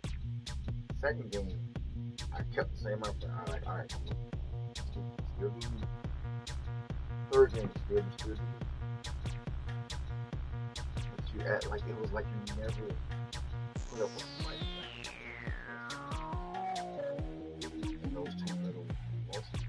Second game, I kept the same effort. I like, all right, still do. Third game, still do. But you act like it was like you never put up a fight. And those two little losses.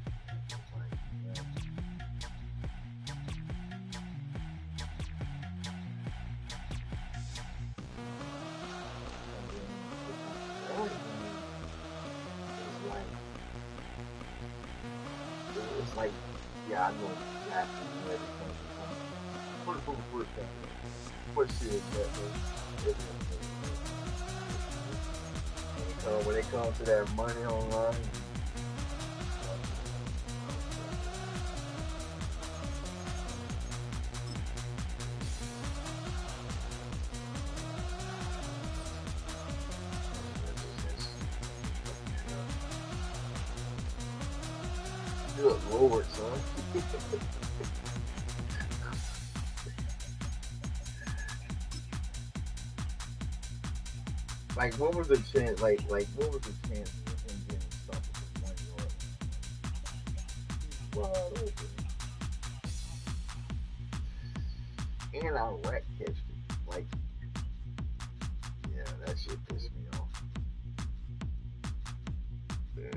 It's like, yeah, I know exactly where it's coming from. Put it that way. Put shit that way. When it comes to that money online, good lord, son. Like, what was the chance? Like, what was the chance of him getting stuck with 1 yard? Wide open. And I rat catched it. Like, yeah, that shit pissed me